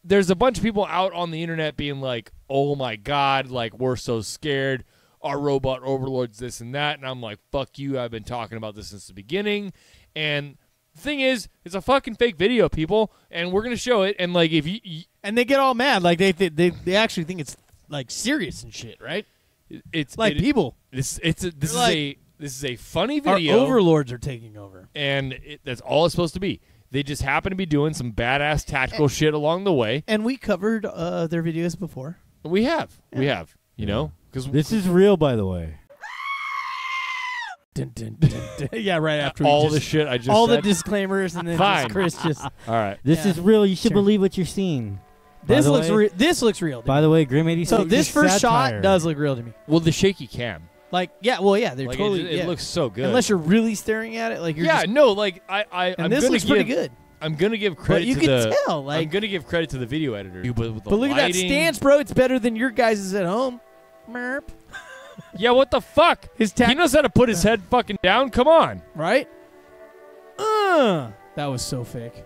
there's a bunch of people out on the internet being like, oh, my God, like, we're so scared. Our robot overlords this and that. And I'm like, fuck you. I've been talking about this since the beginning. And the thing is, it's a fucking fake video, people. And we're going to show it. And, like, if you and they get all mad. Like, they actually think it's, like, serious and shit, right? it's Like people. This is a funny Our video. overlords are taking over. And that's all it's supposed to be. They just happen to be doing some badass tactical shit along the way. And we covered their videos before. We have. You know? Because This is real, by the way. Dun, dun, dun, dun. Yeah, right after all we the just, shit I just all said. the disclaimers, and then Fine. just Chris just. All right. This Yeah. is real. You should Sure. believe what you're seeing. This By the looks way- this looks real. to By me. the way, Grim 86. So this is first satire. shot does look real to me. Well, the shaky cam. Like, yeah, well, yeah, they're Like totally. it yeah. looks so good. Unless you're really staring at it, like you're. yeah, just, no, like I'm and this gonna looks give, pretty good. I'm gonna give credit But you to can the. tell, I'm like. gonna give credit to the video editor. With the But look at that lighting. stance, bro. It's better than your guys' at home. Merp. Yeah, what the fuck? He knows how to put his head fucking down. Come on. Right? That was so fake.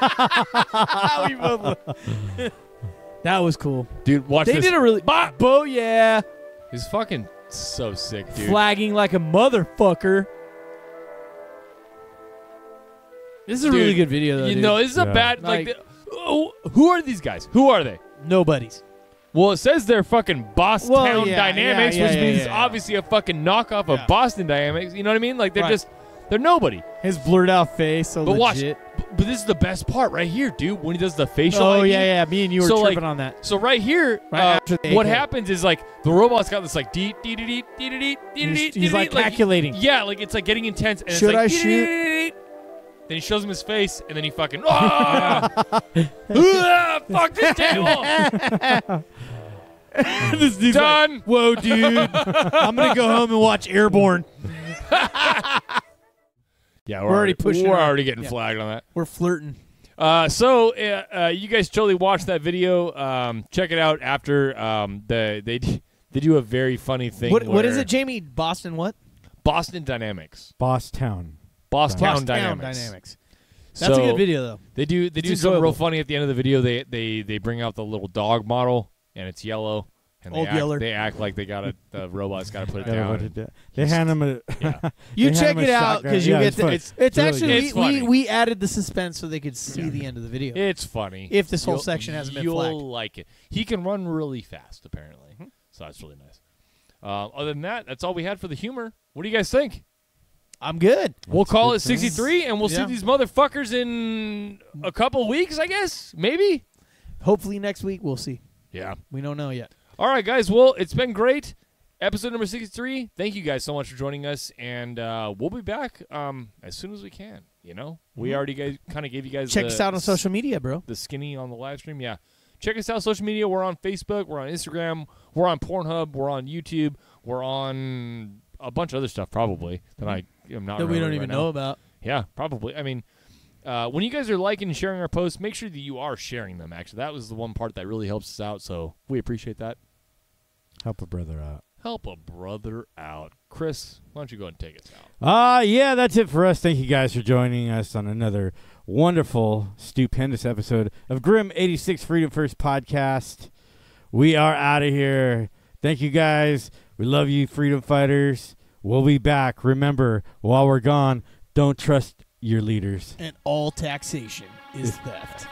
We both look- that was cool. Dude, watch They this. did a really. Bo, yeah. He's fucking so sick, dude. Flagging like a motherfucker. This is a really Dude, good video, though. You dude. know, this is a bad. Like, who are these guys? Who are they? Nobody's. Well, it says they're fucking Boston Well, yeah, Dynamics, yeah, which yeah, means yeah, yeah. obviously a fucking knockoff of Boston Dynamics. You know what I mean? Like they're Right. just they're nobody. His blurred out face. So But watch, legit. but this is the best part right here, dude. When he does the facial. Oh ID. yeah. Me and you were So, tripping like, on that. So right here, Right after the what AK. happens is like the robot's got this like dee dee dee dee dee dee dee dee He's like calculating. Yeah, like it's like getting intense. And Should it's like, I shoot? Then he shows him his face, and then he fucking fuck this table. This dude's done. Like, whoa, dude! I'm gonna go home and watch Airborne. Yeah, we're already pushing. We're already getting flagged on that. We're flirting. So you guys totally watch that video. Check it out after they do a very funny thing. What is it, Jamie? Boston what? Boston Dynamics. Bosstown Dynamics. That's a good video though. They do something real funny at the end of the video. They bring out the little dog model and it's yellow. And they act like they got the robot's got to put it down. They hand them a. Yeah. You check it out because you get it's actually funny. we added the suspense so they could see the end of the video. It's funny if this whole section hasn't been flagged. You'll like it. He can run really fast apparently, so that's really nice. Other than that, that's all we had for the humor. What do you guys think? I'm good. We'll call it 63, and we'll see these motherfuckers in a couple weeks, I guess. Maybe. Hopefully next week we'll see. Yeah. We don't know yet. All right, guys. Well, it's been great. Episode number 63. Thank you guys so much for joining us, and we'll be back as soon as we can. You know, we already kind of gave you guys. Check us out on social media, bro. The skinny on the live stream, yeah. Check us out on social media. We're on Facebook. We're on Instagram. We're on Pornhub. We're on YouTube. We're on a bunch of other stuff probably that I am not. That we don't even know about. Yeah, probably. I mean, when you guys are liking and sharing our posts, make sure that you are sharing them. Actually, that was the one part that really helps us out. So we appreciate that. Help a brother out. Help a brother out. Chris, why don't you go ahead and take us out? Yeah, that's it for us. Thank you guys for joining us on another wonderful, stupendous episode of Grim 86 Freedom First Podcast. We are out of here. Thank you guys. We love you, freedom fighters. We'll be back. Remember, while we're gone, don't trust your leaders. And all taxation is theft.